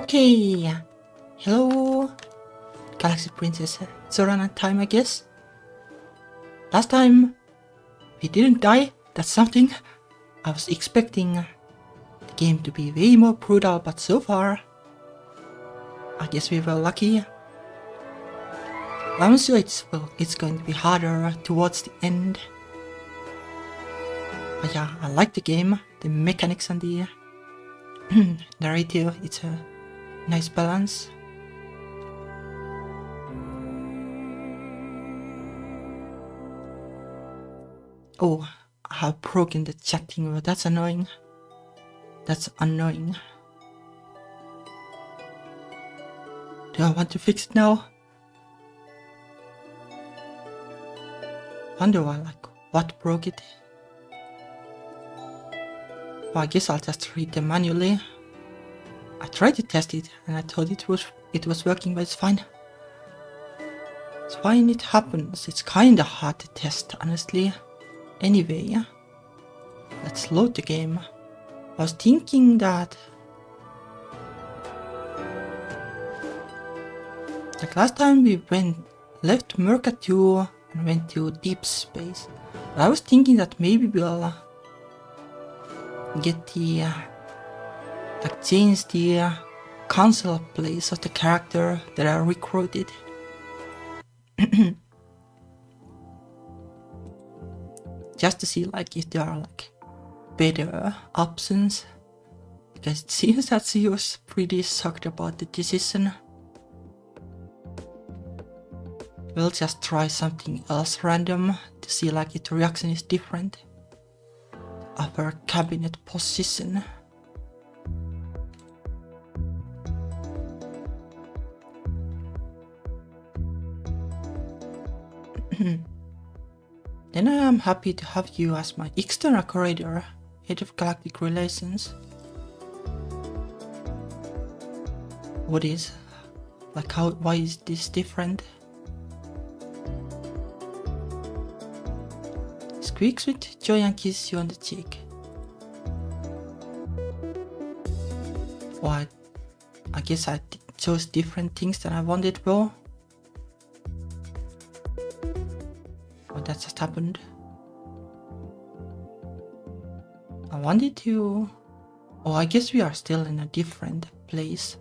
Okay, hello, Galaxy Princess Zorana time, I guess. Last time we didn't die, that's something. I was expecting the game to be way more brutal, but so far, I guess we were lucky. I'm sure it's going to be harder towards the end. But yeah, I like the game, the mechanics and the narrative, it's a nice balance. Oh, I have broken the chatting word, that's annoying. That's annoying. Do I want to fix it now? Wonder why, what broke it? Well, I guess I'll just read them manually. I tried to test it and I thought it was working, but it's fine. It's fine, it happens. It's kinda hard to test, honestly. Anyway, let's load the game. I was thinking that like last time we left Merca 2 and went to deep space. But I was thinking that maybe we'll get the change the console place of the character that I recruited. Just to see if there are better options, because it seems that she was pretty shocked about the decision. We'll just try something else random to see if the reaction is different. Upper cabinet position. Then I am happy to have you as my external curator, head of galactic relations. What is, why is this different? Squeaks with joy and kisses you on the cheek. Well, I guess I chose different things than I wanted, bro. That just happened. I wanted to... Oh, I guess we are still in a different place.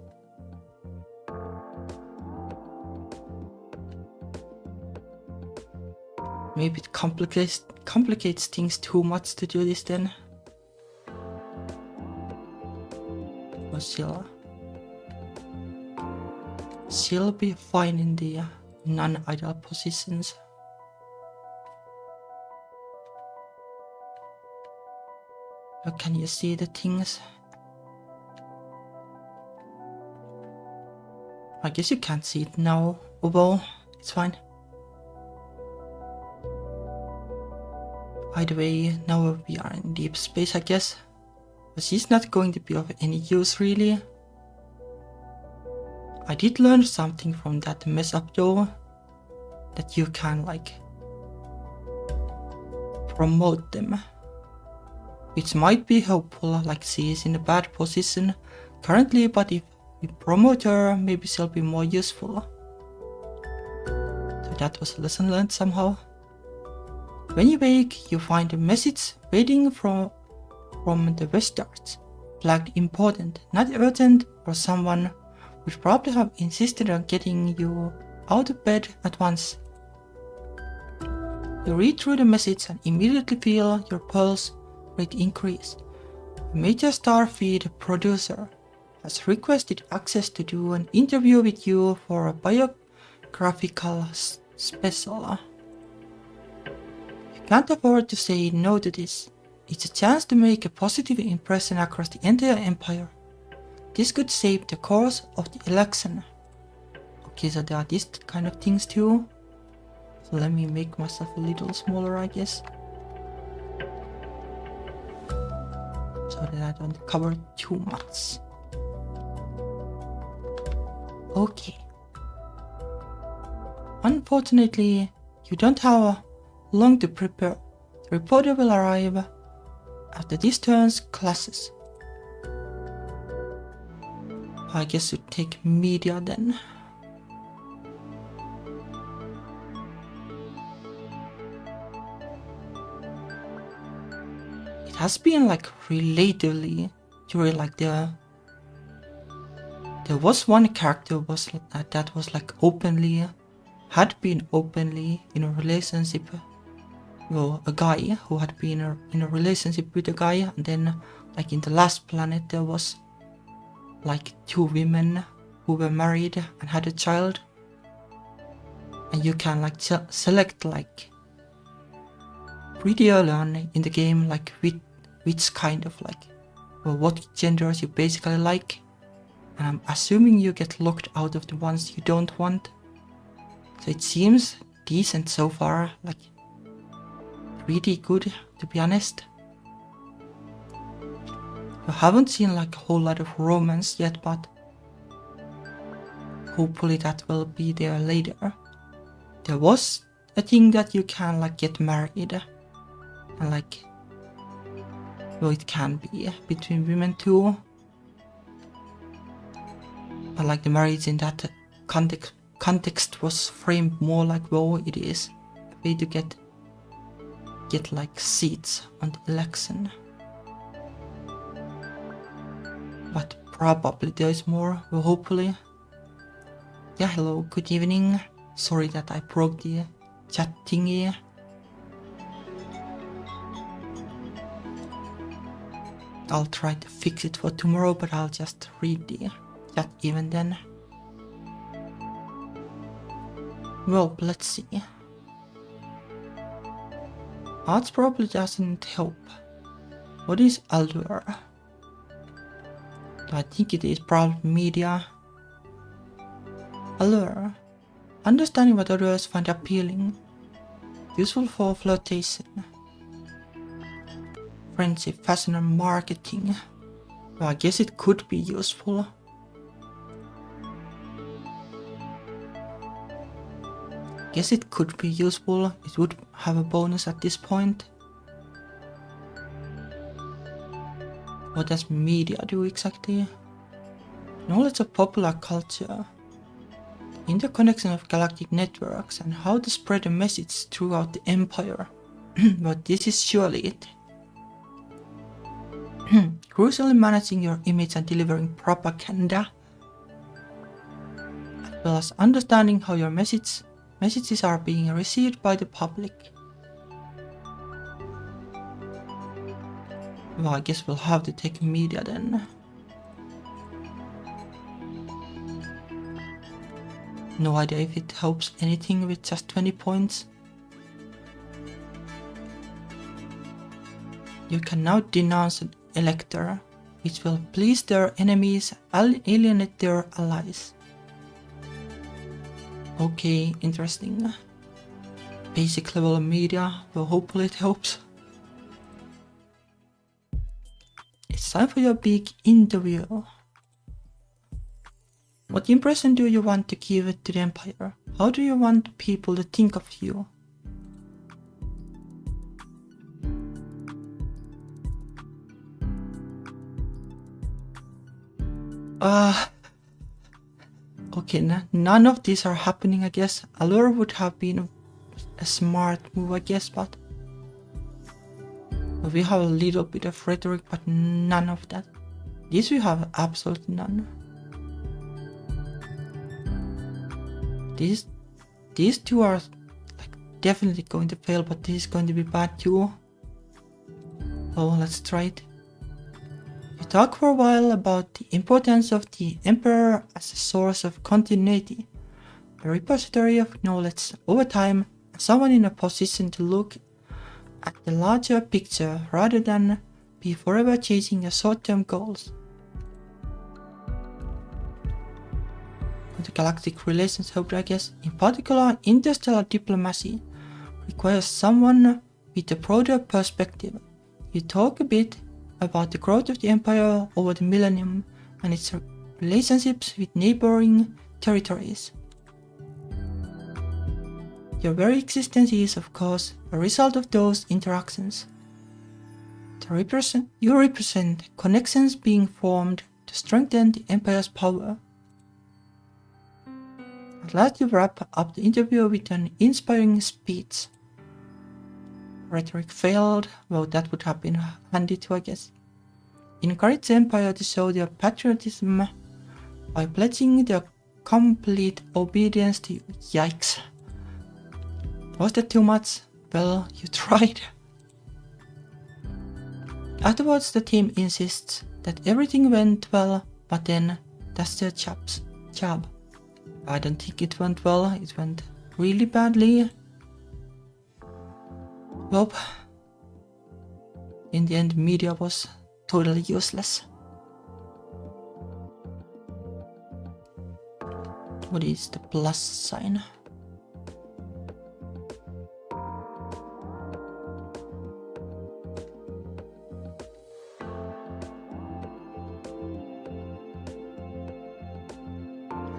Maybe it complicates things too much to do this then. But she'll be fine in the non-ideal positions. Or can you see the things? I guess you can't see it now. Oh well, it's fine. By the way, now we are in deep space, I guess. But she's not going to be of any use really. I did learn something from that mess up though. That you can promote them. Which might be helpful, she is in a bad position currently, but if we promote her, maybe she'll be more useful. So that was a lesson learned somehow. When you wake, you find a message waiting from the Westards, flagged important, not urgent, or someone would probably have insisted on getting you out of bed at once. You read through the message and immediately feel your pulse rate increase. A major Starfleet producer has requested access to do an interview with you for a biographical special. You can't afford to say no to this. It's a chance to make a positive impression across the entire empire. This could save the course of the election. Okay, so there are these kind of things too. So let me make myself a little smaller, I guess. So that I don't cover too much. Okay. Unfortunately, you don't have long to prepare. The reporter will arrive after this turn's classes. I guess you take media then. It has been like relatively during like there was one character that was like had been openly in a relationship. Well, a guy who had been in a relationship with a guy, and then like in the last planet there was like 2 women who were married and had a child, and you can like select like pretty early on in the game like which kind of like, well, what genders you basically like, and I'm assuming you get locked out of the ones you don't want. So it seems decent so far, like pretty good to be honest. I haven't seen like a whole lot of romance yet, but hopefully that will be there later. There was a thing that you can like get married, and like, well, it can be between women too, but like the marriage in that context was framed more like, well, it is a way to get like seats on the election. But probably there is more, well, hopefully. Yeah, hello, good evening. Sorry that I broke the chat thingy. I'll try to fix it for tomorrow, but I'll just read the chat even then. Well, let's see. Arts probably doesn't help. What is allure? I think it is probably media. Allure. Understanding what others find appealing. Useful for flirtation. Friendship, fashion and marketing. Well, I guess it could be useful. Guess it could be useful. It would have a bonus at this point. What does media do exactly? Knowledge of popular culture. Interconnection of galactic networks and how to spread a message throughout the empire. But this is surely it. Crucially managing your image and delivering propaganda, as well as understanding how your messages are being received by the public. Well, I guess we'll have to take media then. No idea if it helps anything with just 20 points. You can now denounce an elector, which will please their enemies and alienate their allies. Okay, interesting. Basic level of media, well, hopefully it helps. It's time for your big interview. What impression do you want to give to the Empire? How do you want people to think of you? Okay, none of these are happening, I guess. Allure would have been a smart move, I guess, but we have a little bit of rhetoric, but none of that. This we have absolutely none. These two are like definitely going to fail, but this is going to be bad too. Oh, let's try it. We talk for a while about the importance of the Emperor as a source of continuity, a repository of knowledge over time, and someone in a position to look at the larger picture rather than be forever chasing your short-term goals. The galactic relations helped, I guess. In particular, interstellar diplomacy requires someone with a broader perspective. You talk a bit about the growth of the Empire over the millennium and its relationships with neighboring territories. Your very existence is, of course, a result of those interactions. You represent connections being formed to to strengthen the Empire's power. At last you wrap up the interview with an inspiring speech. Rhetoric failed, though that would have been handy too, I guess. Encourage the Empire to show their patriotism by pledging their complete obedience to you. Yikes. Was that too much? Well, you tried. Afterwards, the team insists that everything went well, but then that's their job. I don't think it went well, it went really badly. Well, in the end, media was totally useless. What is the plus sign?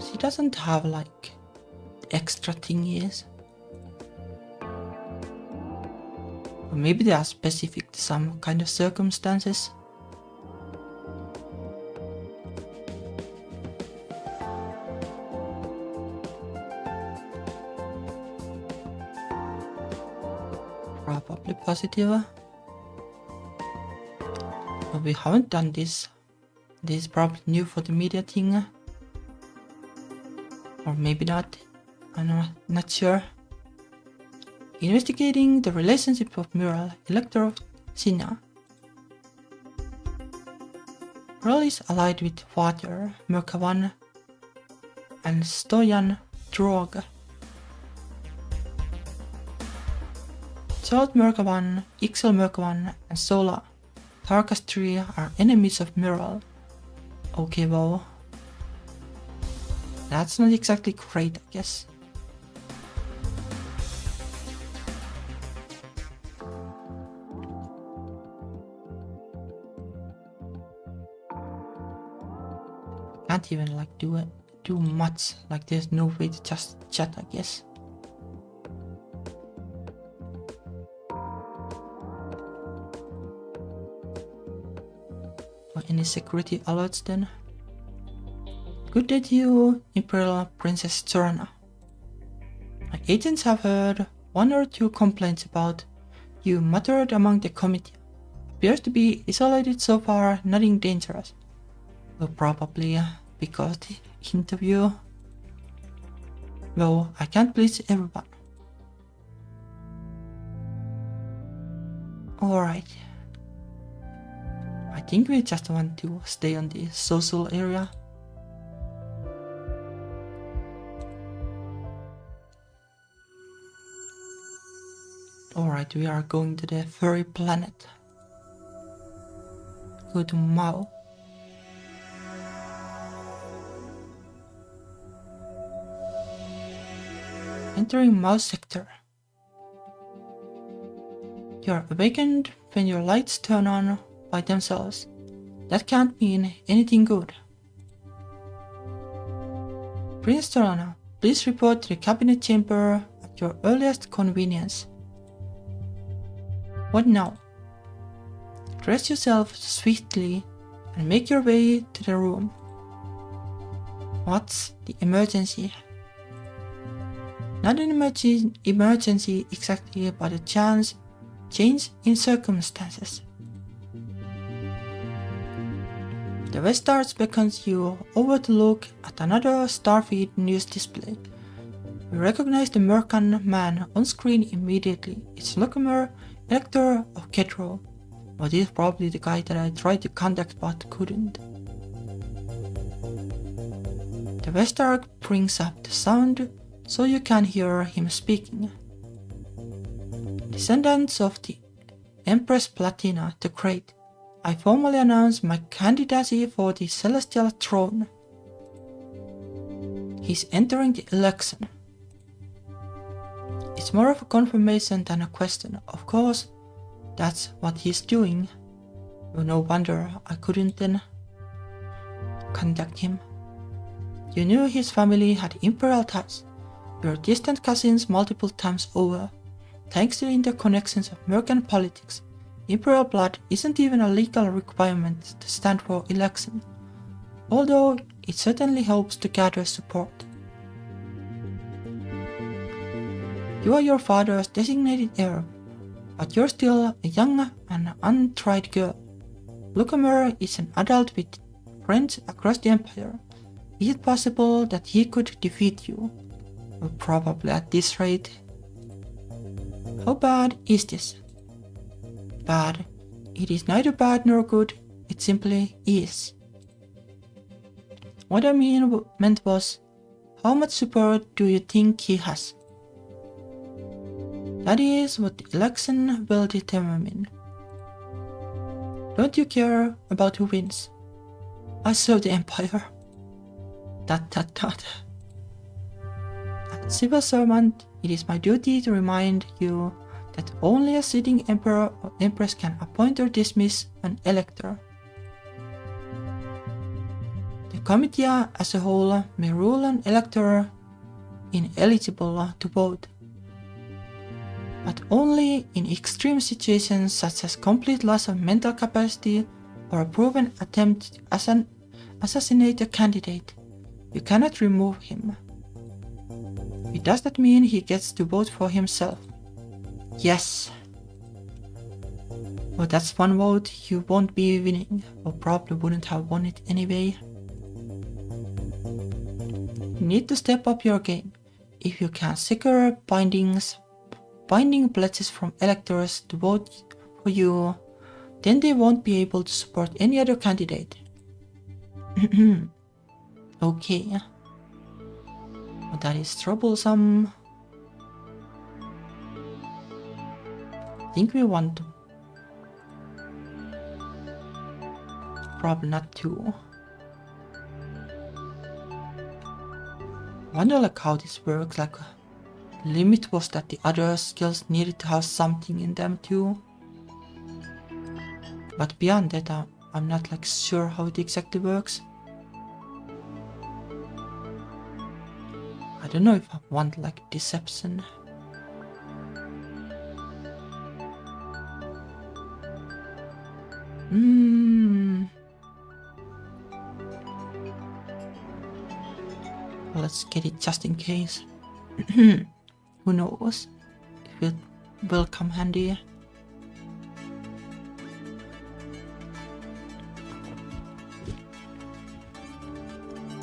She doesn't have like extra thingies. Or maybe they are specific to some kind of circumstances. Probably positive. But we haven't done this. This is probably new for the media thing. Or maybe not. I'm not sure. Investigating the relationship of Mural, Elector of Sina. Mural is allied with Water, Merkavan, and Stoyan Drog. Salt Merkavan, Ixel Merkavan, and Sola Tarkastri are enemies of Mural. Okay, well, that's not exactly great, I guess. Can't even like do much, like there's no way to just chat, I guess. Or any security alerts then? Good day to you, Imperial Princess Zorana. My agents have heard one or two complaints about you muttered among the committee. Appears to be isolated so far, nothing dangerous. Well, probably because the interview. Though I can't please everyone. Alright. I think we just want to stay on the social area. Alright, we are going to the furry planet. Go to Mao. Entering Mao sector. You are awakened when your lights turn on by themselves. That can't mean anything good. Princess Zorana, please report to the cabinet chamber at your earliest convenience. What now? Dress yourself swiftly and make your way to the room. What's the emergency? Not an emergency exactly, but a change in circumstances. The Westarts beckons you over to look at another Starfleet news display. You recognize the Mercan man on screen immediately. It's Locomer, Elector of Kedro. But he's probably the guy that I tried to contact but couldn't. The Westark brings up the sound so you can hear him speaking. Descendants of the Empress Platina the Great, I formally announce my candidacy for the Celestial Throne. He's entering the election. It's more of a confirmation than a question. Of course, that's what he's doing. No wonder I couldn't then contact him. You knew his family had imperial ties. You're distant cousins multiple times over. Thanks to the interconnections of Mercan politics, imperial blood isn't even a legal requirement to stand for election. although it certainly helps to gather support. You are your father's designated heir, but you're still a young and untried girl. Lucamer is an adult with friends across the Empire. Is it possible that he could defeat you? Well, probably at this rate. How bad is this? Bad. It is neither bad nor good, it simply is. What I meant was, how much support do you think he has? That is what the election will determine. Don't you care about who wins? I serve the Empire. As a civil servant, it is my duty to remind you that only a sitting emperor or empress can appoint or dismiss an elector. The comitia as a whole may rule an elector ineligible to vote, but only in extreme situations such as complete loss of mental capacity or a proven attempt to assassinate a candidate. You cannot remove him. It does not mean he gets to vote for himself. Yes. Well, that's one vote you won't be winning, or probably wouldn't have won it anyway. You need to step up your game. If you can secure binding pledges from electors to vote for you, then they won't be able to support any other candidate. Okay. Well, that is troublesome. I think we want to. Probably not too. I wonder how this works, the limit was that the other skills needed to have something in them too. But beyond that, I'm not sure how it exactly works. I don't know if I want deception. Well, let's get it just in case. Who knows if it will come handy.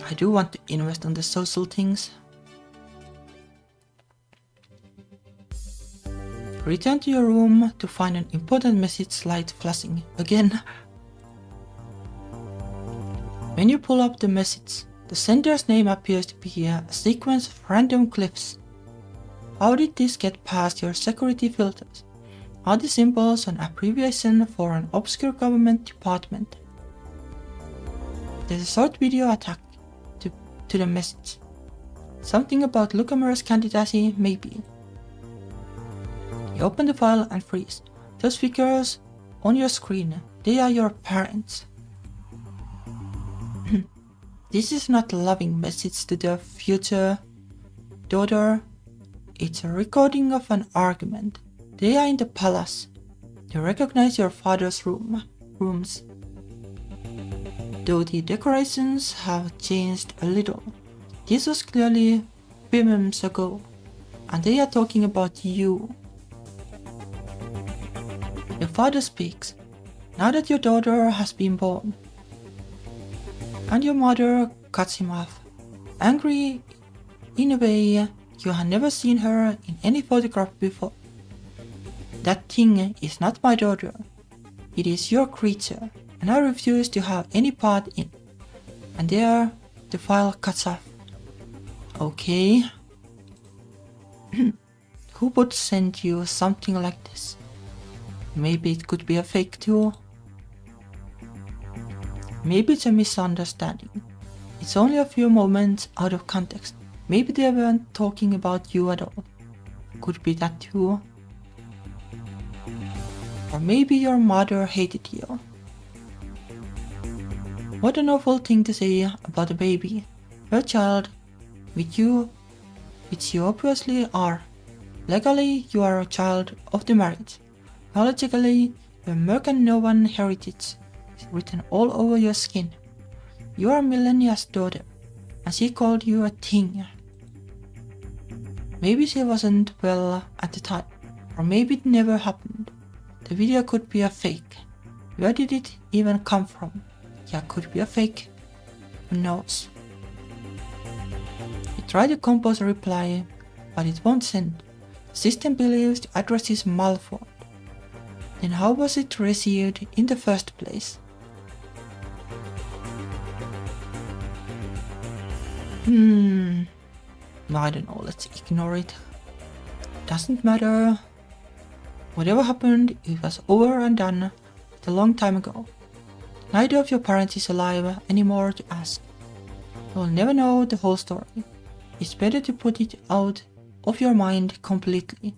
I do want to invest on the social things. Return to your room to find an important message light flashing again. When you pull up the message, the sender's name appears to be a sequence of random glyphs. How did this get past your security filters? Are the symbols an abbreviation for an obscure government department? There's a short video attached to the message. Something about Lucamer's candidacy, maybe. You open the file and freeze. Those figures on your screen, they are your parents. This is not a loving message to the future daughter. It's a recording of an argument. They are in the palace. You recognize your father's rooms. Though the decorations have changed a little. This was clearly few months ago, and they are talking about you. Your father speaks, now that your daughter has been born. And your mother cuts him off, angry in a way you have never seen her in any photograph before. That thing is not my daughter. It is your creature, and I refuse to have any part in. And there, the file cuts off. Okay. Who would send you something like this? Maybe it could be a fake too. Maybe it's a misunderstanding. It's only a few moments out of context. Maybe they weren't talking about you at all. Could be that too. Or maybe your mother hated you. What an awful thing to say about a baby, your child, which you obviously are. Legally, you are a child of the marriage. Biologically, your Merc and no one heritage is written all over your skin. You are Millennia's daughter, and she called you a thing. Maybe she wasn't well at the time, or maybe it never happened. The video could be a fake. Where did it even come from? Yeah, could be a fake. Who knows? You try to compose a reply, but it won't send. The system believes the address is malformed. Then how was it received in the first place? I don't know, let's ignore it. Doesn't matter. Whatever happened, it was over and done a long time ago. Neither of your parents is alive anymore to ask. You'll never know the whole story. It's better to put it out of your mind completely.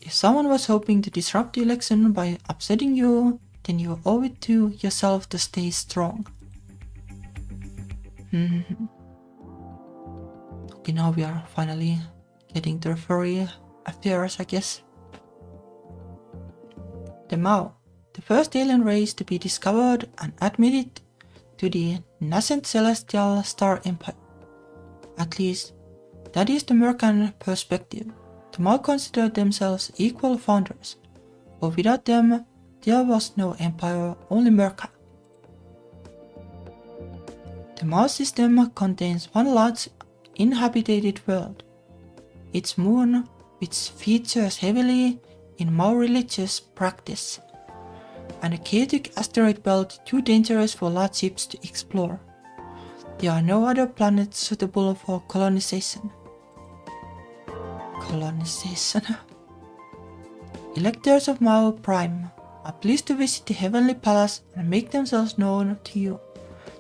If someone was hoping to disrupt the election by upsetting you, then you owe it to yourself to stay strong. Okay, now we are finally getting to the furry affairs, I guess. The Mao, the first alien race to be discovered and admitted to the nascent celestial star empire. At least, that is the Mercan perspective. The Mao considered themselves equal founders, but without them, there was no empire, only Merca. The Mao system contains one large inhabited world. Its moon, which features heavily in Mao religious practice, and a chaotic asteroid belt too dangerous for large ships to explore. There are no other planets suitable for colonization. Electors of Mao Prime are pleased to visit the Heavenly Palace and make themselves known to you.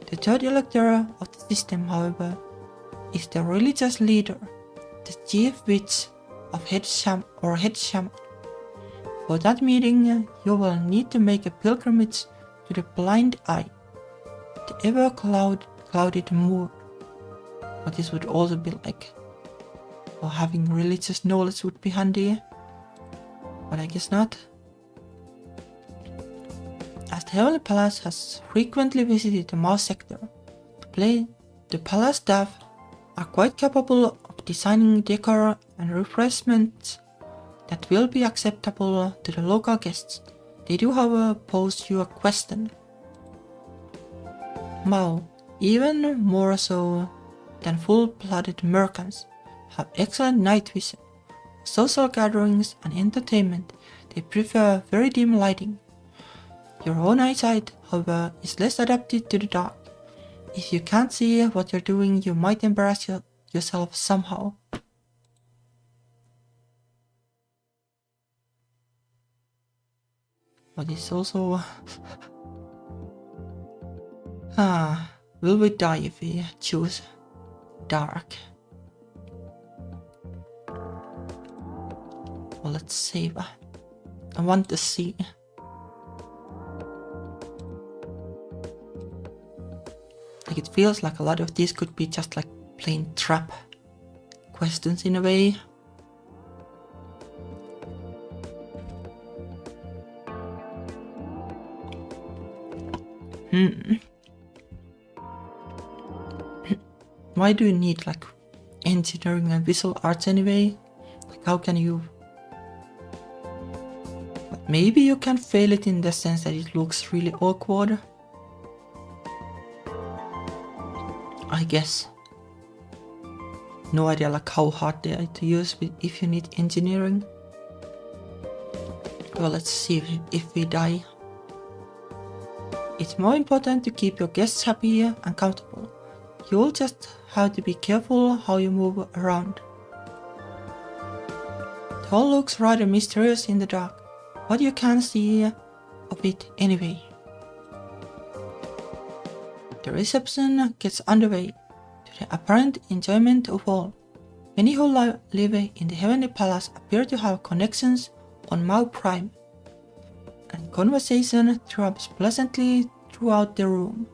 The third elector of the system, however, is the religious leader, the chief witch of head shaman. For that meeting, you will need to make a pilgrimage to the blind eye, the ever clouded moon. But this would also be like, or having religious knowledge would be handy, but I guess not. As the Heavenly Palace has frequently visited the Mao sector, the palace staff are quite capable of designing decor and refreshments that will be acceptable to the local guests. They do, however, pose you a question. Mao, even more so than full-blooded Mercans, have excellent night vision. For social gatherings and entertainment, they prefer very dim lighting. Your own eyesight, however, is less adapted to the dark. If you can't see what you're doing, you might embarrass yourself somehow. But it's also... will we die if we choose dark? Well, let's save. I want to see. Like, it feels like a lot of these could be just like plain trap questions in a way. Why do you need like engineering and visual arts anyway? Like, how can you... But maybe you can fail it in the sense that it looks really awkward. I guess. No idea like how hard they are to use if you need engineering. Well, let's see if we die. It's more important to keep your guests happy and comfortable. You'll just have to be careful how you move around. The hall looks rather mysterious in the dark, but you can see of it anyway. The reception gets underway, to the apparent enjoyment of all. Many who live in the Heavenly Palace appear to have connections on Mao Prime, and conversation throbs pleasantly throughout the room.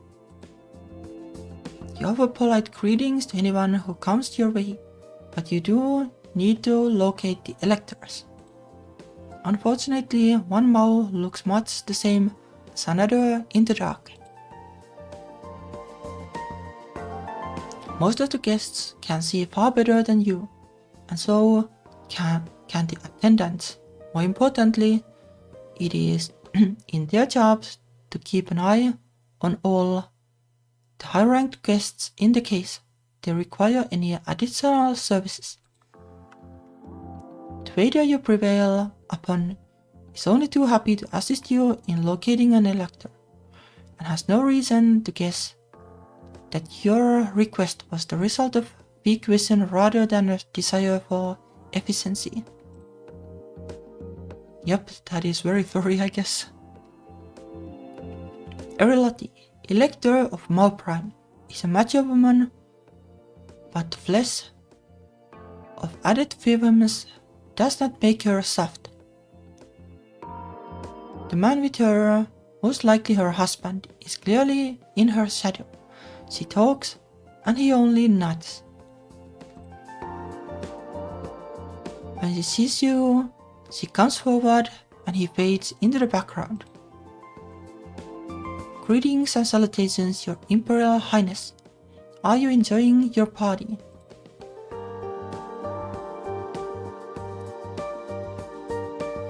You offer polite greetings to anyone who comes your way, but you do need to locate the electors. Unfortunately, one Mao looks much the same as another in the dark. Most of the guests can see far better than you, and so can the attendants. More importantly, it is in their jobs to keep an eye on all the high-ranked guests in the case they require any additional services. The waiter you prevail upon is only too happy to assist you in locating an elector, and has no reason to guess that your request was the result of weak vision rather than a desire for efficiency. Yep, that is very furry, I guess. Erilati, Elector of Malprime, is a mature woman, but the flesh of added firmness does not make her soft. The man with her, most likely her husband, is clearly in her shadow. She talks, and he only nods. When she sees you, she comes forward, and he fades into the background. Greetings and salutations, Your Imperial Highness. Are you enjoying your party?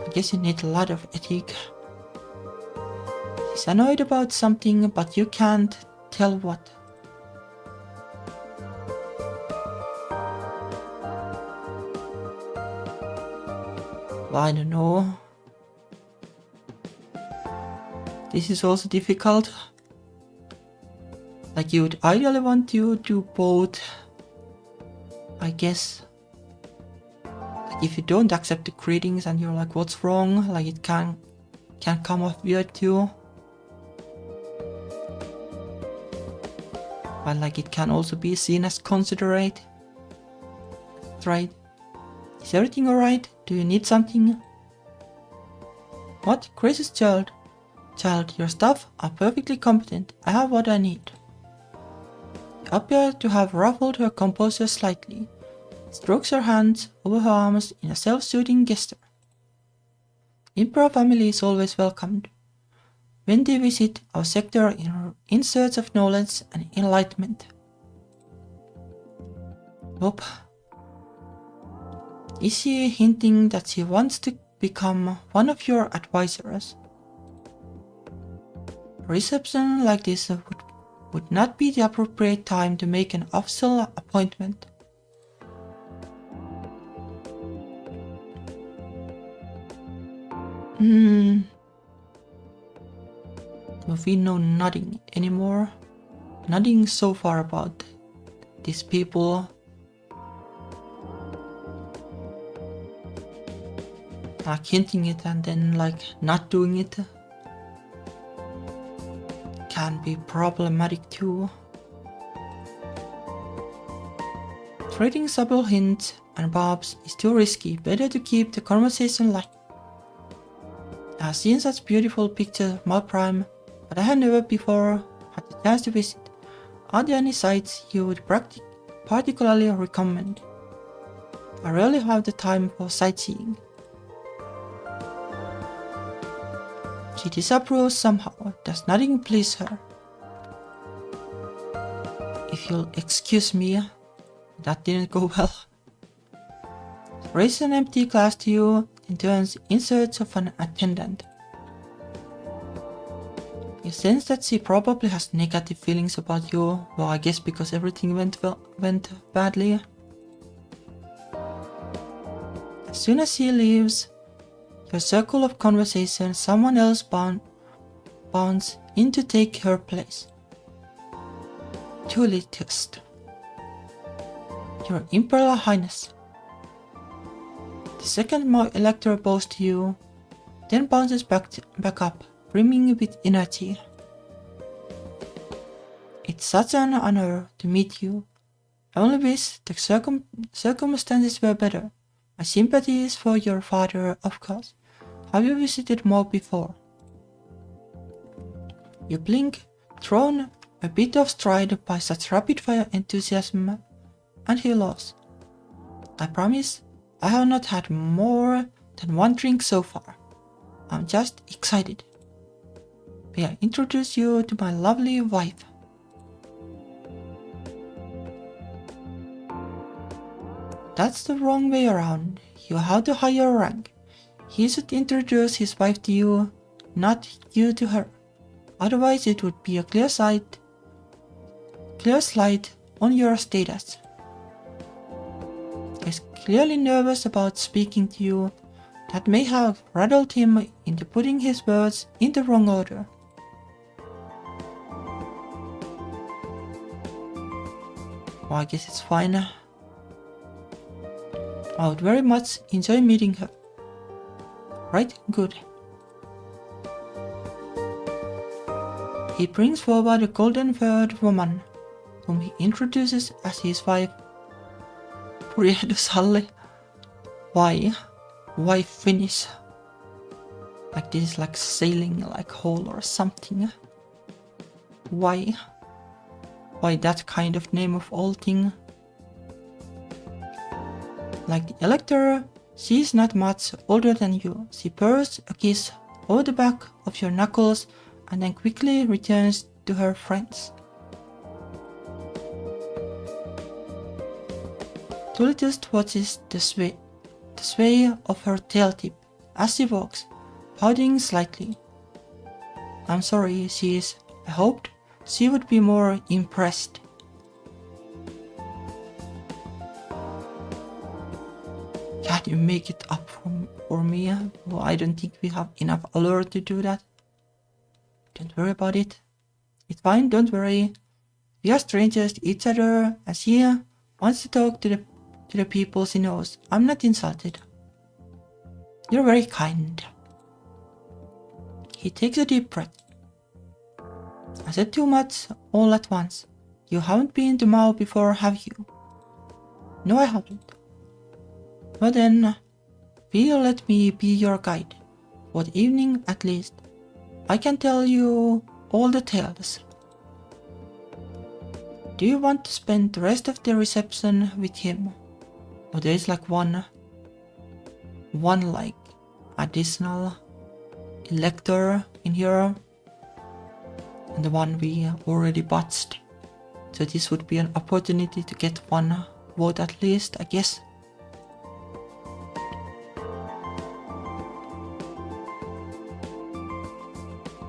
I guess you need a lot of etiquette. She's annoyed about something, but you can't tell what. I don't know. This is also difficult. Like, you would ideally want to do both, I guess. Like, if you don't accept the greetings and you're like, what's wrong? Like, it can come off weird too. But like, it can also be seen as considerate. Right? Is everything alright? Do you need something? What? Gracious child. Child, your staff are perfectly competent. I have what I need. You appear to have ruffled her composure slightly. Strokes her hands over her arms in a self-soothing gesture. Emperor family is always welcomed when they visit our sector in search of knowledge and enlightenment. Nope. Is she hinting that she wants to become one of your advisors? A reception like this would not be the appropriate time to make an official appointment. We know nothing anymore. Nothing so far about these people. Like hinting it and then like not doing it can be problematic too. Trading subtle hints and bobs is too risky. Better to keep the conversation light. I have seen such beautiful pictures of Malprime, but I have never before had the chance to visit. Are there any sites you would particularly recommend? I rarely have the time for sightseeing. She disapproves somehow. Does nothing please her? If you'll excuse me, that didn't go well. Raises an empty glass to you and turns in search of an attendant. You sense that she probably has negative feelings about you. Well, I guess because everything went badly. As soon as she leaves your circle of conversation, someone else bounds in to take her place. Too latest. Your Imperial Highness. The second elector bows to you, then bounces back up, brimming with energy. It's such an honor to meet you. I only wish the circumstances were better. My sympathy is for your father, of course. Have you visited more before? You blink, thrown a bit off stride by such rapid-fire enthusiasm, and he laughs. I promise I have not had more than one drink so far. I'm just excited. May I introduce you to my lovely wife? That's the wrong way around. You have the higher rank. He should introduce his wife to you, not you to her. Otherwise it would be a clear slide on your status. He's clearly nervous about speaking to you. That may have rattled him into putting his words in the wrong order. Well, I guess it's fine. I would very much enjoy meeting her. Right? Good. He brings forward a golden-haired woman, whom he introduces as his wife. Purjehdushalli. Why? Why Finnish? Like this is like sailing like whole or something. Why? Why that kind of name of all thing? Like the elector, she is not much older than you. She pours a kiss over the back of your knuckles and then quickly returns to her friends. Tulitust watches the sway of her tail tip as she walks, pouting slightly. I'm sorry, I hoped she would be more impressed. Can you make it up for me? Well, I don't think we have enough allure to do that. Don't worry about it. It's fine, don't worry. We are strangers to each other, and she wants to talk to the people she knows. I'm not insulted. You're very kind. He takes a deep breath. I said too much all at once. You haven't been to Mao before, have you? No, I haven't. Well then, will you let me be your guide? For the evening at least. I can tell you all the tales. Do you want to spend the rest of the reception with him? Or there is like one like additional elector in here, and the one we already botched. So this would be an opportunity to get one vote at least, I guess.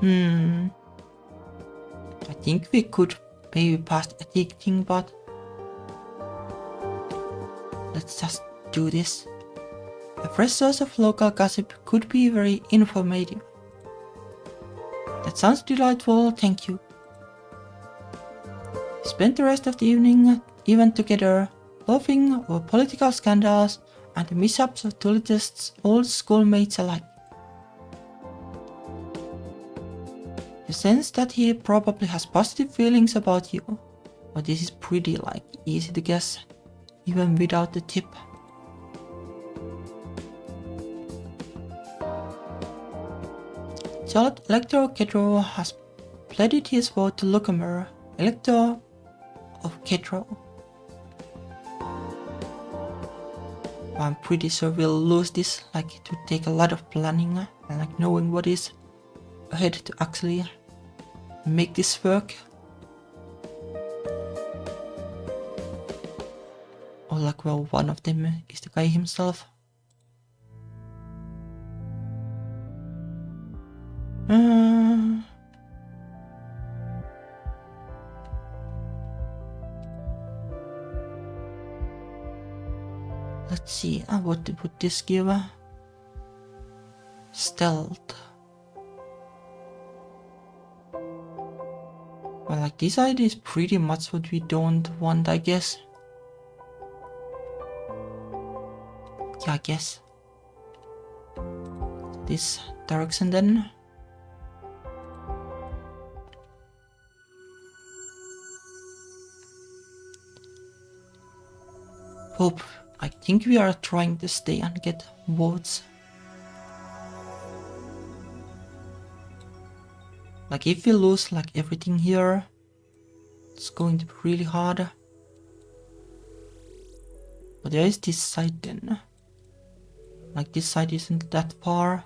I think we could maybe pass the ethic thing, but let's just do this. A fresh source of local gossip could be very informative. That sounds delightful, thank you. Spend the rest of the evening even together, laughing over political scandals and the mishaps of Tulitust's old schoolmates alike. You sense that he probably has positive feelings about you, but this is pretty like easy to guess, even without the tip. Charlotte Elector Kedro has pledged his vote to Lucamer, Elector of Kedro. I'm pretty sure we'll lose this, like it would take a lot of planning and like knowing what is ahead to actually make this work. Or like, well, one of them is the guy himself. Let's see, what would this give? Stealth. Well, like this idea is pretty much what we don't want, I guess. Yeah, I guess. This direction then. Hope. I think we are trying to stay and get votes. Like if we lose like everything here, it's going to be really hard. But there is this side then. Like this side isn't that far.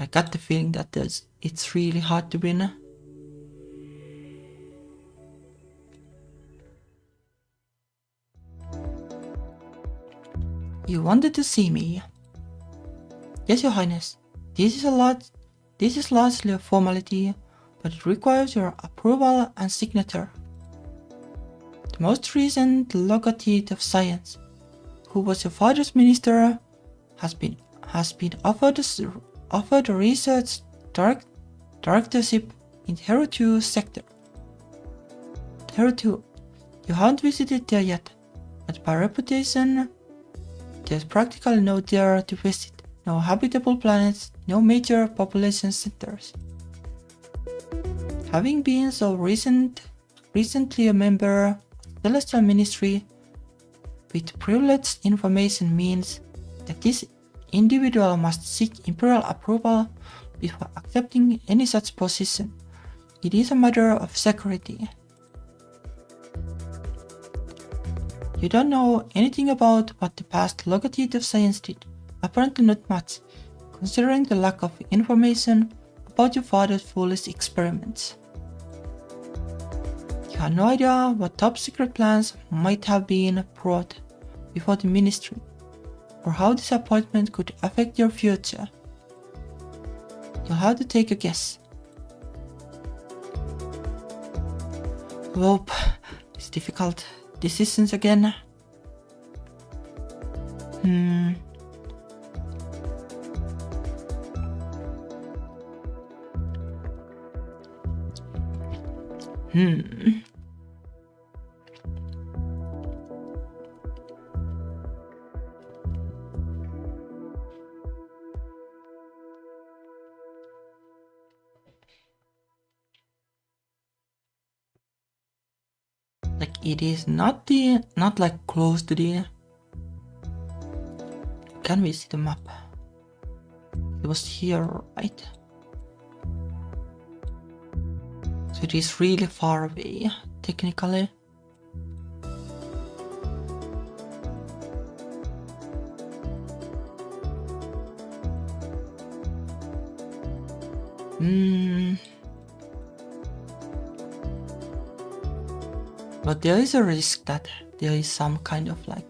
I got the feeling that it's really hard to win. You wanted to see me. Yes, Your Highness. This is largely a formality, but it requires your approval and signature. The most recent Logothete of Science, who was your father's minister, has been offered a research directorship in Hero 2 sector. Hero 2, you haven't visited there yet, but by reputation, there's practically no there to visit, no habitable planets, no major population centers. Having been so recently a member of the Celestial Ministry with privileged information means that this individual must seek imperial approval before accepting any such position. It is a matter of security. You don't know anything about what the past Logothete of Science did. Apparently not much, considering the lack of information about your father's foolish experiments. You have no idea what top secret plans might have been brought before the ministry, or how this appointment could affect your future. You'll have to take a guess. Nope, it's difficult decisions again. Like it is not like close to the. Can we see the map? It was here, right? So it is really far away, technically. But there is a risk that there is some kind of like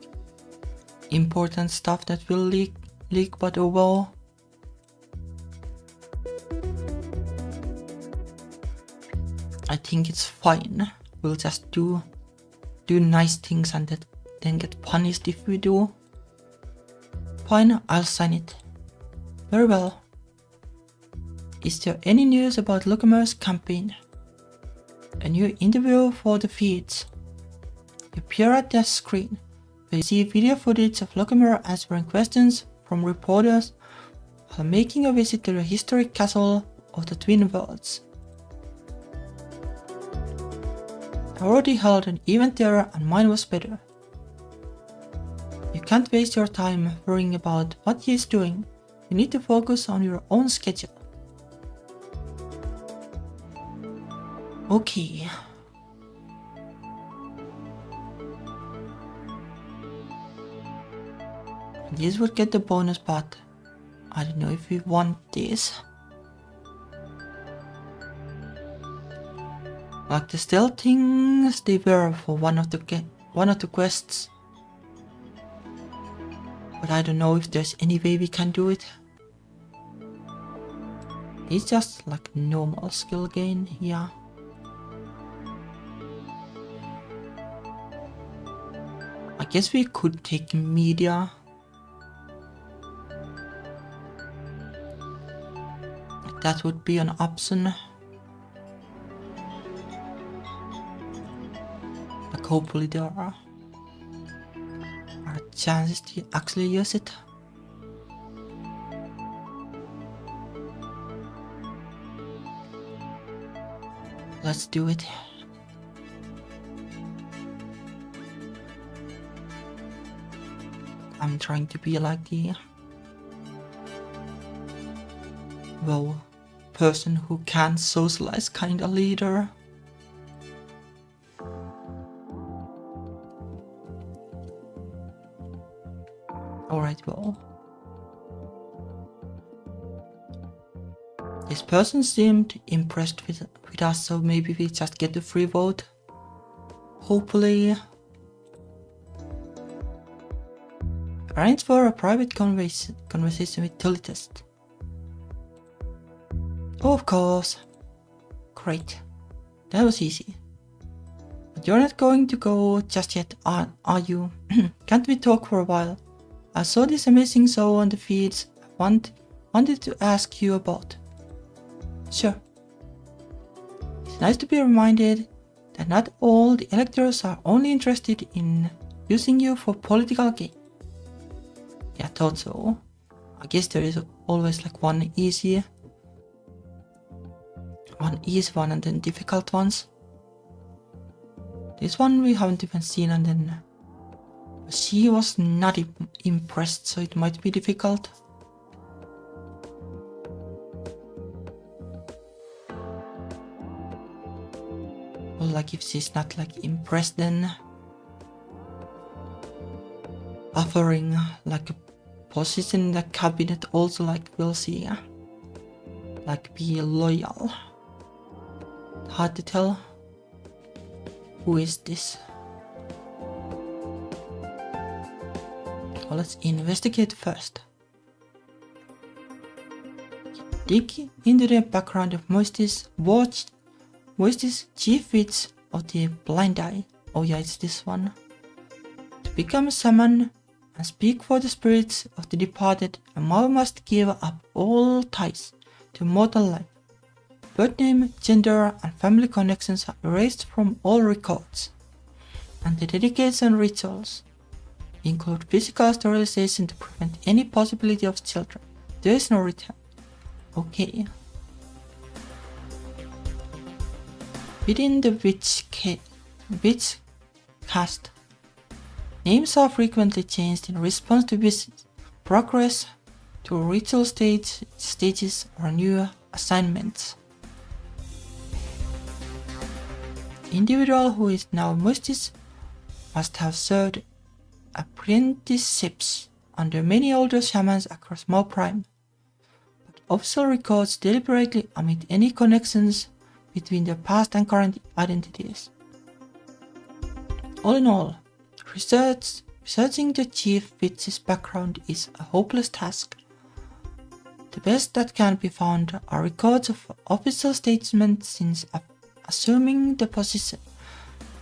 important stuff that will leak, but overall I think it's fine. We'll just do nice things and then get punished if we do. Fine, I'll sign it. Very well. Is there any news about Lucamer's campaign? A new interview for the feeds. You peer at the screen, where you see video footage of Lucamer answering questions from reporters while making a visit to the historic castle of the Twin Worlds. I already held an event there and mine was better. You can't waste your time worrying about what he is doing. You need to focus on your own schedule. Okay. This would get the bonus, but I don't know if we want this. Like the stealth things they were for one of the quests. But I don't know if there's any way we can do it. It's just like normal skill gain, yeah. I guess we could take media. That would be an option. Like hopefully there are chances to actually use it. Let's do it. I'm trying to be like the person who can socialize kind of leader. Alright, this person seemed impressed with us, so maybe we just get the free vote. Hopefully. Arrange for a private conversation with Tulitest. Oh, of course. Great. That was easy. But you're not going to go just yet, are you? Can't we talk for a while? I saw this amazing show on the feeds I wanted to ask you about. Sure. It's nice to be reminded that not all the electors are only interested in using you for political gain. Yeah, I thought so. I guess there is always like one easy one and then difficult ones. This one we haven't even seen, and then she was not impressed, so it might be difficult. Well, like if she's not like impressed, then offering like a position in the cabinet also like will see, like be loyal. Hard to tell. Who is this? Well, let's investigate first. Dig into the background of Moisty's chief feats of the blind eye. Oh yeah, it's this one. To become a shaman and speak for the spirits of the departed, a Mao must give up all ties to mortal life. Birth name, gender, and family connections are erased from all records, and the dedication rituals include physical sterilization to prevent any possibility of children. There is no return. Okay. Within the witch caste, names are frequently changed in response to visits, progress to ritual stages, or new assignments. The individual who is now Moistis must have served apprenticeships under many older shamans across Mao Prime, but official records deliberately omit any connections between their past and current identities. All in all, researching the chief witch's background is a hopeless task. The best that can be found are records of official statements since assuming the position,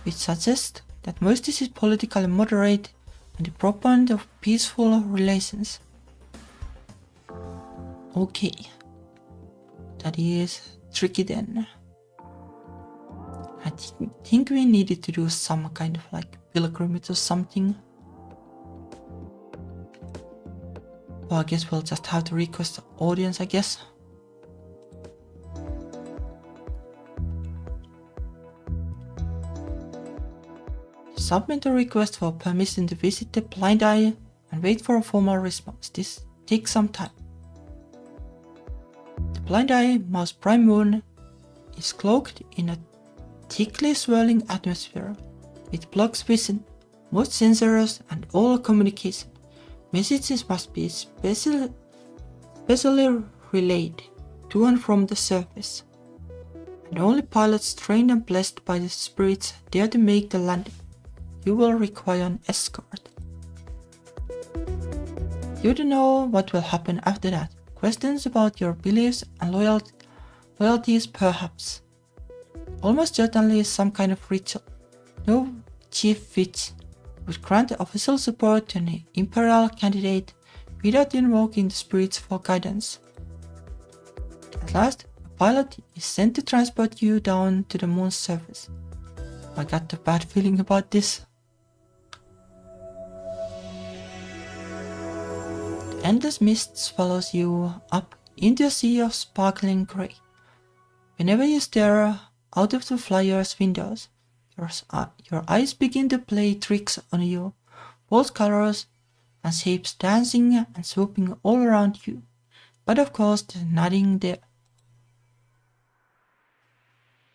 which suggests that Moistis is politically moderate and the proponent of peaceful relations. Okay, that is tricky then. I think we needed to do some kind of like pilgrimage or something. Well, I guess we'll just have to request the audience, I guess. Submit a request for permission to visit the blind eye and wait for a formal response. This takes some time. The blind eye, Mao's prime moon, is cloaked in a thickly swirling atmosphere. It blocks vision, most sensors, and all communication. Messages must be specially relayed to and from the surface, and only pilots trained and blessed by the spirits dare to make the landing. You will require an escort. You don't know what will happen after that. Questions about your beliefs and loyalties perhaps. Almost certainly some kind of ritual. No chief witch would grant official support to an imperial candidate without invoking the spirits for guidance. At last, a pilot is sent to transport you down to the moon's surface. I got a bad feeling about this. The endless mist swallows you up into a sea of sparkling grey. Whenever you stare out of the flyer's windows, your eyes begin to play tricks on you, false colors and shapes dancing and swooping all around you. But of course, there's nothing there.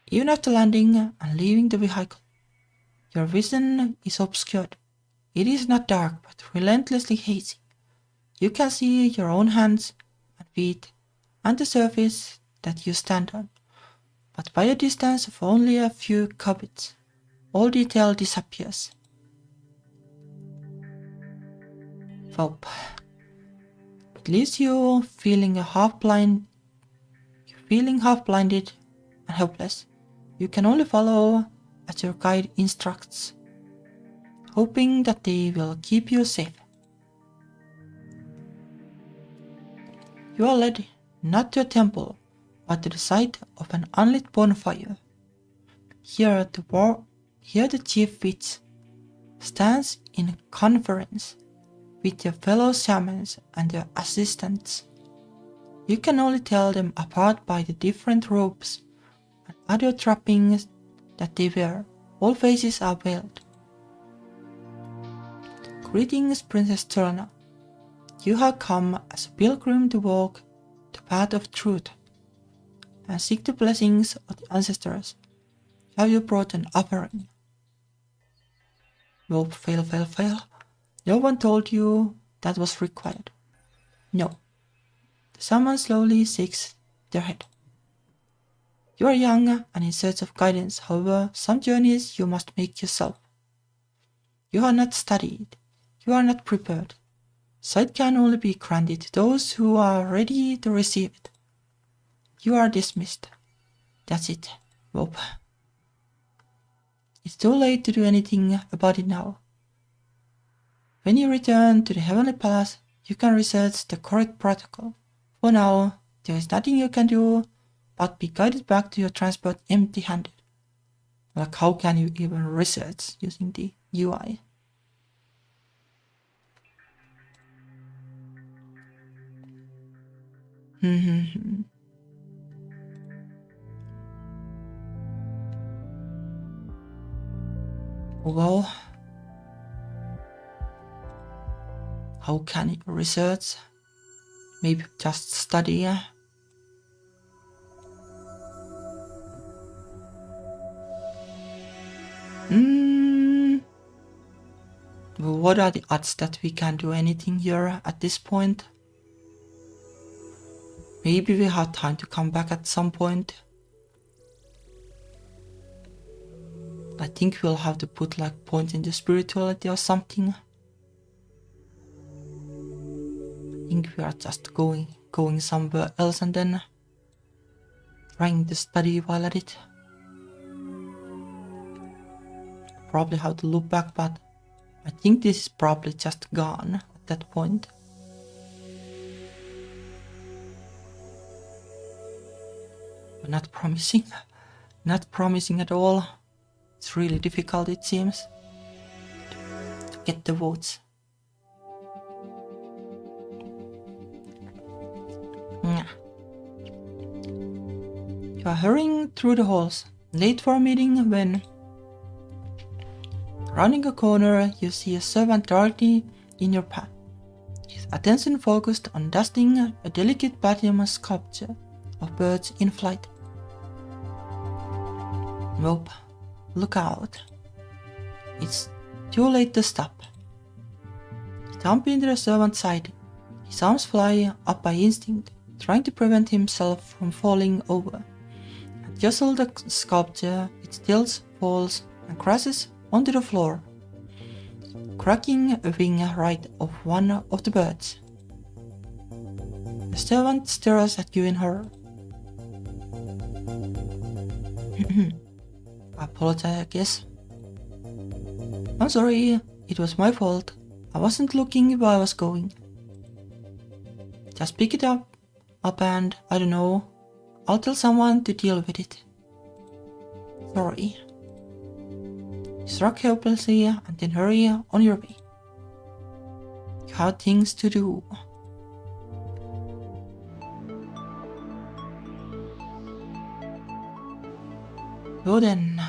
Even after landing and leaving the vehicle, your vision is obscured. It is not dark, but relentlessly hazy. You can see your own hands and feet and the surface that you stand on, but by a distance of only a few cubits, all detail disappears. Well, it leaves you feeling half-blinded and helpless. You can only follow as your guide instructs, hoping that they will keep you safe. You are led not to a temple, but to the site of an unlit bonfire. Here the chief witch stands in conference with your fellow shamans and their assistants. You can only tell them apart by the different robes and other trappings that they wear. All faces are veiled. Greetings, Princess Zorana. You have come as a pilgrim to walk the path of truth and seek the blessings of the ancestors. Have you brought an offering? Nope, fail. No one told you that was required. No. The shaman slowly shakes their head. You are young and in search of guidance, however, some journeys you must make yourself. You are not studied. You are not prepared. Sight can only be granted to those who are ready to receive it. You are dismissed. That's it. Nope. It's too late to do anything about it now. When you return to the Heavenly Palace, you can research the correct protocol. For now, there is nothing you can do but be guided back to your transport empty-handed. Like, how can you even research using the UI? Well, how can you research? Maybe just study. What are the odds that we can do anything here at this point? Maybe we have time to come back at some point. I think we'll have to put like points in the spirituality or something. I think we are just going somewhere else and then trying to study while at it. Probably have to look back, but I think this is probably just gone at that point. But not promising. Not promising at all. It's really difficult, it seems, to get the votes. You are hurrying through the halls, late for a meeting when, rounding a corner, you see a servant directly in your path, his attention focused on dusting a delicate platinum sculpture of birds in flight. Nope. Look out. It's too late to stop. You jump into the servant's side. His arms fly up by instinct, trying to prevent himself from falling over. And jostle the sculpture, it tilts, falls, and crashes onto the floor, cracking a wing right off one of the birds. The servant stares at you in horror. I apologize, I guess. I'm sorry, it was my fault. I wasn't looking where I was going. Just pick it up and, I don't know, I'll tell someone to deal with it. Sorry. Shrug helplessly and then hurry on your way. You have things to do. So then.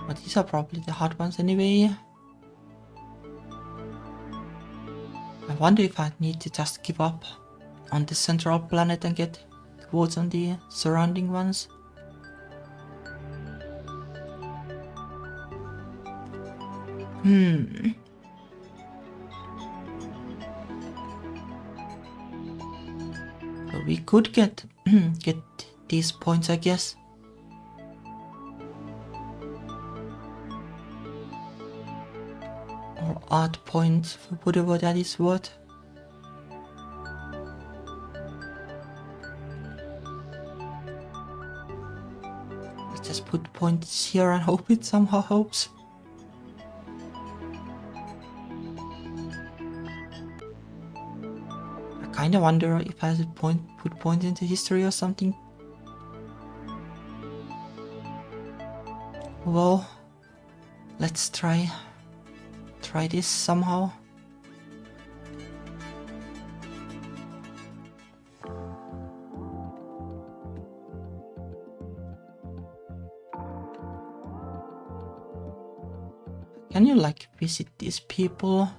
But these are probably the hard ones anyway. I wonder if I need to just give up on the central planet and get the votes on the surrounding ones. So we could get these points, I guess. Or art points, whatever that is worth. Let's just put points here and hope it somehow helps. I kinda wonder if I should put points into history or something. Well, let's try this somehow. Can you like visit these people?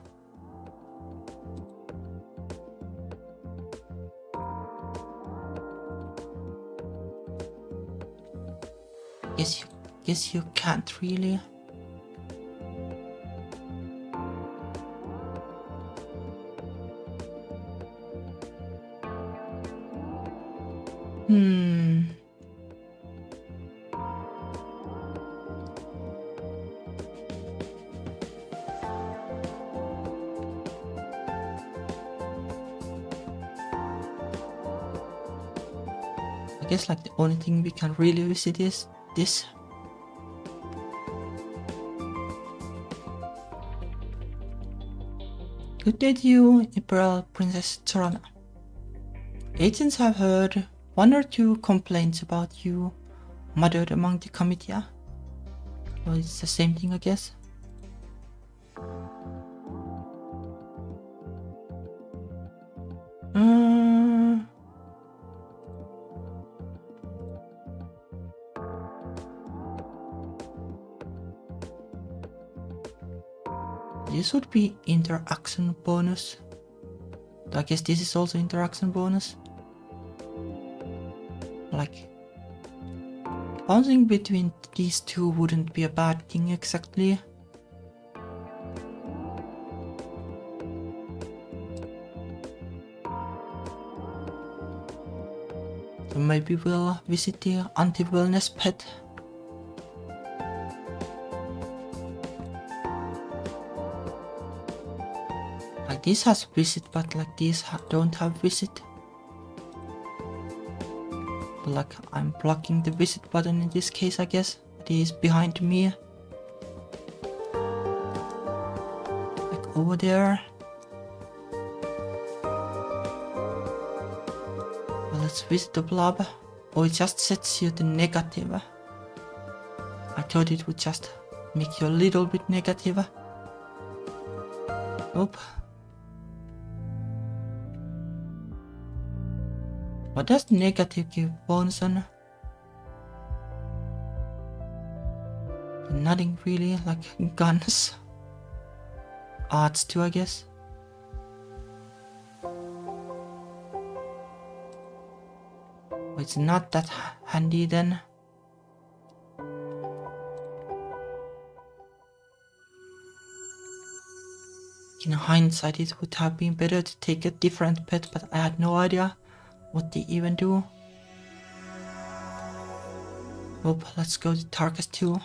Guess you can't really. I guess like the only thing we can really visit is this. Good day to you, Imperial Princess Zorana. Agents have heard 1 or 2 complaints about you muttered among the comitia. Well, it's the same thing, I guess. This would be interaction bonus. I guess this is also interaction bonus. Like, bouncing between these two wouldn't be a bad thing exactly. So maybe we'll visit the anti-wellness pet. Like this has visit, but like these don't have visit. But like I'm blocking the visit button in this case, I guess. It is behind me. Like over there. Well, let's visit the blob. Oh, it just sets you to negative. I thought it would just make you a little bit negative. Nope. What does negative give bonus on? Nothing really, like guns. Arts too, I guess. It's not that handy then. In hindsight, it would have been better to take a different pet, but I had no idea what they even do. Nope, let's go to Tarkus 2.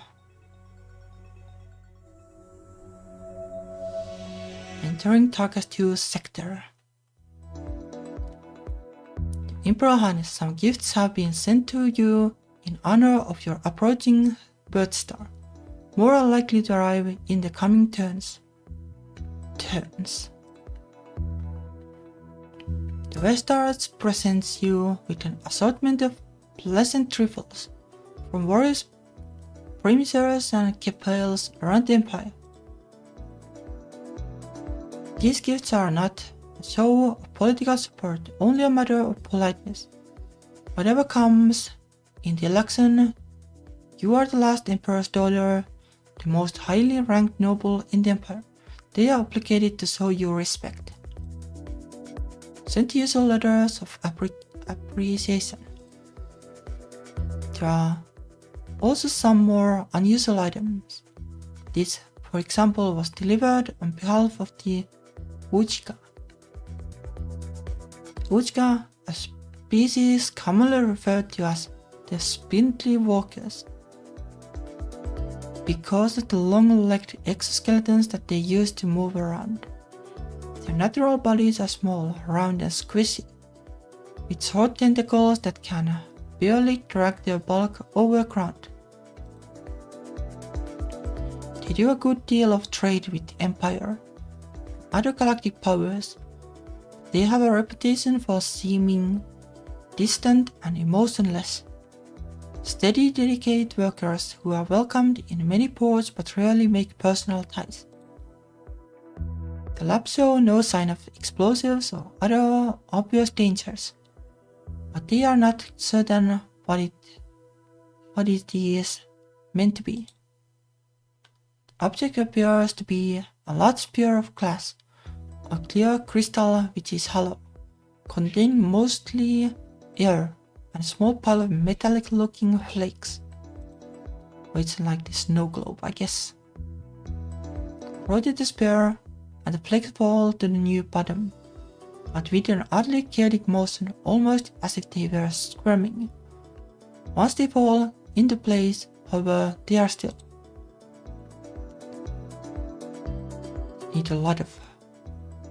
Entering Tarkus 2's sector. Emperor Highness, some gifts have been sent to you in honor of your approaching birth star. More are likely to arrive in the coming turns. The Westards presents you with an assortment of pleasant trifles from various premises and capitals around the Empire. These gifts are not a show of political support, only a matter of politeness. Whatever comes in the election, you are the last Emperor's daughter, the most highly ranked noble in the Empire. They are obligated to show you respect. Send usual letters of appreciation. There are also some more unusual items. This for example, was delivered on behalf of the Ujka. Ujka, a species commonly referred to as the spindly walkers, because of the long-legged exoskeletons that they use to move around. Their natural bodies are small, round and squishy, with short tentacles that can barely drag their bulk over ground. They do a good deal of trade with the Empire, other galactic powers. They have a reputation for seeming distant and emotionless. Steady, dedicated workers who are welcomed in many ports but rarely make personal ties. The lab show no sign of explosives or other obvious dangers, but they are not certain what it is meant to be. The object appears to be a large sphere of glass, a clear crystal which is hollow, containing mostly air and a small pile of metallic-looking flakes. It's like the snow globe, I guess. Rotate the sphere and the flakes fall to the new bottom, but with an oddly chaotic motion, almost as if they were squirming. Once they fall into place, however, they are still. Need a lot of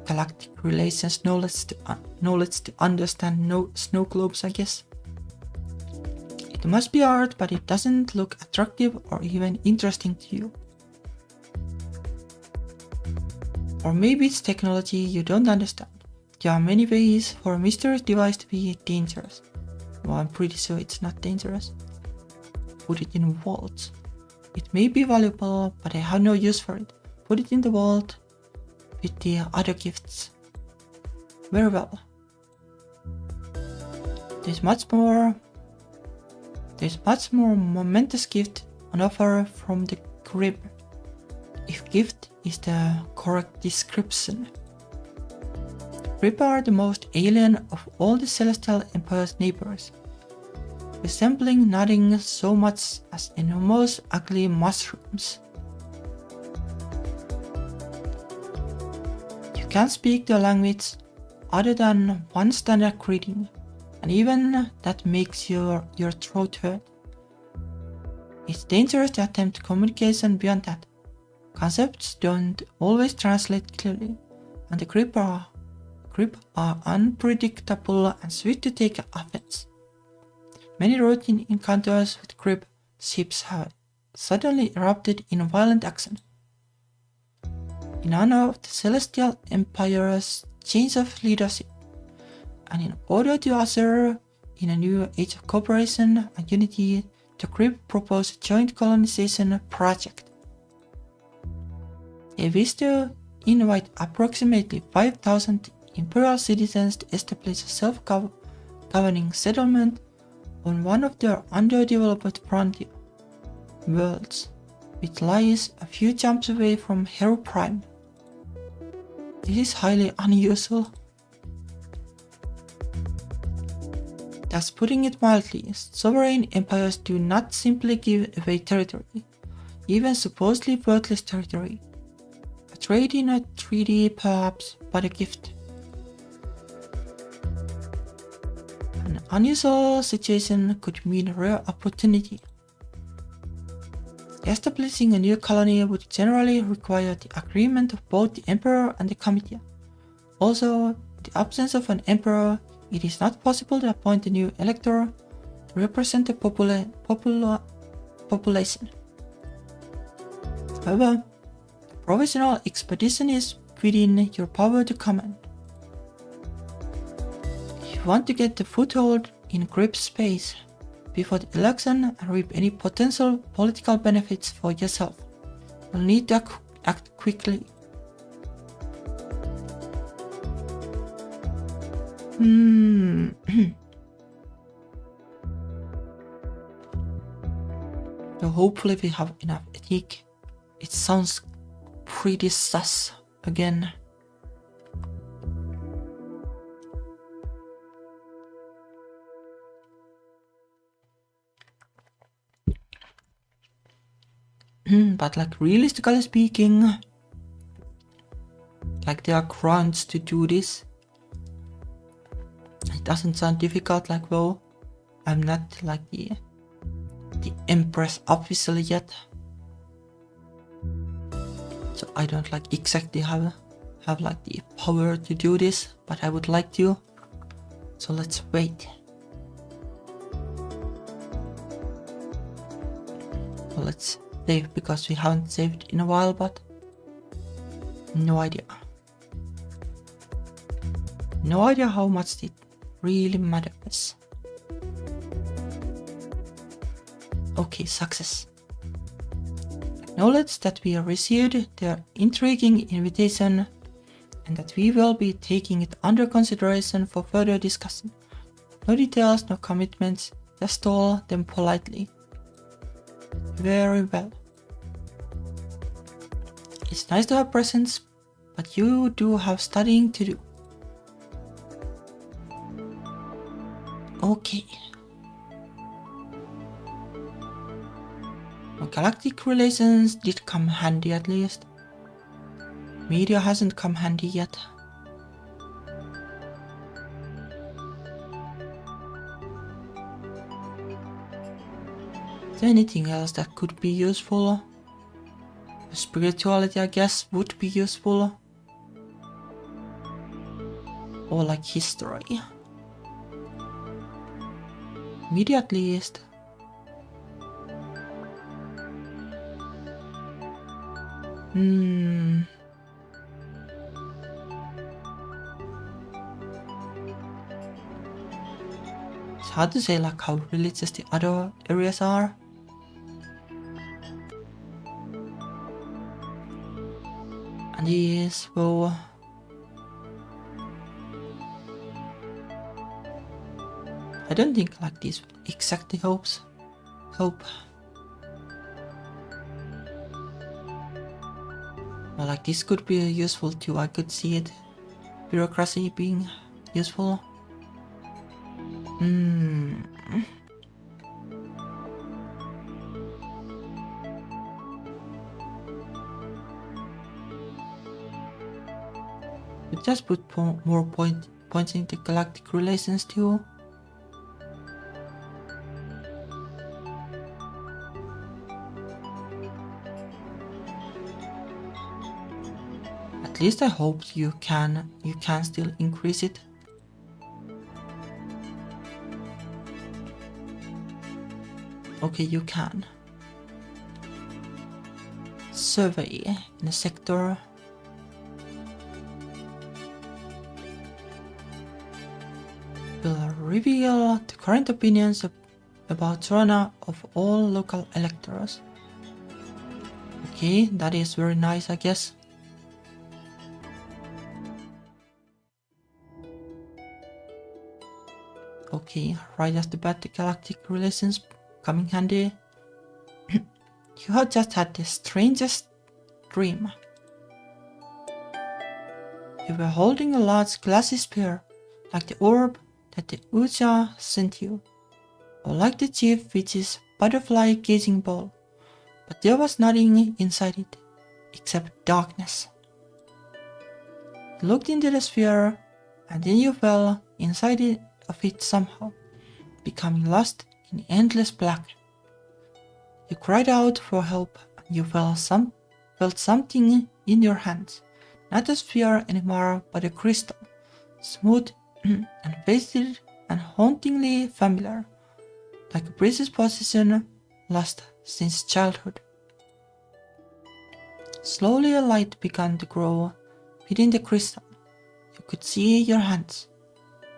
galactic relations knowledge to understand snow globes, I guess. It must be art, but it doesn't look attractive or even interesting to you. Or maybe it's technology you don't understand. There are many ways for a mysterious device to be dangerous. Well, I'm pretty sure it's not dangerous. Put it in a vault. It may be valuable, but I have no use for it. Put it in the vault with the other gifts. Very well. There's much more momentous gift on offer from the crib, if gift is the correct description. The crib are the most alien of all the Celestial Empire's neighbors, resembling nothing so much as enormous ugly mushrooms. You can't speak their language other than one standard greeting, and even that makes your throat hurt. It's dangerous to attempt communication beyond that. Concepts don't always translate clearly, and the grip are unpredictable and swift to take offense. Many routine encounters with grip ships have suddenly erupted in violent action. In honor of the Celestial Empire's change of leadership, and in order to usher in a new age of cooperation and unity, the group proposed a joint colonization project. They wish to invite approximately 5,000 Imperial citizens to establish a self-governing settlement on one of their underdeveloped frontier worlds, which lies a few jumps away from Hero Prime. This is highly unusual. Thus, putting it mildly, sovereign empires do not simply give away territory, even supposedly worthless territory. A trade in a 3D perhaps, but a gift. An unusual situation could mean a rare opportunity. Establishing a new colony would generally require the agreement of both the Emperor and the Comitia. Also, in the absence of an Emperor, it is not possible to appoint a new elector to represent the population. However, the provisional expedition is within your power to command. If you want to get the foothold in grip space before the election and reap any potential political benefits for yourself, you'll need to act quickly. So hopefully we have enough ethic. It sounds pretty sus again. But like realistically speaking, like there are grounds to do this. It doesn't sound difficult, like though I'm not like the Empress officially yet. So I don't like exactly have like the power to do this, but I would like to. So let's wait. Well, let's save because we haven't saved in a while, but no idea. No idea how much it really matters. Okay, success. Acknowledge that we received their intriguing invitation and that we will be taking it under consideration for further discussion. No details, no commitments, just tell them politely. Very well. It's nice to have presents, but you do have studying to do. Okay. Well, galactic relations did come handy at least. Media hasn't come handy yet. Is there anything else that could be useful? Spirituality, I guess, would be useful. Or like history. Media at least. It's hard to say like how religious the other areas are. And yes, well, I don't think like this exactly hope. Well, like this could be useful too. I could see it. Bureaucracy being useful. We just put more points into galactic relations too. At least I hope you can still increase it. Okay, you can. Survey in a sector. Will reveal the current opinions about Zorana of all local electors. Okay, that is very nice, I guess. Okay, right as the bat, the galactic relations coming handy. You have just had the strangest dream. You were holding a large glassy sphere, like the orb that the Uja sent you, or like the chief witch's butterfly gazing ball, but there was nothing inside it, except darkness. You looked into the sphere, and then you fell inside of it somehow, becoming lost in endless black. You cried out for help, and you felt something in your hands, not a sphere anymore, but a crystal, smooth and faded and hauntingly familiar, like a precious possession lost since childhood. Slowly a light began to grow within the crystal. You could see your hands,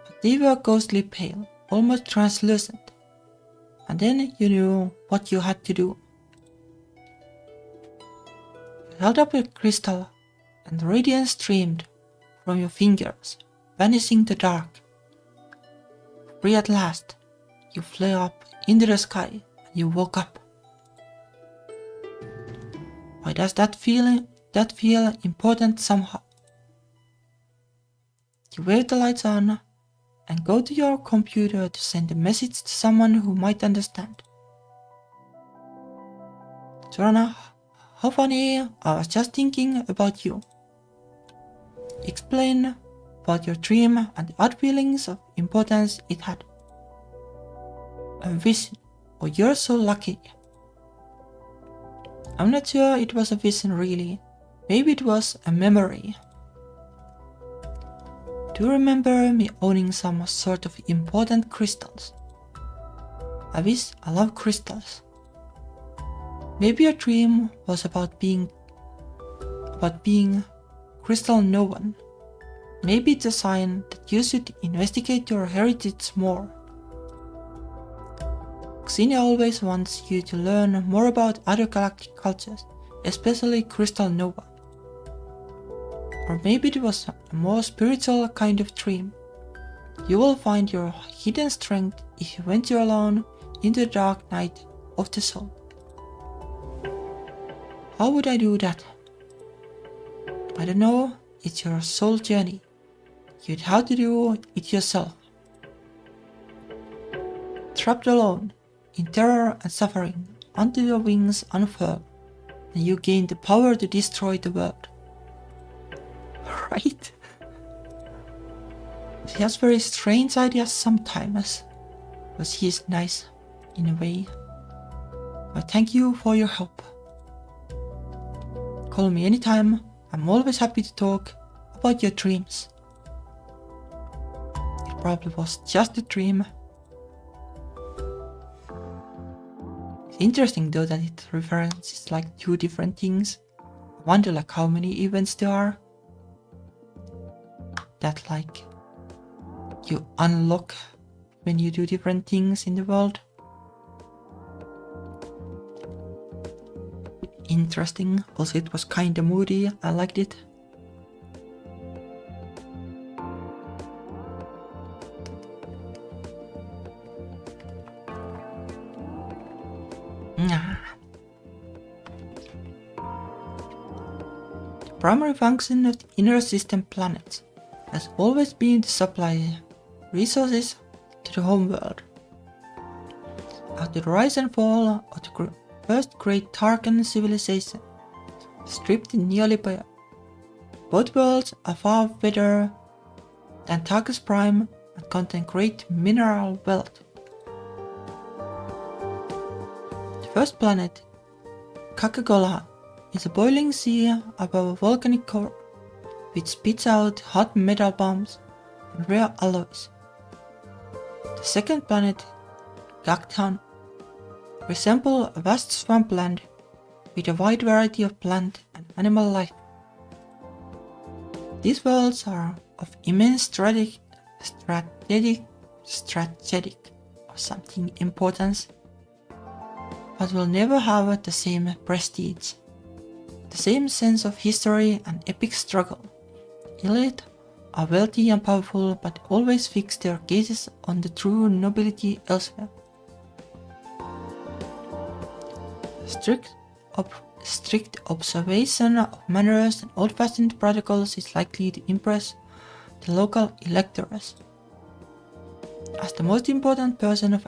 but they were ghostly pale, almost translucent. And then you knew what you had to do. You held up the crystal, and radiance streamed from your fingers, vanishing the dark. Free at last, you flew up into the sky, and you woke up. Why does that feel important somehow? You wave the lights on and go to your computer to send a message to someone who might understand. Zorana How funny, I was just thinking about you. Explain about your dream and the odd feelings of importance it had. A vision. Oh, you're so lucky. I'm not sure it was a vision really. Maybe it was a memory. Do you remember me owning some sort of important crystals? I wish I love crystals. Maybe your dream was about being crystal no one. Maybe it's a sign that you should investigate your heritage more. Xenia always wants you to learn more about other galactic cultures, especially Crystal Nova. Or maybe it was a more spiritual kind of dream. You will find your hidden strength if you venture alone into the dark night of the soul. How would I do that? I don't know, it's your soul journey. You'd have to do it yourself. Trapped alone, in terror and suffering, until your wings unfurl, and you gain the power to destroy the world. Right? She has very strange ideas sometimes, but she is nice, in a way. But thank you for your help. Call me anytime, I'm always happy to talk about your dreams. It probably was just a dream. It's interesting though that it references like two different things. I wonder like how many events there are that like you unlock when you do different things in the world. Interesting. Also it was kinda moody, I liked it. The primary function of the inner system planets has always been to supply resources to the homeworld. After the rise and fall of the first great Tarkan civilization, stripped nearly bare, both worlds are far better than Tarkus Prime and contain great mineral wealth. The first planet, Kakagola, is a boiling sea above a volcanic core, which spits out hot metal bombs and rare alloys. The second planet, Gaktown, resembles a vast swampland with a wide variety of plant and animal life. These worlds are of immense strategic or something importance, but will never have the same prestige, the same sense of history and epic struggle. Elite are wealthy and powerful, but always fix their gazes on the true nobility elsewhere. Strict observation of manners and old-fashioned protocols is likely to impress the local electors. As the most important person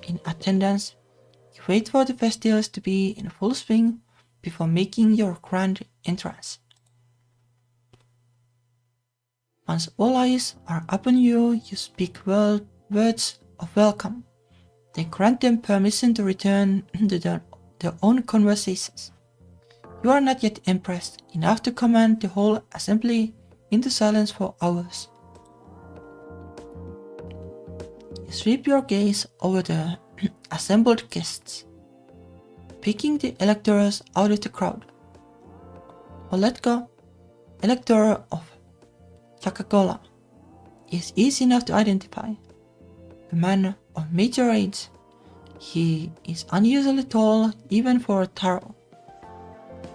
in attendance, you wait for the festivals to be in full swing before making your grand entrance. Once all eyes are upon you, you speak words of welcome, then grant them permission to return to their own conversations. You are not yet impressed enough to command the whole assembly into silence for hours. You sweep your gaze over the assembled guests, picking the electors out of the crowd. Oletka, elector of Chakagola, is easy enough to identify. A man of major age, he is unusually tall even for a Taro.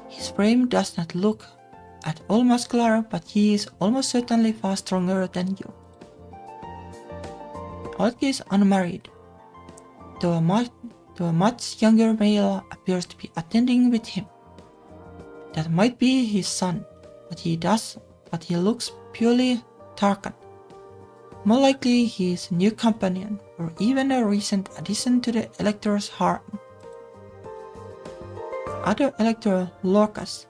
His frame does not look at all muscular, but he is almost certainly far stronger than you. Olga is unmarried, though a much younger male appears to be attending with him. That might be his son, but he looks purely Tarkan. More likely he is a new companion, or even a recent addition to the elector's harem. other elector, Lorcas,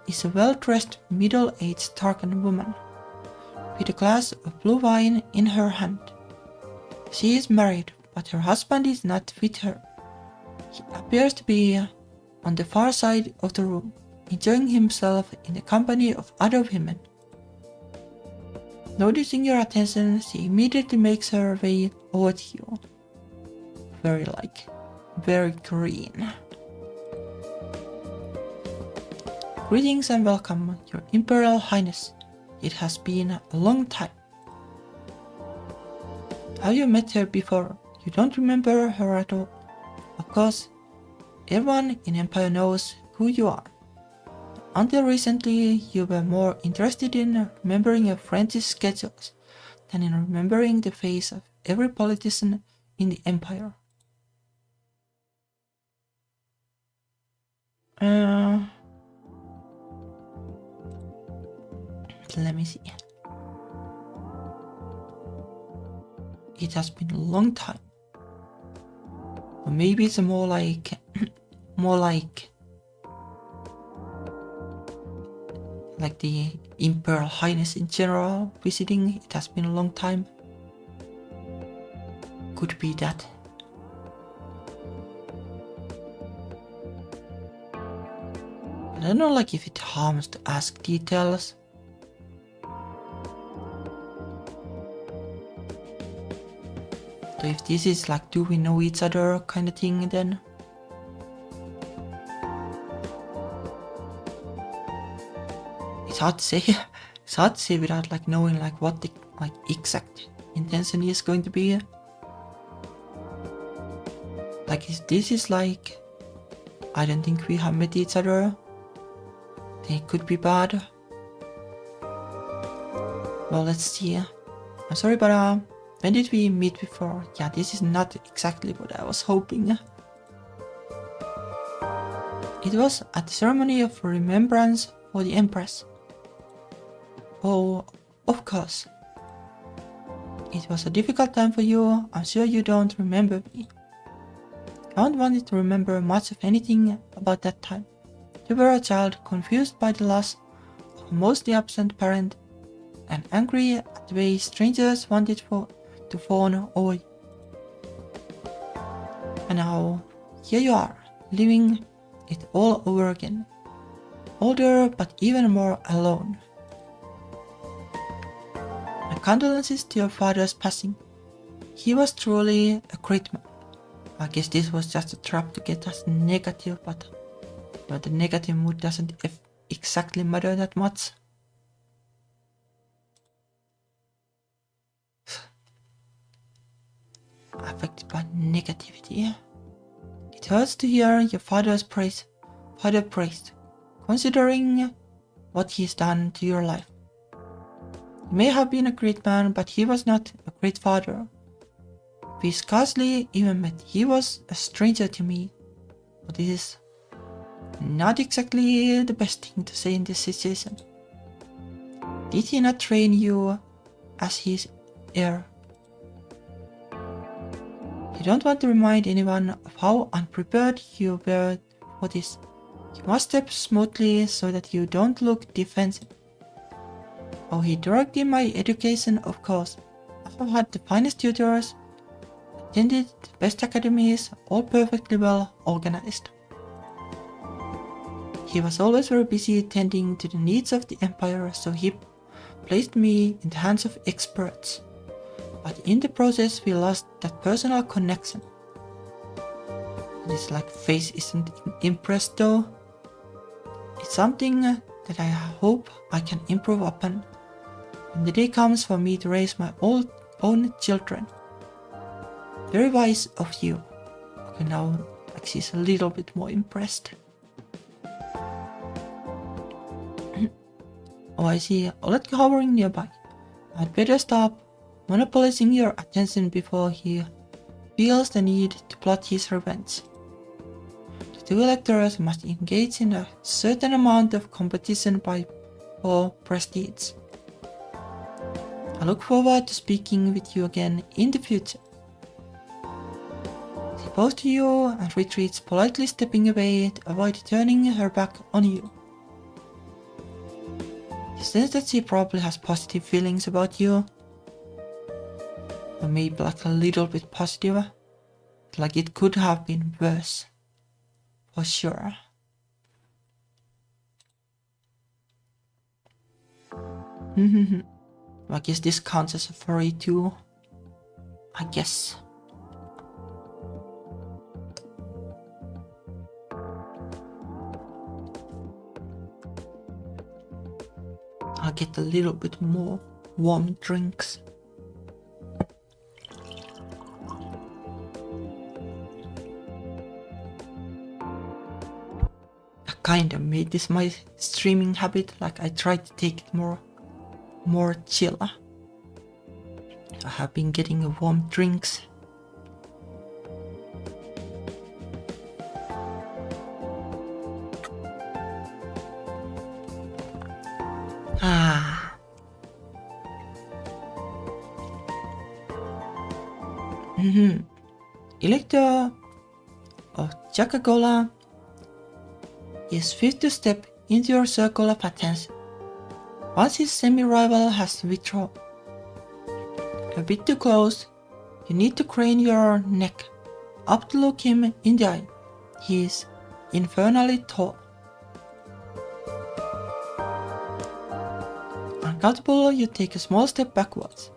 is a well-dressed, middle-aged Tarkan woman, with a glass of blue wine in her hand. She is married, but her husband is not with her. He appears to be on the far side of the room, enjoying himself in the company of other women. Noticing your attention, she immediately makes her way over to you. Very green. Greetings and welcome, Your Imperial Highness. It has been a long time. Have you met her before? You don't remember her at all. Of course, everyone in Empire knows who you are. Until recently, you were more interested in remembering your friends' schedules than in remembering the face of every politician in the Empire. Let me see. It has been a long time. Or maybe it's more like the Imperial Highness in general visiting. It has been a long time. Could be that. I don't know if it harms to ask details. So if this is do we know each other kind of thing then? It's hard to say. It's hard to say without knowing what the exact intention is going to be. If this is I don't think we have met each other, then it could be bad. Well, let's see. I'm sorry, but when did we meet before? Yeah, this is not exactly what I was hoping. It was at the ceremony of remembrance for the Empress. Oh, of course. It was a difficult time for you. I'm sure you don't remember me. I don't want to remember much of anything about that time. You were a child confused by the loss of a mostly absent parent and angry at the way strangers wanted to fawn over you. And now, here you are, living it all over again. Older, but even more alone. My condolences to your father's passing. He was truly a great man. I guess this was just a trap to get us negative, but the negative mood doesn't exactly matter that much. Affected by negativity. It hurts to hear your father praised, considering what he's done to your life. He may have been a great man, but he was not a great father. We scarcely even met. He was a stranger to me. But this is not exactly the best thing to say in this situation. Did he not train you as his heir? You don't want to remind anyone of how unprepared you were for this. You must step smoothly so that you don't look defensive. Oh, he directed my education, of course. I have had the finest tutors, attended the best academies, all perfectly well organized. He was always very busy tending to the needs of the Empire, so he placed me in the hands of experts. But in the process, we lost that personal connection. This face isn't impressed though. It's something that I hope I can improve upon when the day comes for me to raise my own children. Very wise of you. Okay, now she's a little bit more impressed. Oh, I see Oletki hovering nearby. I'd better stop monopolizing your attention before he feels the need to plot his revenge. The two electors must engage in a certain amount of competition for prestige. I look forward to speaking with you again in the future. bows to you and retreats, politely stepping away to avoid turning her back on you. You sense that she probably has positive feelings about you. Or maybe like a little bit positive. Like it could have been worse. For sure. I guess this counts as a furry too. I guess. I'll get a little bit more warm drinks. I kinda made this my streaming habit, like I tried to take it more chill. I have been getting warm drinks. Elector of Coca-Cola is fifth to step into your circle of attention. Once his semi-rival has withdrawn a bit too close, you need to crane your neck up to look him in the eye. He is infernally tall. Uncomfortable, you take a small step backwards.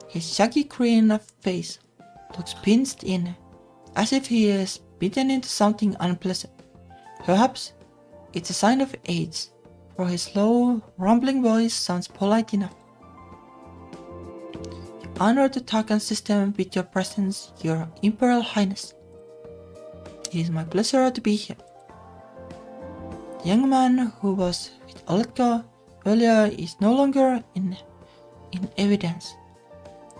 His shaggy green face looks pinched in, as if he is bitten into something unpleasant. Perhaps it's a sign of age, for his low, rumbling voice sounds polite enough. You honor the Tarkan system with your presence, your Imperial Highness. It is my pleasure to be here. The young man who was with Oletka earlier is no longer in evidence.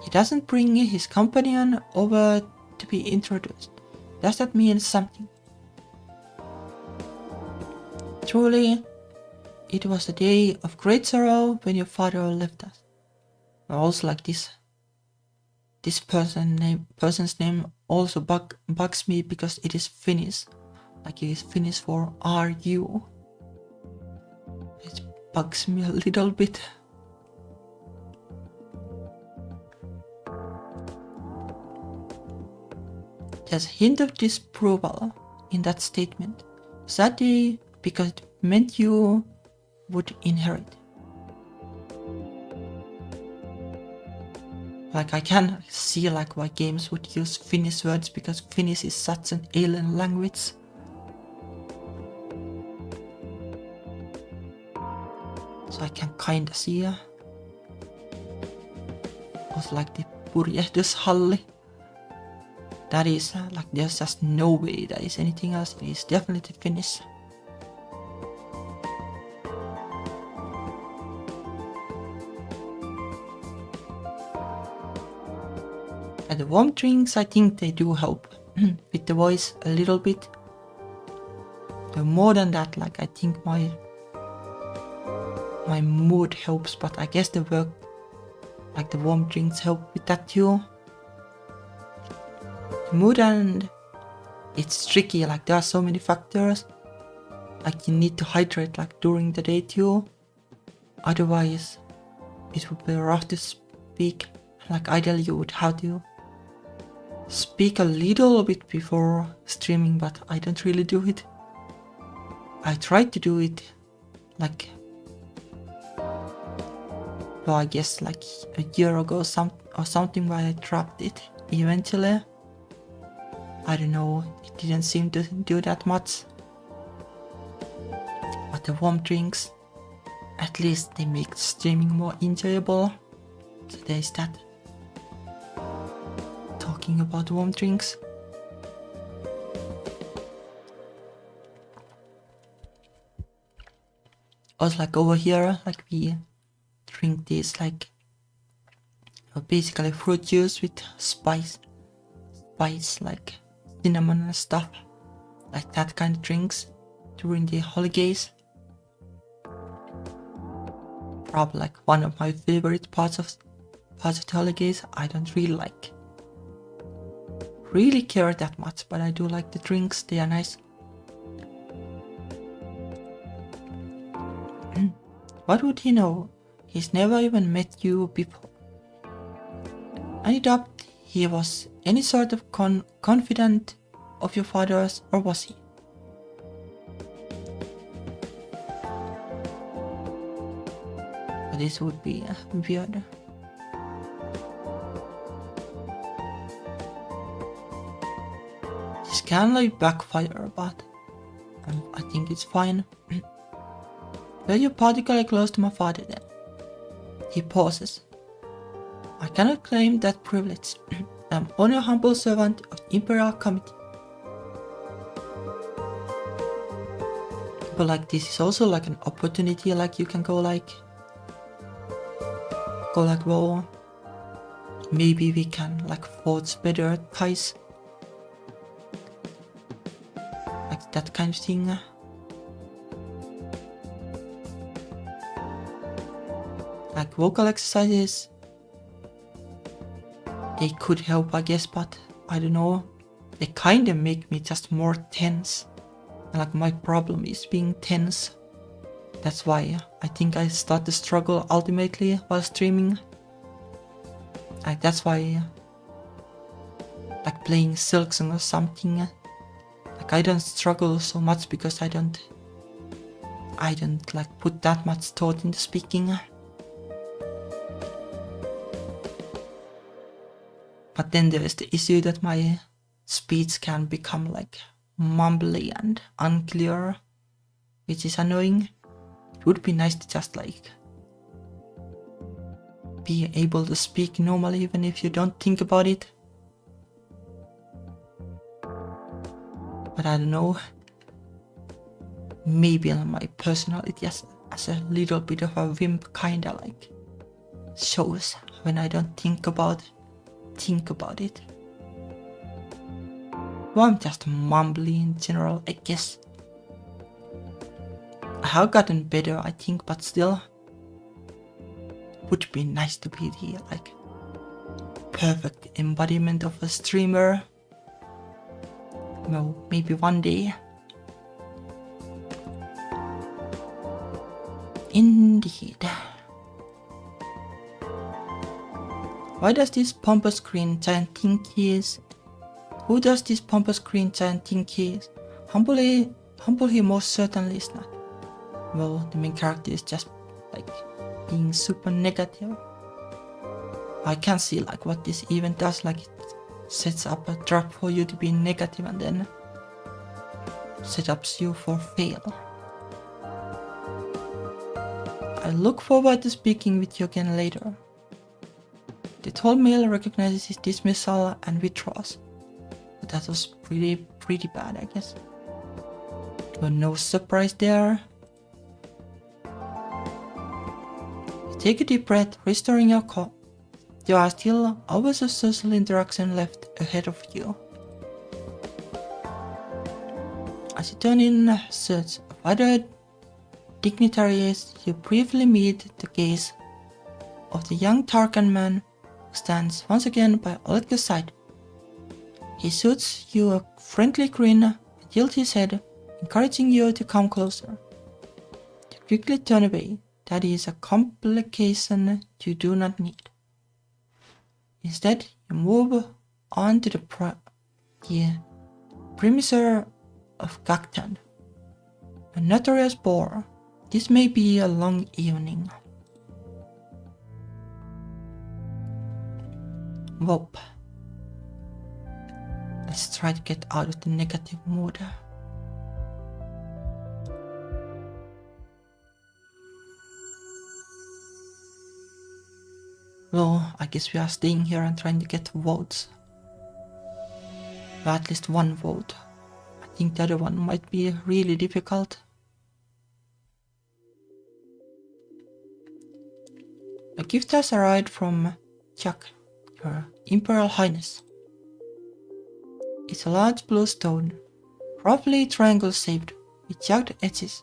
He doesn't bring his companion over to be introduced. Does that mean something? Truly, it was a day of great sorrow when your father left us. I also like this person's name also bugs me because it is Finnish. Like it is Finnish for "are you?" It bugs me a little bit. There's a hint of disapproval in that statement. Sad day because it meant you would inherit. Like I can see like why games would use Finnish words because Finnish is such an alien language. So I can kinda see also like the purjehdushalli. That is like there's just no way that is anything else. It is definitely Finnish. And the warm drinks, I think they do help with the voice a little bit. But more than that, like I think my mood helps, but I guess the warm drinks help with that too. The mood, and it's tricky, like there are so many factors. Like you need to hydrate like during the day too. Otherwise it would be rough to speak. Like ideally you would have to speak a little bit before streaming, but I don't really do it. I tried to do it like, well, I guess like a year ago or something, but I dropped it eventually. I don't know, it didn't seem to do that much. But the warm drinks, at least they make streaming more enjoyable. So there's that. Talking about warm drinks. Also like over here, like we drink this like basically fruit juice with spice like cinnamon and stuff, like that kind of drinks during the holidays. Probably like one of my favorite parts of the holidays. I don't really like really care that much, but I do like the drinks, they are nice. What would he know? He's never even met you before. I doubt he was any sort of confidant of your father's, or was he? But this would be weird. This can like backfire, but I think it's fine. Were you particularly close to my father then? He pauses. I cannot claim that privilege. I'm only a humble servant of the Imperial Committee. But like this is also like an opportunity, like you can go like, well, maybe we can like forge better ties. Like that kind of thing. Like vocal exercises. They could help, I guess, but I don't know. They kinda make me just more tense. And like my problem is being tense. That's why I think I start to struggle ultimately while streaming. Like that's why like playing Silksong or something. Like I don't struggle so much because I don't like put that much thought into speaking. But then there is the issue that my speech can become like mumbly and unclear, which is annoying. It would be nice to just like be able to speak normally even if you don't think about it. But I don't know. Maybe my personality as a little bit of a wimp kinda like shows when I don't think about it. Well, I'm just mumbly in general, I guess. I have gotten better, I think, but still would be nice to be the like perfect embodiment of a streamer. Well, maybe one day. Indeed. Why does this pompous green giant think he is? Who does this pompous green giant think he is? Humble he most certainly is not. Well, the main character is just like being super negative. I can't see like what this event does, like it sets up a trap for you to be negative and then setups you for fail. I look forward to speaking with you again later. The tall male recognizes his dismissal and withdraws. But that was pretty bad, I guess. But no surprise there. You take a deep breath, restoring your calm. There are still hours of social interaction left ahead of you. As you turn in search of other dignitaries, you briefly meet the gaze of the young Tarkan man who stands once again by Oletka's side. He shoots you a friendly grin and tilts his head, encouraging you to come closer. You quickly turn away. That is a complication you do not need. Instead, you move on to the premiser of Gaktan, a notorious bore. This may be a long evening. Whoop. Let's try to get out of the negative mood. Well, I guess we are staying here and trying to get votes. Or at least one vote. I think the other one might be really difficult. A gift has arrived from Chuck, Your Imperial Highness. It's a large blue stone, roughly triangle-shaped, with jagged edges,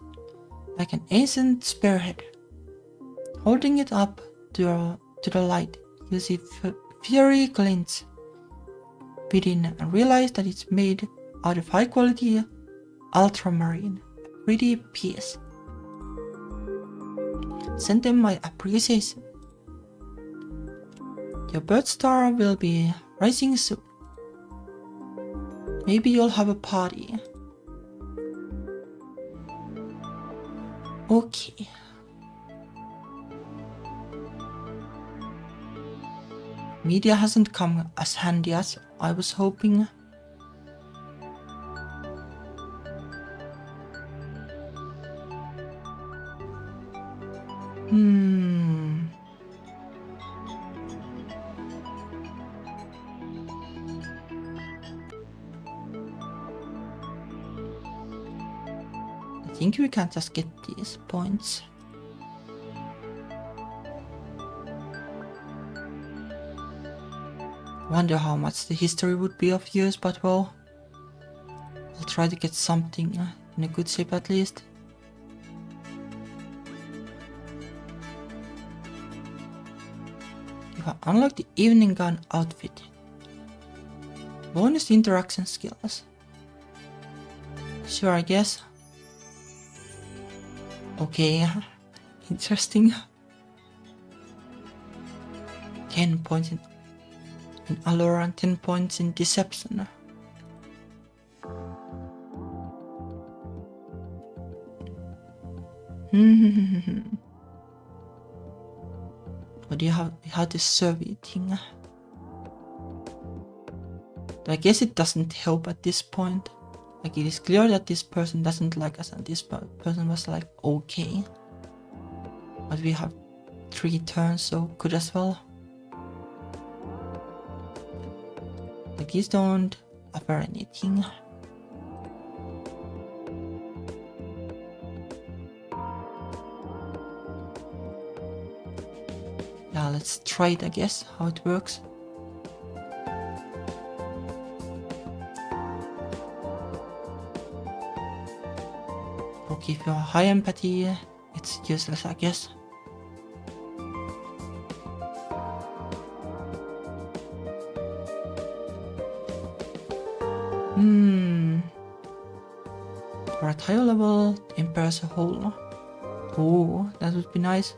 like an ancient spearhead. Holding it up to the light, you see fiery glints. within and realize that it's made out of high quality ultramarine. A pretty piece. Send them my appreciation. Your bird star will be rising soon. Maybe you'll have a party. Okay. Media hasn't come as handy as I was hoping. I think we can just get these points. Wonder how much the history would be of use, but well, I'll try to get something in a good shape at least. If I unlock the evening gun outfit, bonus interaction skills. Sure, I guess. Okay, interesting. 10 points in allure and 10 points in deception. What do you have this survey thing? I guess it doesn't help at this point. Like, it is clear that this person doesn't like us and this person was like, okay. But we have 3 turns, so could as well. Like, these don't offer anything. Yeah, let's try it, I guess, how it works. Okay, if you have high empathy, it's useless, I guess. For at higher level, it impairs a whole. Oh, that would be nice.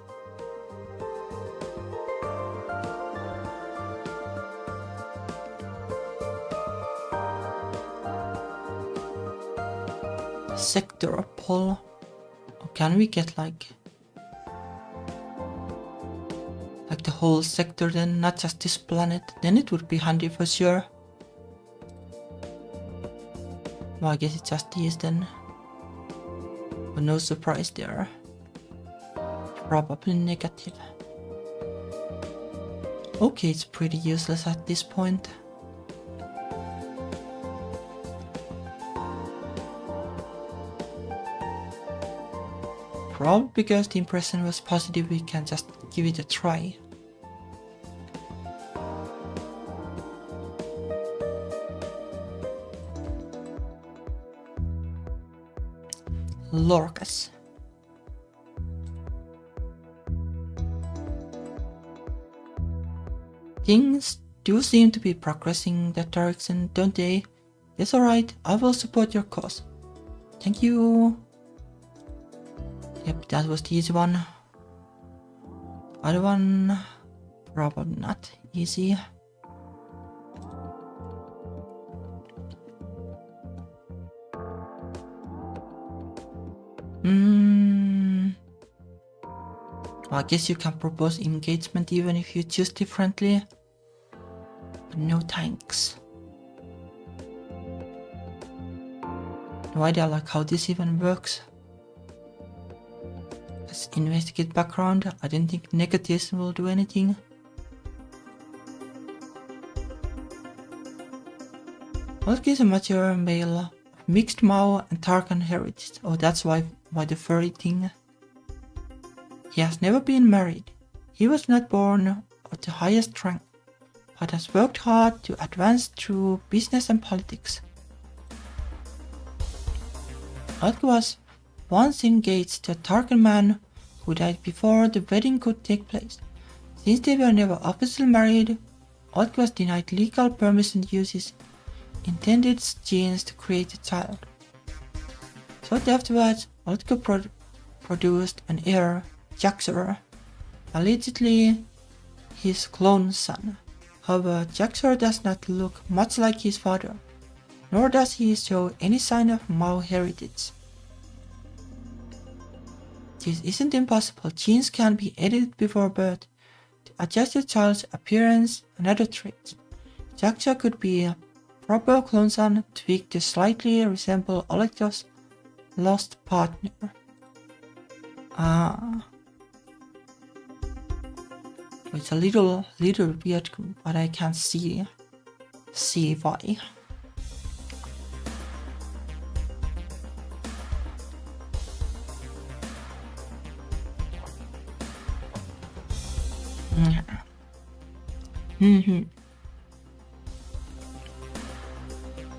Sector pull. Or can we get like the whole sector then, not just this planet? Then it would be handy for sure. Well, I guess it's just these then. But no surprise there. Probably negative. Okay, it's pretty useless at this point. Probably because the impression was positive, we can just give it a try. Lorcas. Things do seem to be progressing in that direction, don't they? That's alright, I will support your cause. Thank you. Yep, that was the easy one. Other one, probably not easy. Well, I guess you can propose engagement even if you choose differently. But no thanks. No idea like how this even works. Let's investigate background. I don't think negatives will do anything. What gives a mature male of mixed Mao and Tarkan heritage? Oh, that's why the furry thing. He has never been married. He was not born of the highest rank, but has worked hard to advance through business and politics. Alki was once engaged to a Tarkan man who died before the wedding could take place. Since they were never officially married, Otkos denied legal permission to use his intended genes to create a child. Shortly afterwards, Otko produced an heir, Jaxor, allegedly his clone son. However, Jaxor does not look much like his father, nor does he show any sign of Mao heritage. This isn't impossible. Genes can be edited before birth to adjust the child's appearance and other traits. Jaxor could be a proper clone son tweaked to slightly resemble Oletko's lost partner. It's a little weird, but I can't see why.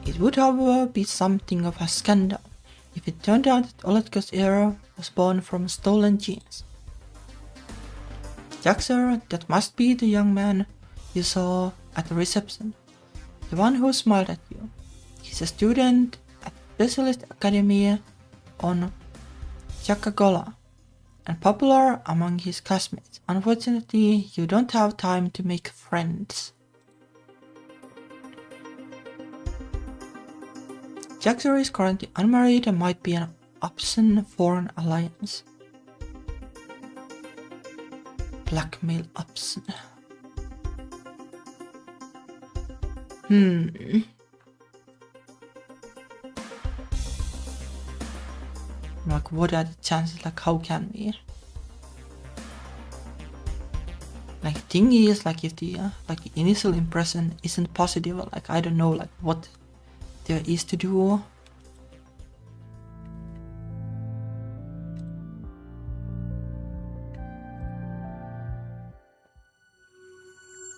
It would, however, be something of a scandal if it turned out that Oletko's heir was born from stolen genes. Jaxor, that must be the young man you saw at the reception, the one who smiled at you. He's a student at the Specialist Academy on Chakagola and popular among his classmates. Unfortunately, you don't have time to make friends. Jaxor is currently unmarried and might be an option for an alliance. Blackmail option. Like, what are the chances? Like, how can we? Like, thing is, like, if the initial impression isn't positive, like, I don't know, like, what there is to do.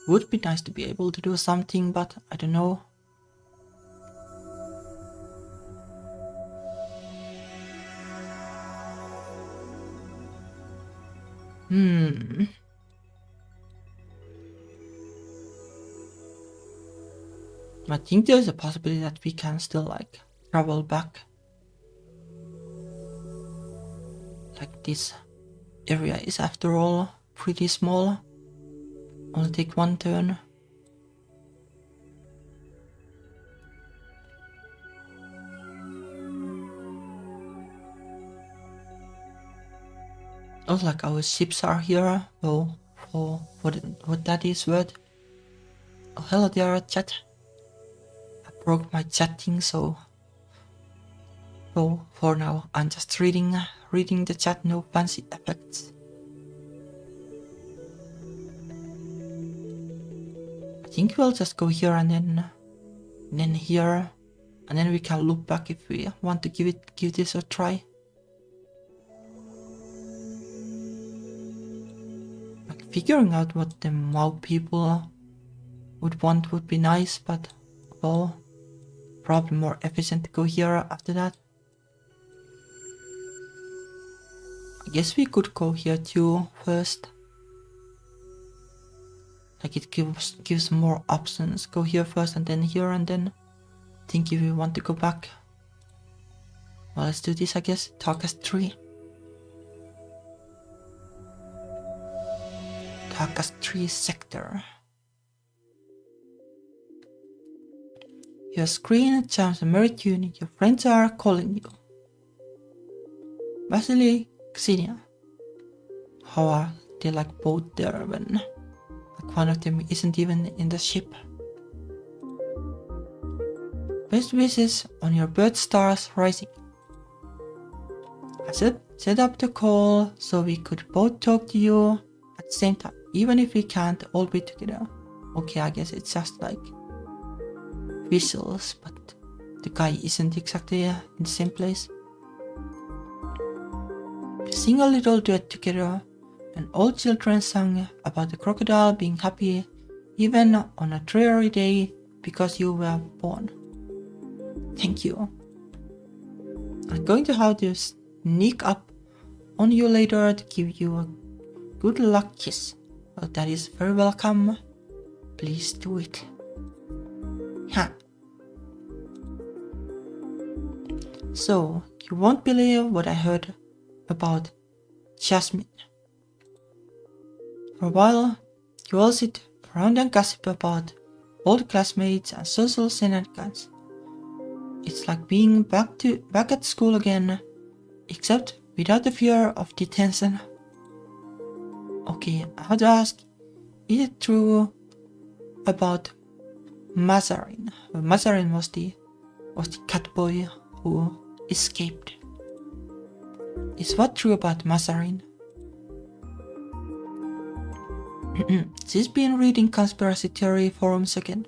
Would be nice to be able to do something, but I don't know. I think there's a possibility that we can still, like, travel back. Like, this area is, after all, pretty small. Only take one turn. Oh, like, our ships are here. Oh, for what that is worth. Oh, hello there, chat. I broke my chatting, so for now I'm just reading the chat, no fancy effects. I think we'll just go here and then here, and then we can loop back if we want to give this a try. Like, figuring out what the Mao people would want would be nice, but well, probably more efficient to go here after that. I guess we could go here too first. Like, it gives more options. Go here first and then here, and then think if we want to go back. Well, let's do this, I guess. Tarkas 3. Tarkas 3 sector. Your screen chimes a merit unit. Your friends are calling you. Vasily, Xenia. How are they, like, both there when like one of them isn't even in the ship? Best wishes on your birth stars rising. I set up the call so we could both talk to you at the same time, even if we can't all be together. Okay, I guess it's just like visuals, but the guy isn't exactly in the same place. We sing a little duet together, and all children sang about the crocodile being happy even on a dreary day because you were born. Thank you. I'm going to have to sneak up on you later to give you a good luck kiss. Well, that is very welcome. Please do it. Ha! So, you won't believe what I heard about Jasmine. For a while, you all sit around and gossip about old classmates and social shenanigans. It's like being back at school again, except without the fear of detention. Okay, I have to ask, is it true about Mazarin? Mazarin was the cat boy who escaped. Is what true about Mazarin? She's been reading conspiracy theory forums again.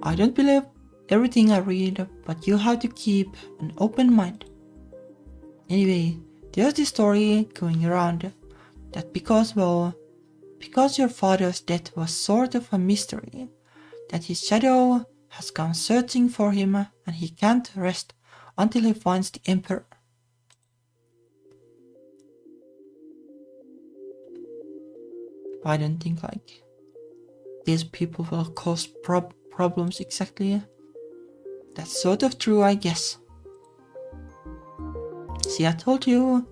I don't believe everything I read, but you have to keep an open mind. Anyway, there's this story going around that because your father's death was sort of a mystery, that his shadow has gone searching for him and he can't rest until he finds the emperor. I don't think like these people will cause problems exactly. That's sort of true, I guess. See, I told you,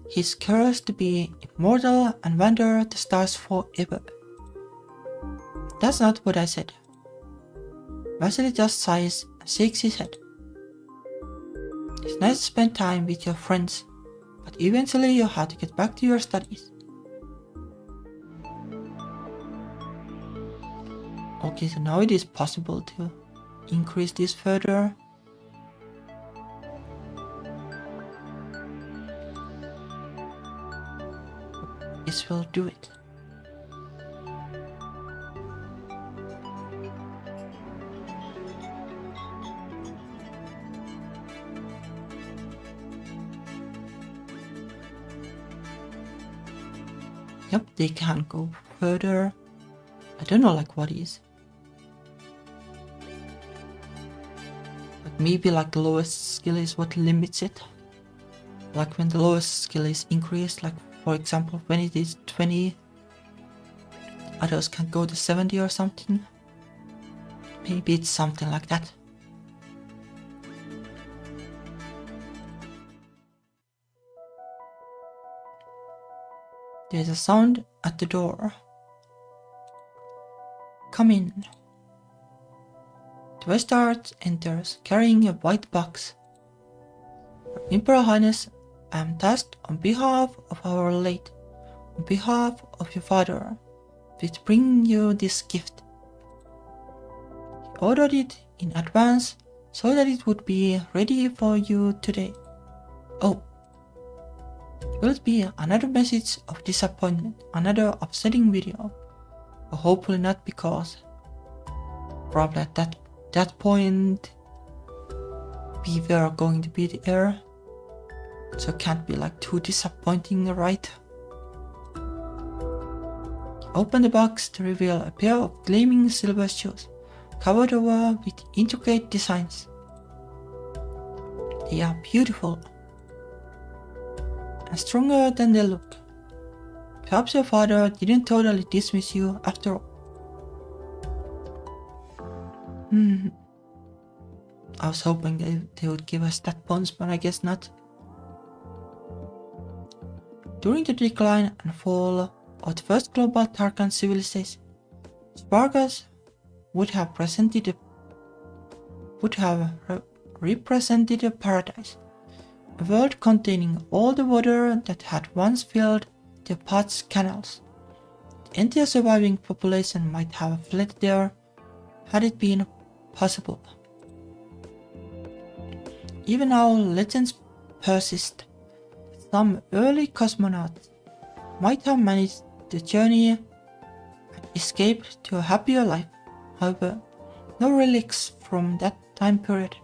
he's cursed to be immortal and wander the stars forever. That's not what I said. Vasily just sighs and shakes his head. It's nice to spend time with your friends, but eventually you have to get back to your studies. Okay, so now it is possible to increase this further. This will do it. Yep, they can go further. I don't know like what is. But maybe like the lowest skill is what limits it. Like when the lowest skill is increased, like for example when it is 20, others can go to 70 or something. Maybe it's something like that. There's a sound at the door. Come in. The Westart enters, carrying a white box. Your Imperial Highness, I am tasked on behalf of our late, on behalf of your father, with bringing you this gift. He ordered it in advance so that it would be ready for you today. Oh, will it be another message of disappointment, another upsetting video? But hopefully not, because probably at that point we were going to be the heir, so it can't be like too disappointing, right? Open the box to reveal a pair of gleaming silver shoes, covered over with intricate designs. They are beautiful and stronger than they look. Perhaps your father didn't totally dismiss you after all. I was hoping they would give us that bonus, but I guess not. During the decline and fall of the first global Tarkan civilization, Spargas would have represented a paradise, a world containing all the water that had once filled the path's canals. The entire surviving population might have fled there had it been possible. Even now, legends persist. Some early cosmonauts might have managed the journey and escaped to a happier life. However, no relics from that time period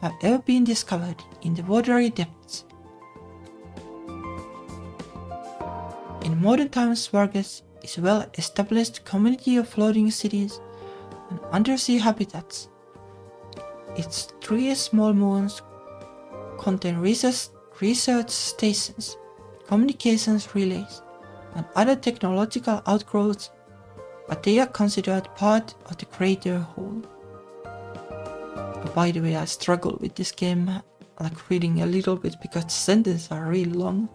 have ever been discovered in the watery depths. In modern times, Svargas is a well-established community of floating cities and undersea habitats. Its 3 small moons contain research stations, communications relays, and other technological outgrowths but they are considered part of the greater whole. By the way, I struggle with this game, like reading a little bit because the sentences are really long.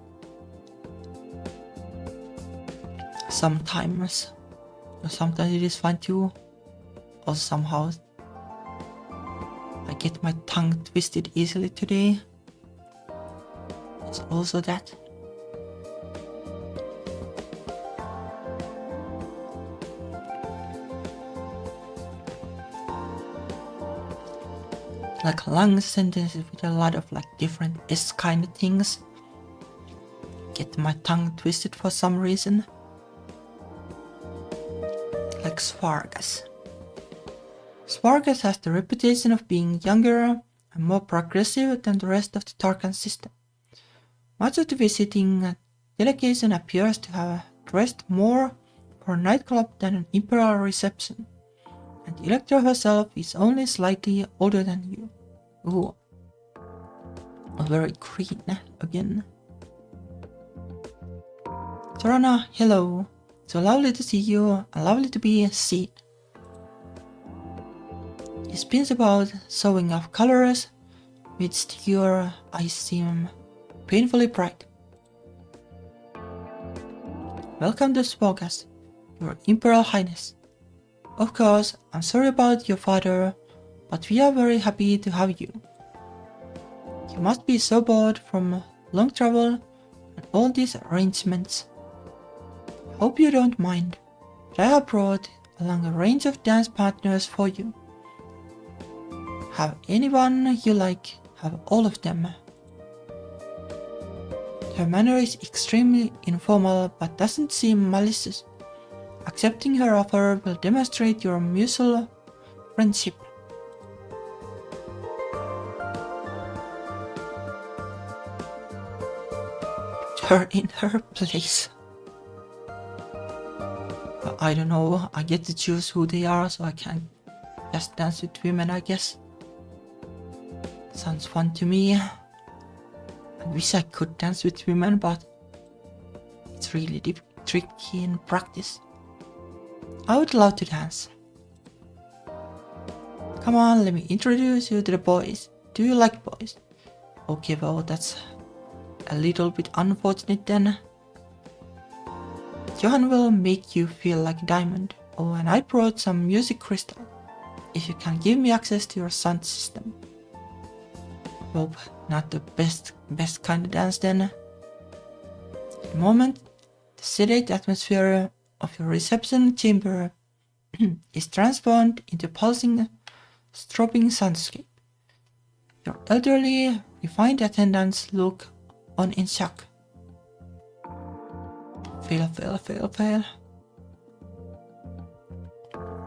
Sometimes it is fine too, or somehow I get my tongue twisted easily today. It's also that. Like long sentences with a lot of like different S kind of things. Get my tongue twisted for some reason. Like Svargas. Svargas has the reputation of being younger and more progressive than the rest of the Tarkan system. Much of the visiting delegation appears to have dressed more for a nightclub than an imperial reception, and the Elector herself is only slightly older than you. Ooh. Very green again. Zorana, hello. So lovely to see you and lovely to be seen. It spins about showing off colors, which your eyes seem painfully bright. Welcome to Svogas, Your Imperial Highness. Of course, I'm sorry about your father, but we are very happy to have you. You must be so bored from long travel and all these arrangements. Hope you don't mind, but I have brought along a range of dance partners for you. Have anyone you like, have all of them. Her manner is extremely informal but doesn't seem malicious. Accepting her offer will demonstrate your mutual friendship. Her in her place. I don't know, I get to choose who they are, so I can just dance with women, I guess. Sounds fun to me. I wish I could dance with women, but it's really tricky in practice. I would love to dance. Come on, let me introduce you to the boys. Do you like boys? Okay, well, that's a little bit unfortunate then. Johan will make you feel like a diamond. Oh, and I brought some music crystal. If you can give me access to your sound system. Well, not the best kind of dance then. At the moment, the sedate atmosphere of your reception chamber is transformed into pulsing, strobing soundscape. Your elderly, refined attendants look on in shock. Fail.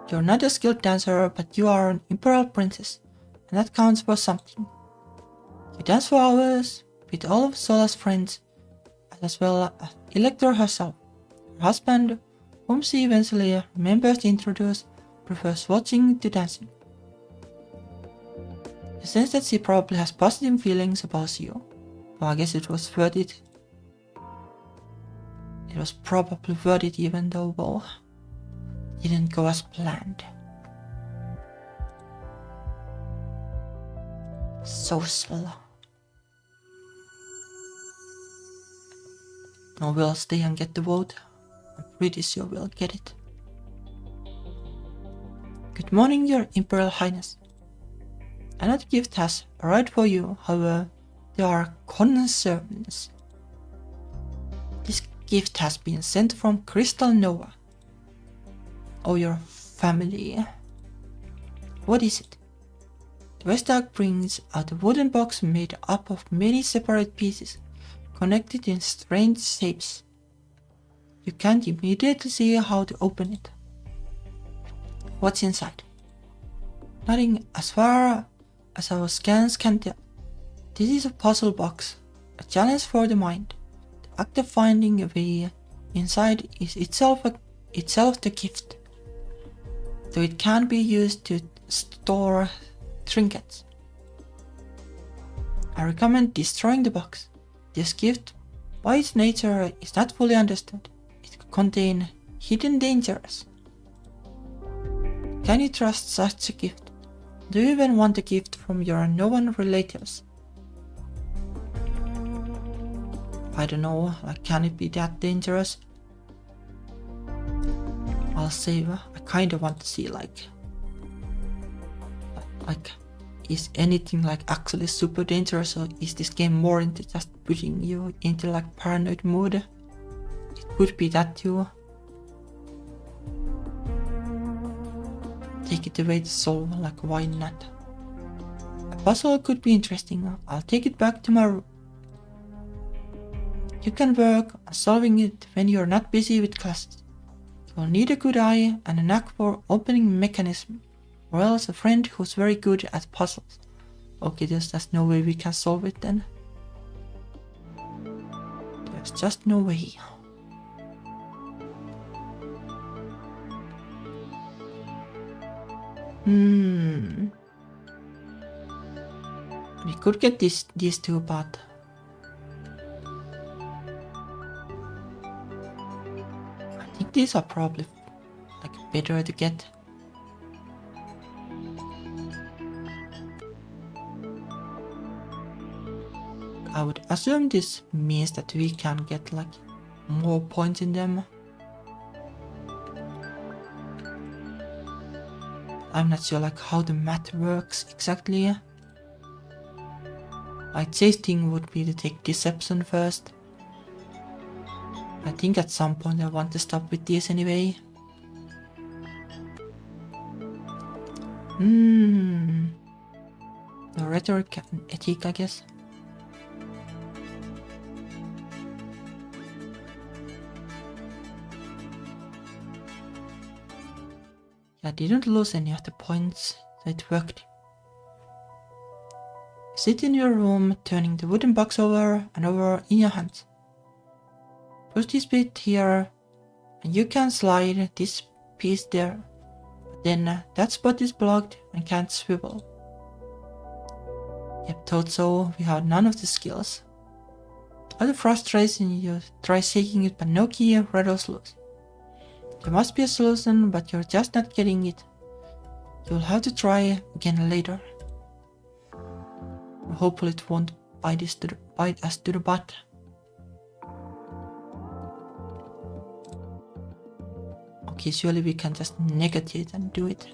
You're not a skilled dancer, but you are an imperial princess, and that counts for something. You dance for hours with all of Sola's friends, as well as Elector herself. Her husband, whom she eventually remembers to introduce, prefers watching to dancing. You sense that she probably has positive feelings about you. Well, I guess it was worth it. It was probably worth it even though, well, it didn't go as planned. So slow. No, we'll stay and get the vote. I'm pretty sure we'll get it. Good morning, Your Imperial Highness. Another gift has arrived for you, however, there are concerns. This gift has been sent from Crystal Nova. Oh, your family. What is it? The Vestag brings out a wooden box made up of many separate pieces, connected in strange shapes. You can't immediately see how to open it. What's inside? Nothing as far as our scans can tell. This is a puzzle box, a challenge for the mind. The act of finding a way inside is itself the gift, though it can be used to store trinkets. I recommend destroying the box. This gift, by its nature, is not fully understood. It could contain hidden dangers. can you trust such a gift? Do you even want a gift from your known relatives? I don't know, like, can it be that dangerous? I'll say I kinda want to see like, is anything like actually super dangerous, or is this game more into just putting you into like paranoid mode? It could be that too. Take it away to solve, like why not? A puzzle could be interesting, I'll take it back to my room. You can work on solving it when you're not busy with classes. You'll need a good eye and a knack for opening mechanism, or else a friend who's very good at puzzles. Okay, there's no way we can solve it then. There's just no way. We could get these two, but I think these are probably like better to get. I would assume this means that we can get like more points in them. I'm not sure like how the math works exactly. My safe thing would be to take deception first. I think at some point I want to stop with this anyway. The rhetoric and ethic, I guess. I didn't lose any of the points, so it worked. Sit in your room, turning the wooden box over and over in your hands. Push this bit here, and you can slide this piece there. But then that spot is blocked and can't swivel. Yep, thought so, we have none of the skills. Out of frustration, you try shaking it, but no key rattles loose. There must be a solution, but you're just not getting it. You'll have to try again later. Hopefully it won't bite us to the butt. Okay, surely we can just negate and do it.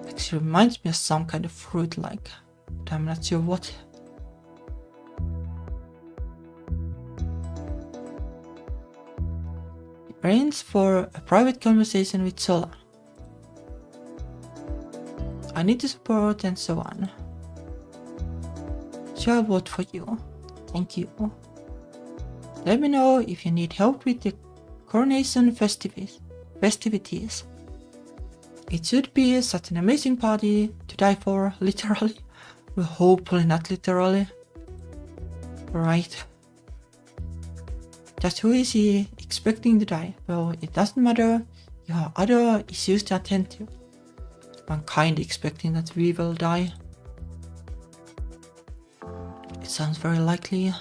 Actually reminds me of some kind of fruit like, but I'm not sure what. Arrange for a private conversation with Sola. I need the support and so on. So I'll vote for you. Thank you. Let me know if you need help with the coronation festivities. It should be such an amazing party to die for, literally. Well, hopefully not literally. Right. Just who is he expecting to die? Well, it doesn't matter. You have other issues to attend to. I'm kinda expecting that we will die. It sounds very likely.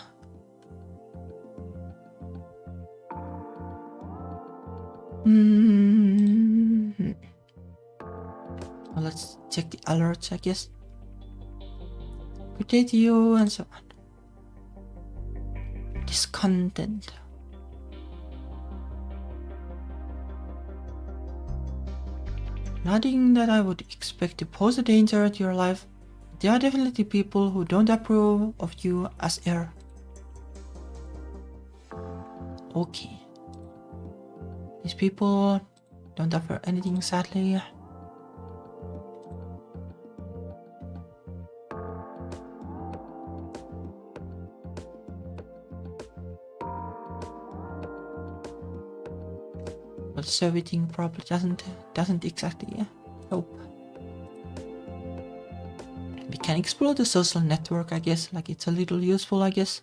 Well, let's check the alerts, I guess. Good day to you, and so on. Discontent. Nothing that I would expect to pose a danger to your life. There are definitely people who don't approve of you as heir. Okay. These people don't offer anything, sadly. But serving probably doesn't exactly help. We can explore the social network, I guess, like it's a little useful, I guess.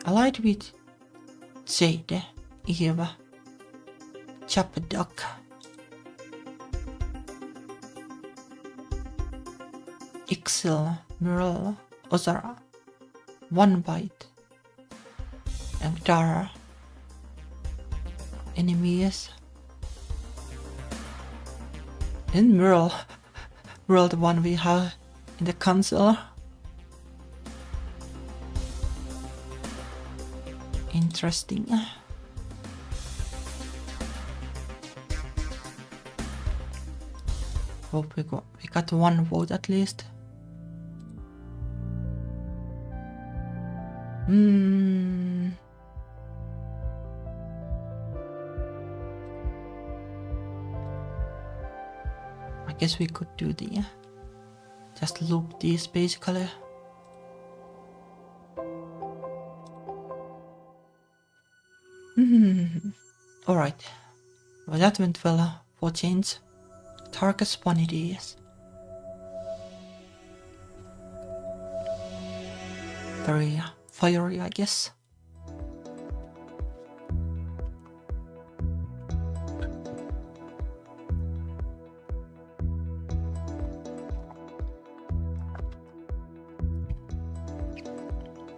Allied with Jade, Eva, Chapadoc, Ixil, Mural, Ozara, One Bite, and there are enemies. In Mural the one we have in the console. Interesting. Hope we got one vote at least. I guess we could do the just loop these basically. Alright. Well, that went well for change. Target spawn it is. Very fiery, I guess.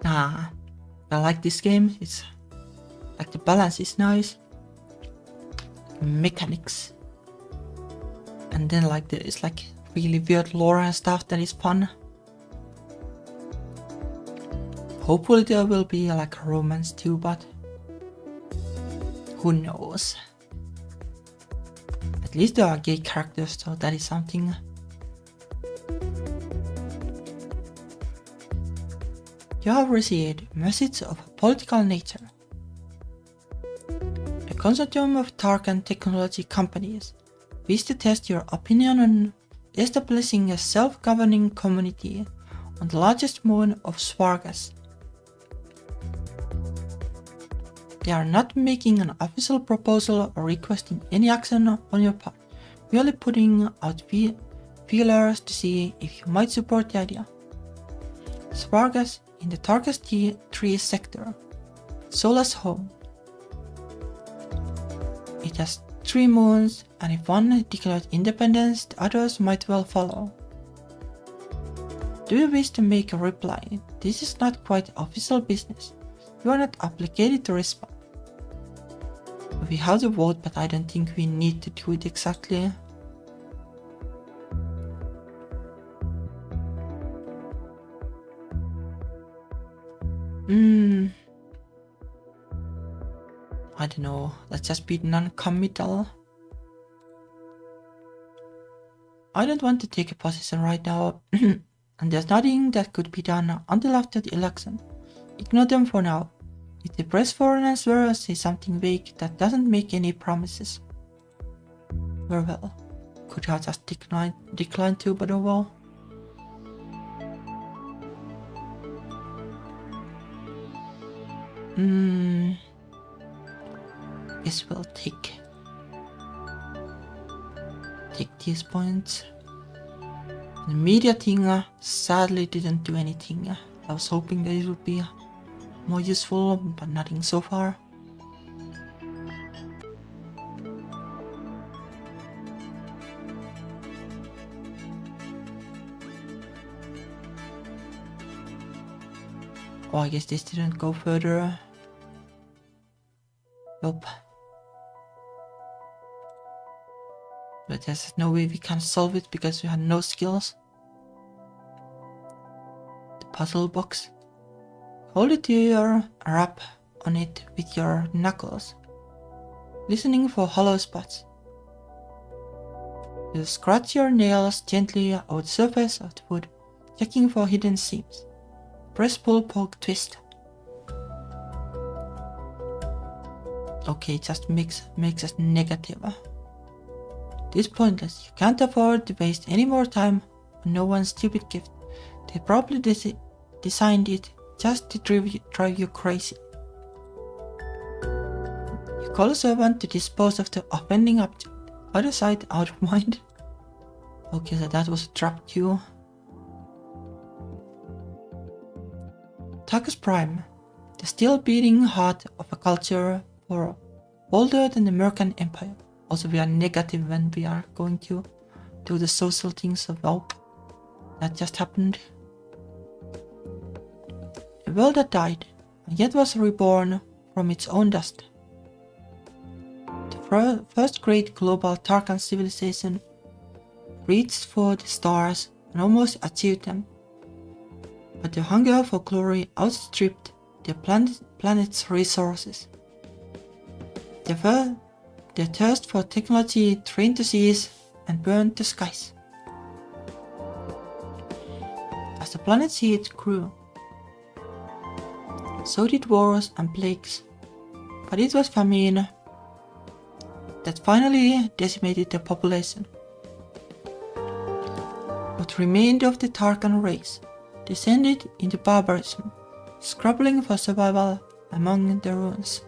I like this game. It's like the balance is nice. Mechanics. And then like it's like really weird lore and stuff that is fun. Hopefully there will be like a romance too, but who knows. At least there are gay characters, so that is something. You have received a message of a political nature. A consortium of Tarkan technology companies wish to test your opinion on establishing a self-governing community on the largest moon of Svargas. They are not making an official proposal or requesting any action on your part, merely putting out feelers to see if you might support the idea. Svargas in the Tarkas T3 sector, Sola's home. It has 3 moons, and if one declared independence, the others might well follow. Do you wish to make a reply? This is not quite official business. You are not obligated to respond. We have to vote, but I don't think we need to do it exactly. I don't know, let's just be non-committal. I don't want to take a position right now, and there's nothing that could be done until after the election. Ignore them for now. If they press for an answer, say something vague that doesn't make any promises. Very well. Could have just declined to, but oh well. Guess we'll take these points. The media thing sadly didn't do anything. I was hoping that it would be more useful, but nothing so far. Oh, I guess this didn't go further. Nope. But there's no way we can solve it because we had no skills. The puzzle box. Hold it to your rap on it with your knuckles, listening for hollow spots. You scratch your nails gently over the surface of the wood, checking for hidden seams. Press, pull, poke, twist. Okay, it just makes us negative. This is pointless. You can't afford to waste any more time on no one's stupid gift. They probably designed it just to drive you crazy. You call a servant to dispose of the offending object. Out of sight, out of mind. Okay, so that was a trap queue. Takus Prime, the still beating heart of a culture for older than the American Empire. Also, we are negative when we are going to do the social things of well, that just happened. A world that died, and yet was reborn from its own dust. The first great global Tarkan civilization reached for the stars and almost achieved them, but their hunger for glory outstripped their planet's resources. Their thirst for technology drained the seas and burned the skies. As the planet's heat grew, so did wars and plagues, but it was famine that finally decimated the population. What remained of the Tarkan race descended into barbarism, scrabbling for survival among the ruins.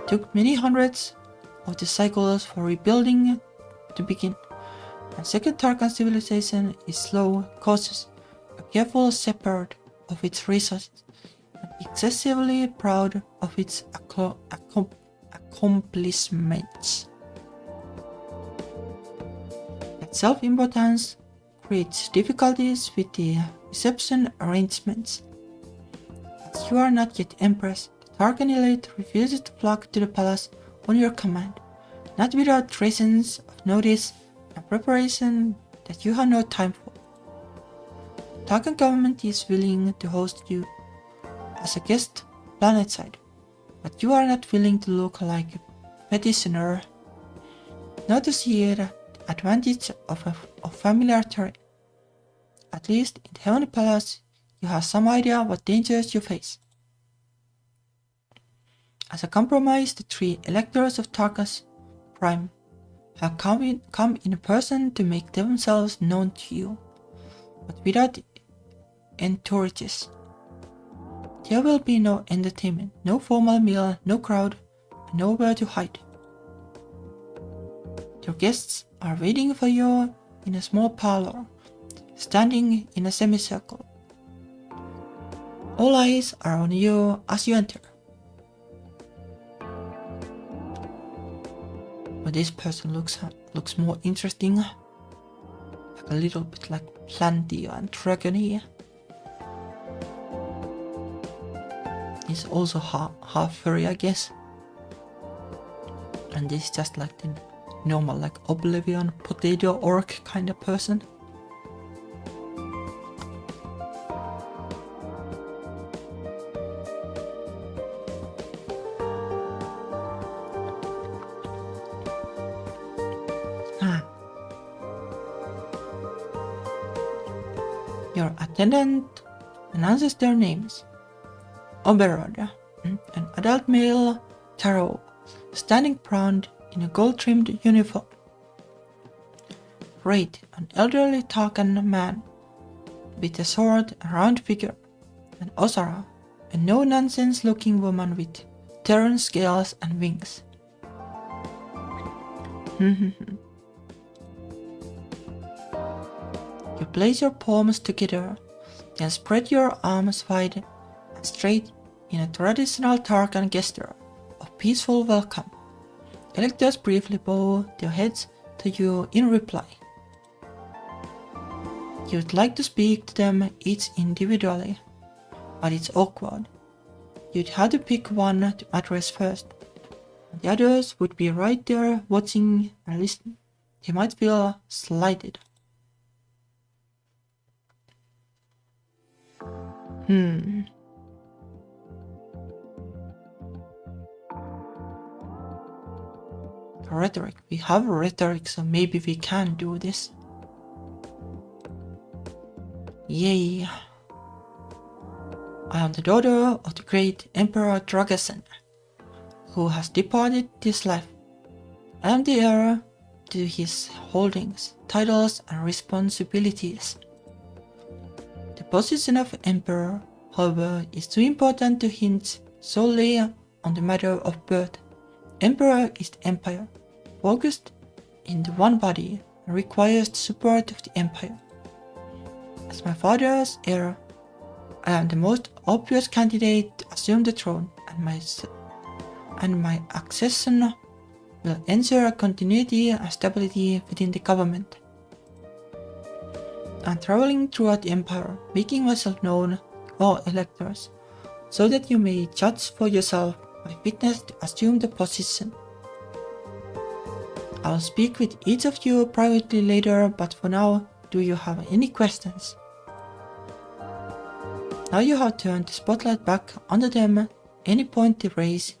It took many hundreds of the cycles for rebuilding to begin, and Second Tarkan civilization is slow, cautious, a careful shepherd of its resources, and excessively proud of its accomplishments. That self-importance creates difficulties with the reception arrangements. As you are not yet Empress, the Tarkan elite refuses to flock to the palace on your command, not without reasons of notice and preparation that you have no time for. The Tarkan government is willing to host you as a guest planetside, but you are not willing to look like a petitioner, not to see the advantage of familiar terrain. At least in the Heavenly Palace, you have some idea what dangers you face. As a compromise, the 3 electors of Tarkas Prime have come in person to make themselves known to you, but without entourages. There will be no entertainment, no formal meal, no crowd, and nowhere to hide. Your guests are waiting for you in a small parlor, standing in a semicircle. All eyes are on you as you enter. But this person looks more interesting, like a little bit like Planty and Dragony. He's also half furry, I guess. And this is just like the normal, like Oblivion, potato orc kind of person. Your attendant announces their names. Oberod, an adult male tarot, standing proud in a gold-trimmed uniform. Raid, an elderly Tarkan man with a sword and round figure. And Osara, a no-nonsense looking woman with Terran scales and wings. You place your palms together, then spread your arms wide and straight in a traditional Tarkan gesture of peaceful welcome. Electors briefly bow their heads to you in reply. You'd like to speak to them each individually, but it's awkward. You'd have to pick one to address first, and the others would be right there watching and listening. They might feel slighted. Rhetoric. We have rhetoric, so maybe we can do this. Yay. I am the daughter of the great Emperor Dragasen, who has departed this life. I am the heir to his holdings, titles, and responsibilities. The position of Emperor, however, is too important to hinge solely on the matter of birth. Emperor is the empire, focused in the one body, and requires the support of the empire. As my father's heir, I am the most obvious candidate to assume the throne, and my accession will ensure continuity and stability within the government. I'm traveling throughout the empire, making myself known to all electors, so that you may judge for yourself my fitness to assume the position. I will speak with each of you privately later, but for now, do you have any questions? Now you have turned the spotlight back onto them. Any point they raise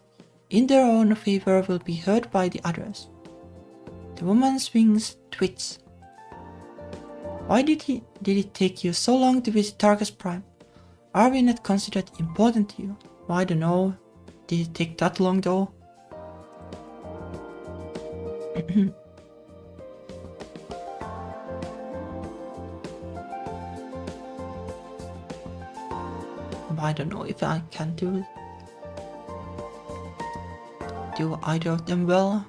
in their own favor will be heard by the others. The woman's wings twitch. Why did it take you so long to visit Targus Prime? Are we not considered important to you? Well, I don't know. Did it take that long though? I don't know if I can do either of them well.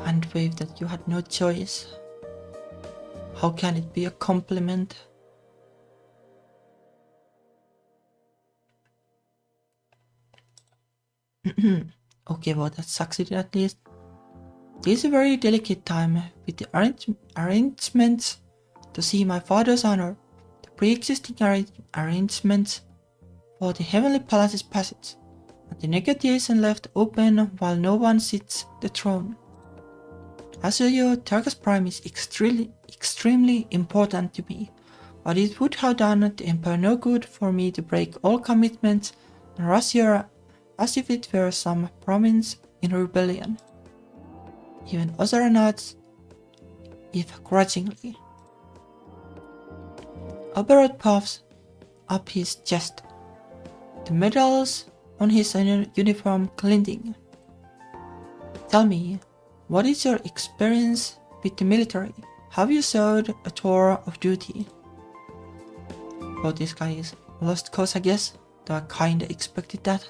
And wave that you had no choice. How can it be a compliment? Okay, well that succeeded at least. This is a very delicate time with the arrangements to see my father's honor. The pre-existing arrangements for the Heavenly Palace's passage, and the negotiation left open while no one sits the throne. As you, Targus Prime is extremely important to me, but it would have done the Empire no good for me to break all commitments and rush here as if it were some province in rebellion. Even Ozaranads, if grudgingly. Oberot puffs up his chest, the medals on his uniform glinting. Tell me, what is your experience with the military? Have you served a tour of duty? Oh, this guy is lost cause, I guess, though I kinda expected that.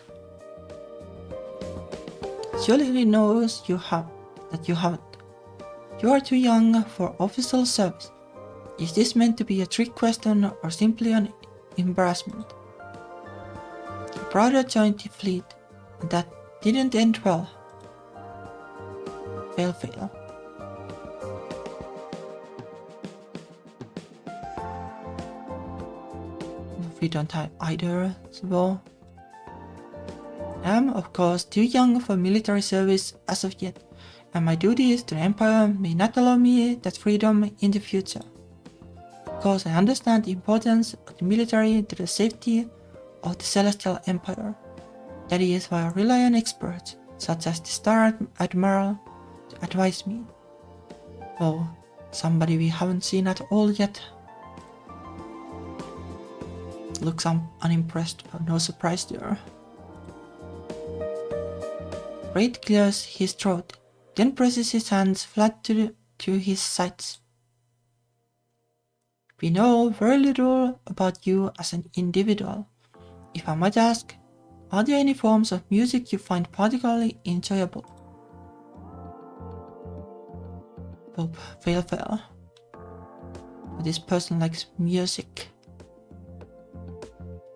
Surely he knows that you haven't. You are too young for official service. Is this meant to be a trick question or simply an embarrassment? Your brother joined the fleet, and that didn't end well. Fail. We don't have either, so I am, of course, too young for military service as of yet, and my duties to the Empire may not allow me that freedom in the future. Of course, I understand the importance of the military to the safety of the Celestial Empire. That is why I rely on experts, such as the Star Admiral, to advise me. Oh, somebody we haven't seen at all yet. Looks unimpressed, but no surprise there. Raid clears his throat, then presses his hands flat to his sides. We know very little about you as an individual. If I might ask, are there any forms of music you find particularly enjoyable? Oh, fail. This person likes music.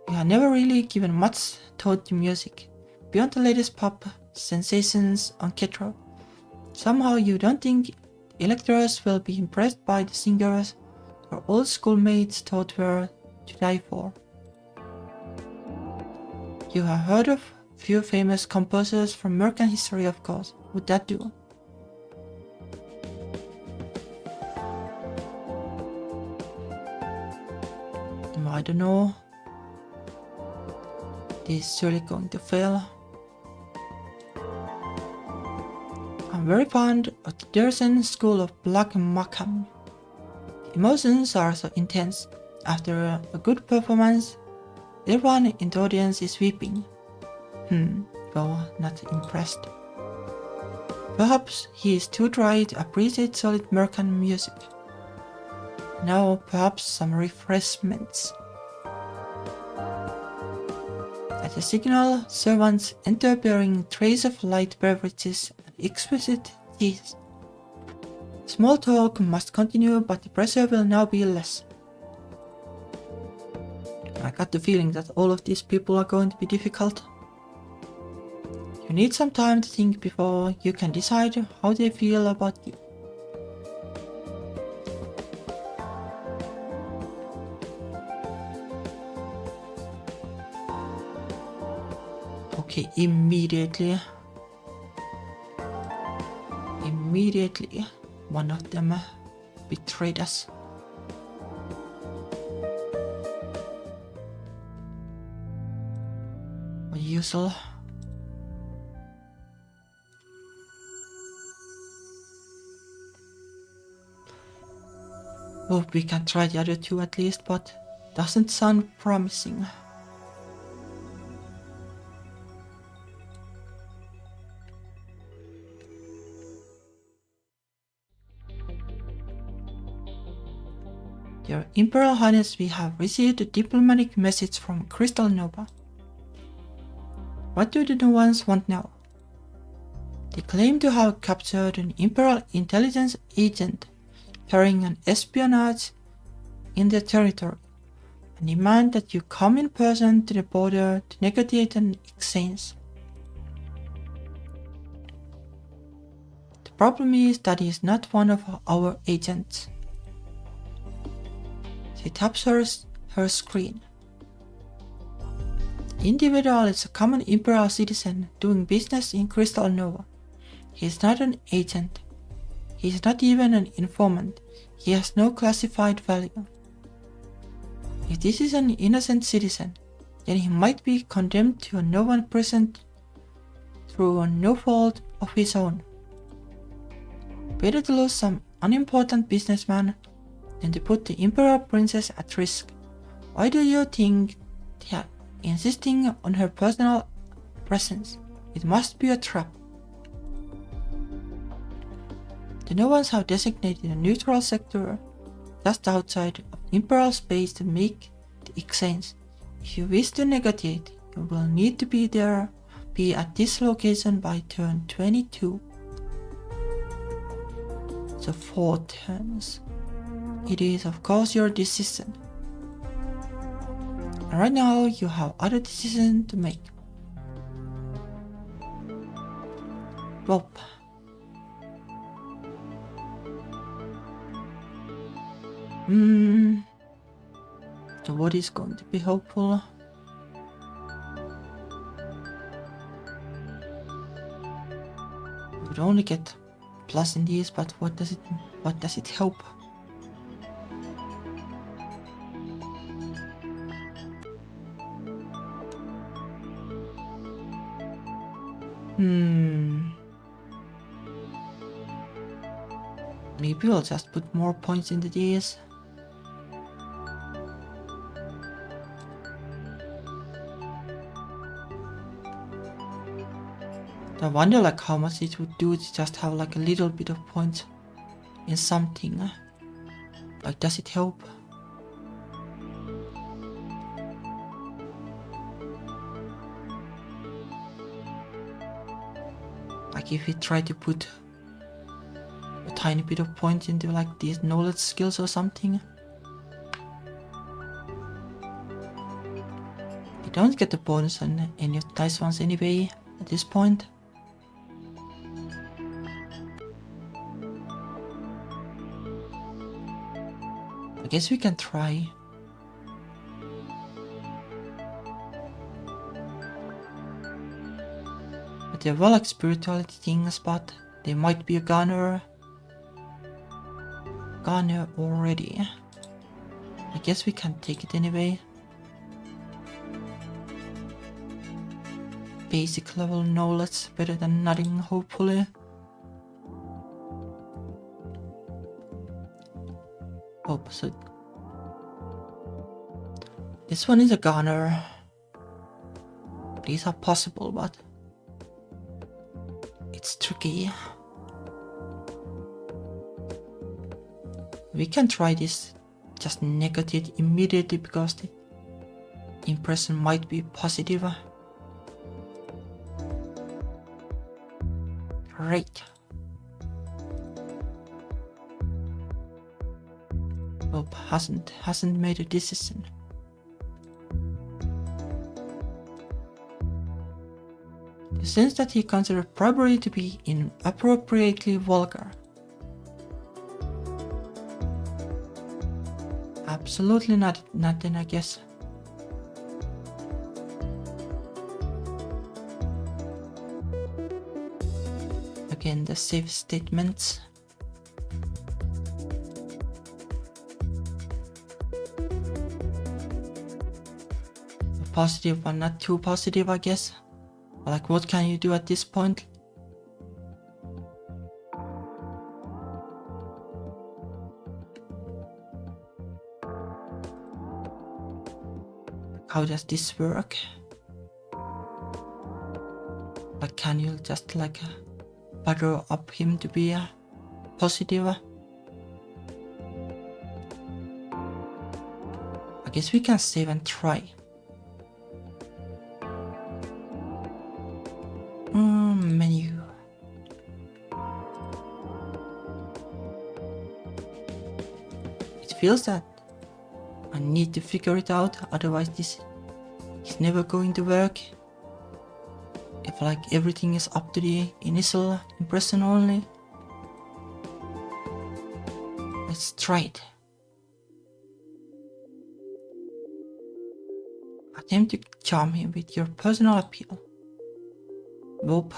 You have never really given much thought to music, beyond the latest pop sensations on Ketro. Somehow you don't think the electors will be impressed by the singers your old schoolmates thought were to die for. You have heard of few famous composers from American history, of course. Would that do? I don't know. This is surely going to fail. I'm very fond of the Dersen school of Black Macam. The emotions are so intense. After a good performance, everyone in the audience is weeping. Well, not impressed. Perhaps he is too dry to appreciate solid American music. Now, perhaps some refreshments. At a signal, servants enter bearing trays of light beverages and exquisite teas. Small talk must continue, but the pressure will now be less. I got the feeling that all of these people are going to be difficult. You need some time to think before you can decide how they feel about you. Okay, immediately one of them betrayed us. As usual. Hope we can try the other two at least, but doesn't sound promising. Your Imperial Highness, we have received a diplomatic message from Crystal Nova. What do the Novans want now? They claim to have captured an Imperial intelligence agent carrying an espionage in their territory and demand that you come in person to the border to negotiate an exchange. The problem is that he is not one of our agents. She taps her screen. The individual is a common Imperial citizen doing business in Crystal Nova. He is not an agent. He is not even an informant. He has no classified value. If this is an innocent citizen, then he might be condemned to a Novan prison through no fault of his own. Better to lose some unimportant businessman than to put the Imperial Princess at risk. Why do you think they are insisting on her personal presence? It must be a trap. The Novans have designated a neutral sector just outside of Imperial space to make the exchange. If you wish to negotiate, you will need to be at this location by turn 22. So 4 turns. It is of course your decision. And right now you have other decisions to make. Well, so what is going to be helpful? We would only get plus in these, but what does it help? Maybe we'll just put more points into these. I wonder like how much it would do to just have like a little bit of points in something. Like does it help? Like if we try to put a tiny bit of points into like these knowledge skills or something. You don't get the bonus on any of the nice ones anyway at this point. I guess we can try. But they're well like spirituality things, but they might be a gunner already. I guess we can take it anyway. Basic level knowledge, better than nothing hopefully. Opposite. This one is a gunner. These are possible, but it's tricky. We can try this, just negotiate immediately because the impression might be positive. Great. Hope hasn't made a decision. The sense that he considered bribery to be inappropriately vulgar. Absolutely not then I guess. again the safe statements. A positive but not too positive, I guess. Like, what can you do at this point? How does this work? Like, can you just like butter up him to be positive? I guess we can save and try. Menu. It feels that I need to figure it out, otherwise this is never going to work. If like everything is up to the initial impression only. Let's try it. Attempt to charm him with your personal appeal. Whoop.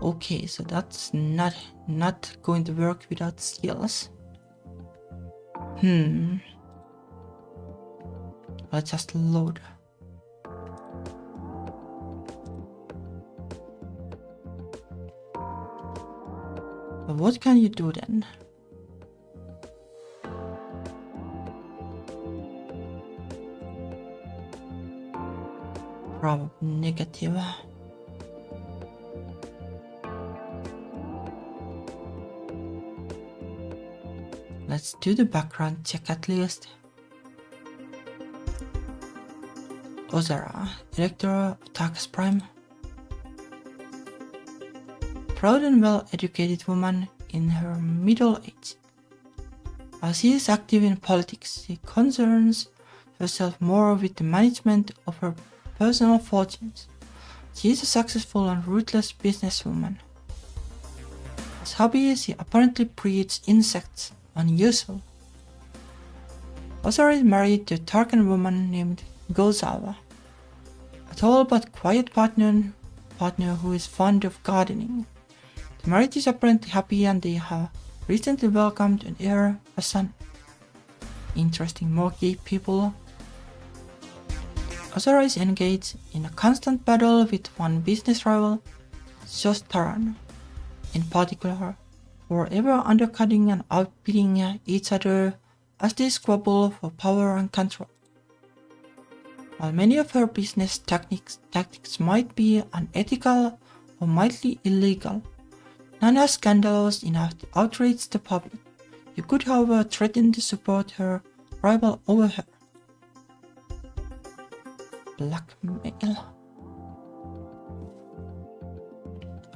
Okay, so that's not going to work without skills. Let's just load. But what can you do then? Probably negative. Let's do the background check at least. Ozara, Elector of Tarkus Prime. Proud and well-educated woman in her middle age. While she is active in politics, she concerns herself more with the management of her personal fortunes. She is a successful and ruthless businesswoman. As hobby, she apparently breeds insects, unusual. Ozara is married to a Tarkan woman named Gozawa, a tall but quiet partner who is fond of gardening. The marriage is apparently happy and they have recently welcomed an heir, a son. Interesting, more gay people. Ozara is engaged in a constant battle with one business rival, Shostaran, in particular, forever undercutting and outbidding each other as they squabble for power and control. While many of her business tactics might be unethical or mildly illegal, none are scandalous enough to outrage the public. You could, however, threaten to support her rival over her. Blackmail.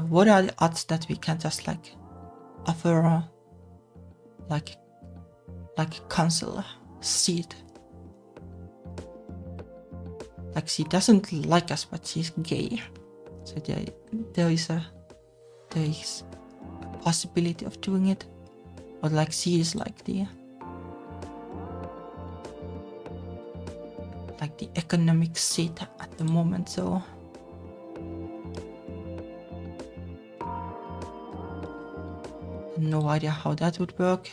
What are the odds that we can just like offer like cancel seat? Like, she doesn't like us, but she's gay, so there is a possibility of doing it. But like, she is like the economic seat at the moment, so no idea how that would work.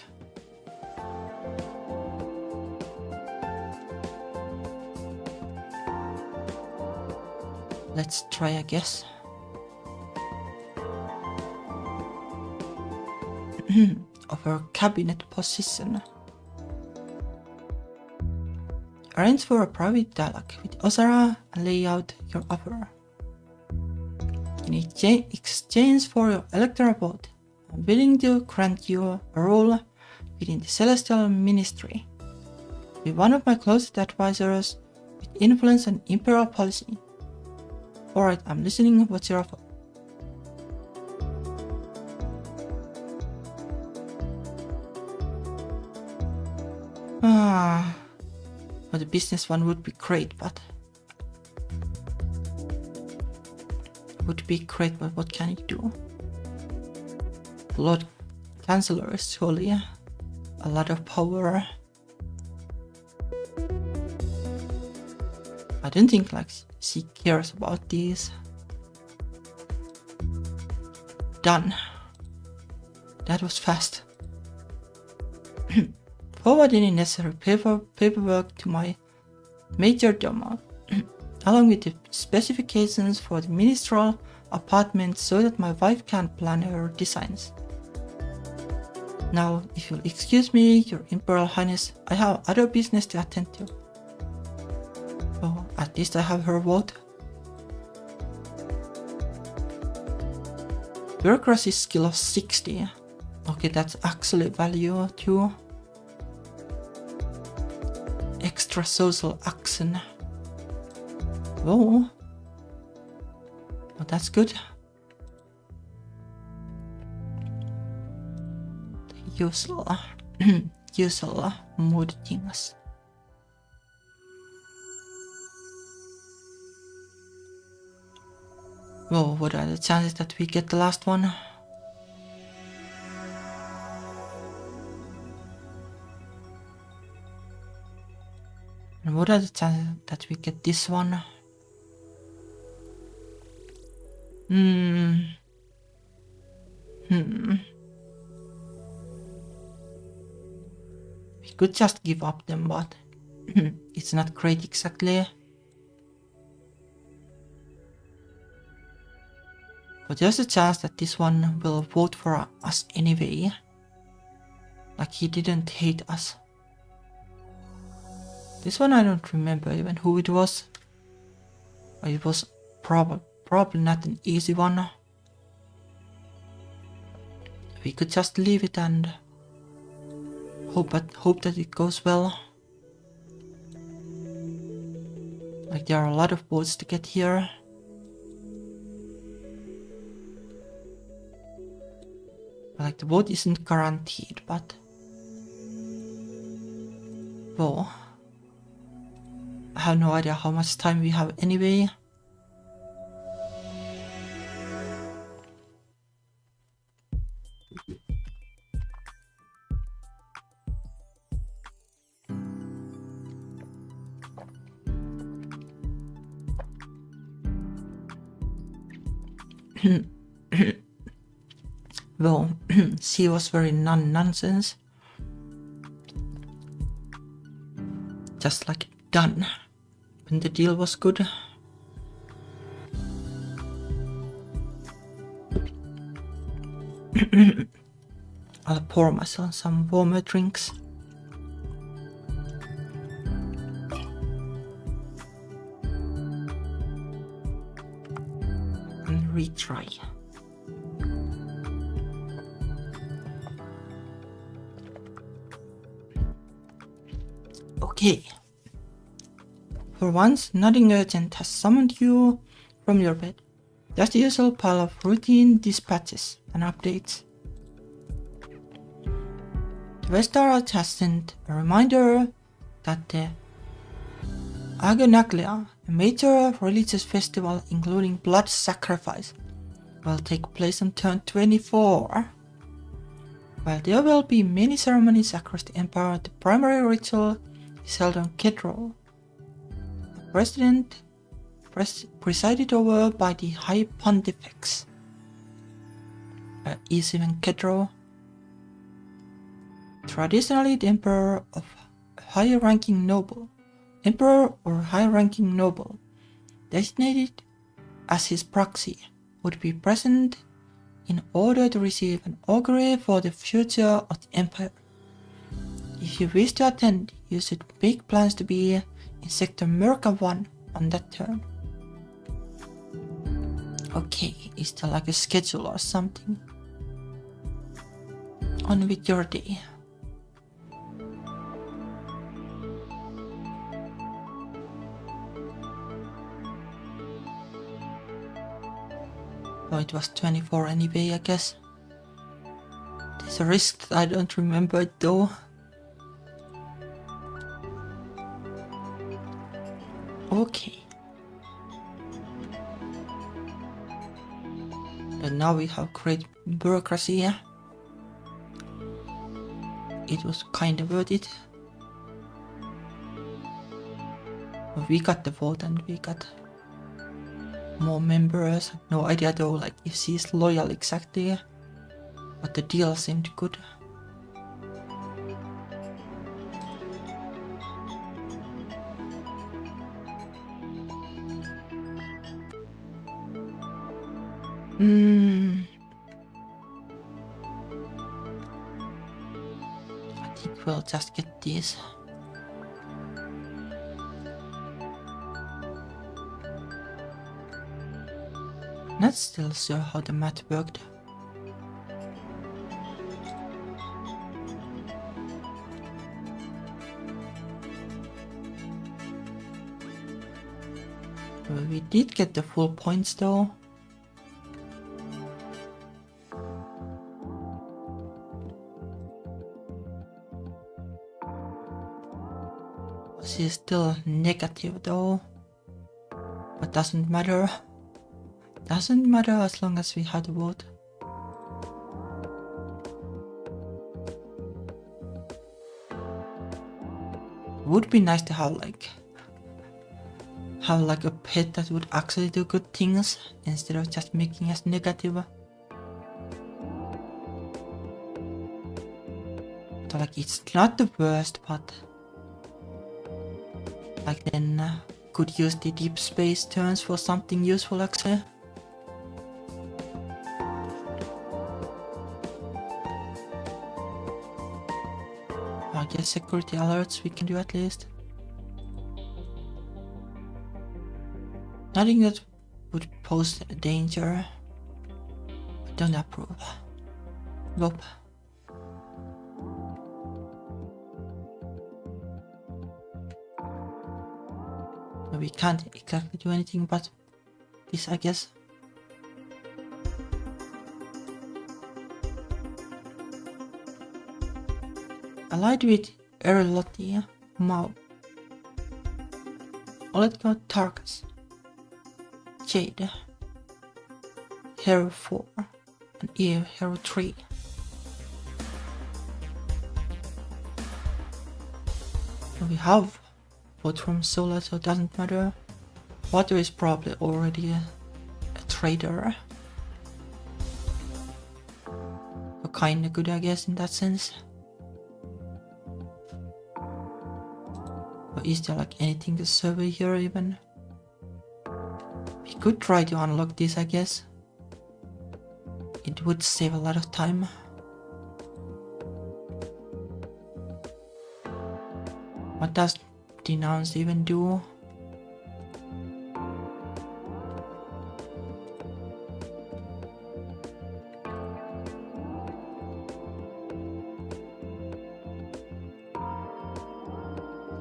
Let's try, I guess. Of her cabinet position. Arrange for a private dialogue with Ozara and lay out your offer. In exchange for your electoral vote, I'm willing to grant you a role within the Celestial Ministry. Be one of my closest advisors with influence on Imperial policy. Alright, I'm listening. What's your offer? Well, the business one would be great, but what can you do? Lord Chancellor is surely a lot of power. I don't think like she cares about these. Done. That was fast. Forward any necessary paperwork to my major domo, along with the specifications for the ministerial apartment so that my wife can plan her designs. Now, if you'll excuse me, Your Imperial Highness, I have other business to attend to. Oh, at least I have her vote. Bureaucracy skill of 60. Okay, that's actually value too. Extra social action. Oh, that's good. Usual mood things. Whoa, what are the chances that we get the last one? And what are the chances that we get this one? We could just give up them, but it's not great exactly. But there's a chance that this one will vote for us anyway. Like he didn't hate us. This one I don't remember even who it was. It was probably not an easy one. We could just leave it and hope that it goes well. Like there are a lot of votes to get here. Like the vote isn't guaranteed, but well, I have no idea how much time we have anyway. Well, she was very nonsense. Just like done. When the deal was good. I'll pour myself some warmer drinks. And retry. Okay. For once, nothing urgent has summoned you from your bed. Just the usual pile of routine dispatches and updates. The Westarach has sent a reminder that the Agonaglia, a major religious festival including blood sacrifice, will take place on turn 24. While there will be many ceremonies across the Empire, the primary ritual is held on Kedrol. The president presided over by the High Pontifex. Is even Kedrol. Traditionally, the Emperor of high-ranking noble, Emperor or high-ranking noble, designated as his proxy, would be present in order to receive an augury for the future of the Empire. If you wish to attend, you should make plans to be in Sector Merca 1 on that turn. Okay, is there like a schedule or something? On with your day. Oh, it was 24 anyway, I guess. There's a risk that I don't remember it though. Okay. And now we have great bureaucracy here. it was kinda worth it. We got the vote and we got more members. No idea though, like if she's loyal exactly, but the deal seemed good. I think we'll just get these. Not still sure how the math worked. We did get the full points though. She's still negative though. But doesn't matter. Doesn't matter as long as we had the vote. Would be nice to have like a pet that would actually do good things instead of just making us negative. So like it's not the worst, but like then could use the deep space turns for something useful actually. I guess security alerts we can do at least. Nothing that would pose a danger. I don't approve. Nope. We can't exactly do anything but this, I guess. Allied with Erlotia, Mao. Oletko Tarkas. Jade. Hero 4 and Eve Hero 3. We have both from Solar, so it doesn't matter. Water is probably already a trader. So kinda good, I guess, in that sense. Or is there like anything to survey here even? We could try to unlock this, I guess. It would save a lot of time. What does denounce even do?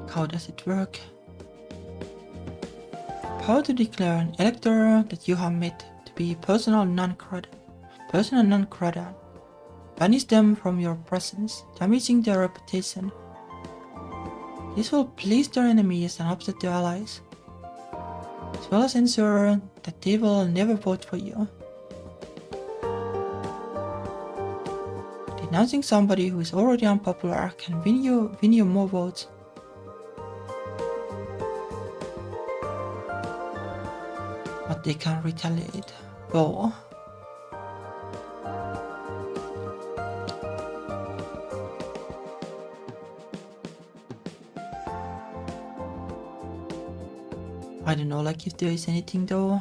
How does it work? How to declare an elector that you have made to be personal non-credit. Banish them from your presence, damaging their reputation. This will please their enemies and upset their allies, as well as ensure that they will never vote for you. Denouncing somebody who is already unpopular can win you more votes. But they can retaliate. Go. I don't know, like if there is anything though.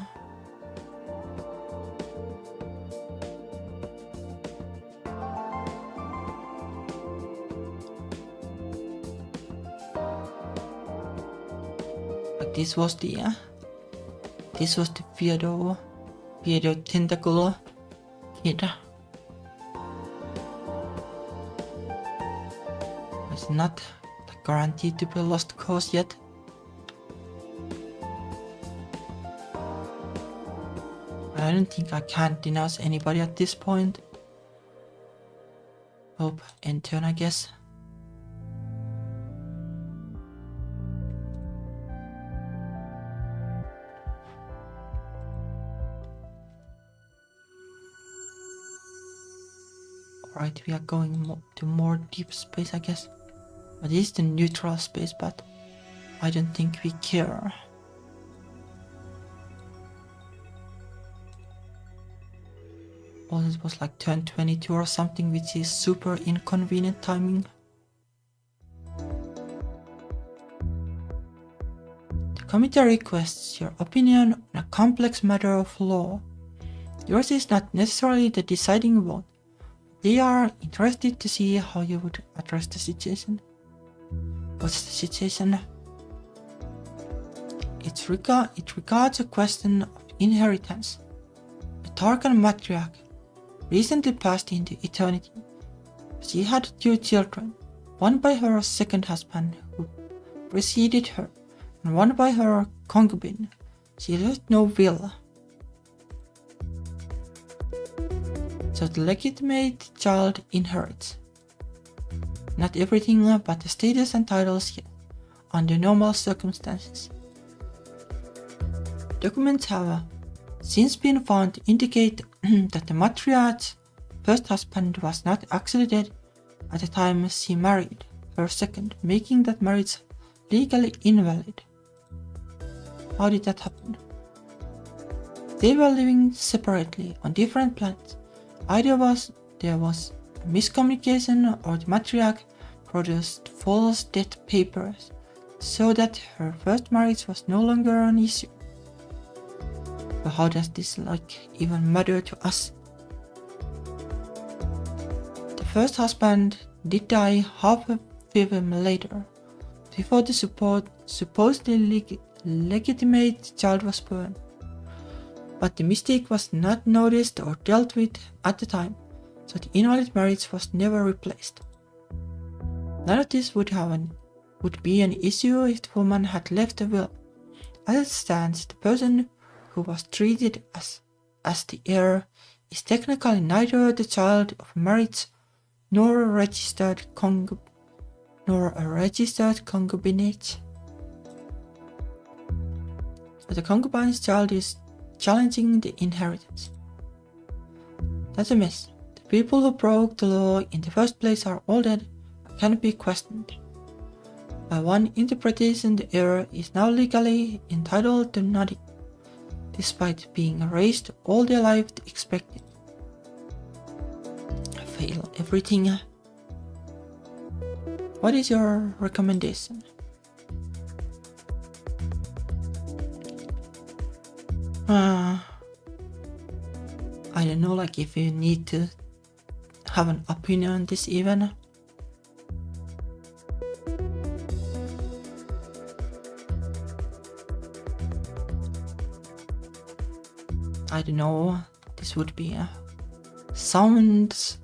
Like this was the Feodor tentacle kid. It's not guaranteed to be a lost cause yet. I don't think I can denounce anybody at this point. Hope end turn, I guess. Right, we are going to more deep space, I guess. But this is the neutral space, but I don't think we care. Oh, it was like turn 22 or something, which is super inconvenient timing. The committee requests your opinion on a complex matter of law. Yours is not necessarily the deciding vote. They are interested to see how you would address the situation. What's the situation? It regards a question of inheritance. A Tarkan matriarch recently passed into eternity. She had 2 children, one by her second husband who preceded her, and one by her concubine. She left no will. So the legitimate child inherits. Not everything but the status and titles yet, under normal circumstances. Documents have since been found to indicate that the matriarch's first husband was not actually dead at the time she married her second, making that marriage legally invalid. How did that happen? They were living separately on different planets. Either there was a miscommunication or the matriarch produced false death papers so that her first marriage was no longer an issue. But how does this even matter to us? The first husband did die half a film later, before the supposedly legitimate child was born. But the mistake was not noticed or dealt with at the time, so the invalid marriage was never replaced. None of this would be an issue if the woman had left a will. As it stands, the person who was treated as the heir is technically neither the child of marriage nor a registered concubinage. But the concubine's child is challenging the inheritance. That's a mess. The people who broke the law in the first place are all dead and cannot be questioned. By one interpretation, the heir is now legally entitled to nothing, despite being raised all their life to expect it. I fail everything. What is your recommendation? I don't know, if you need to have an opinion on this even. I don't know, this would be sounds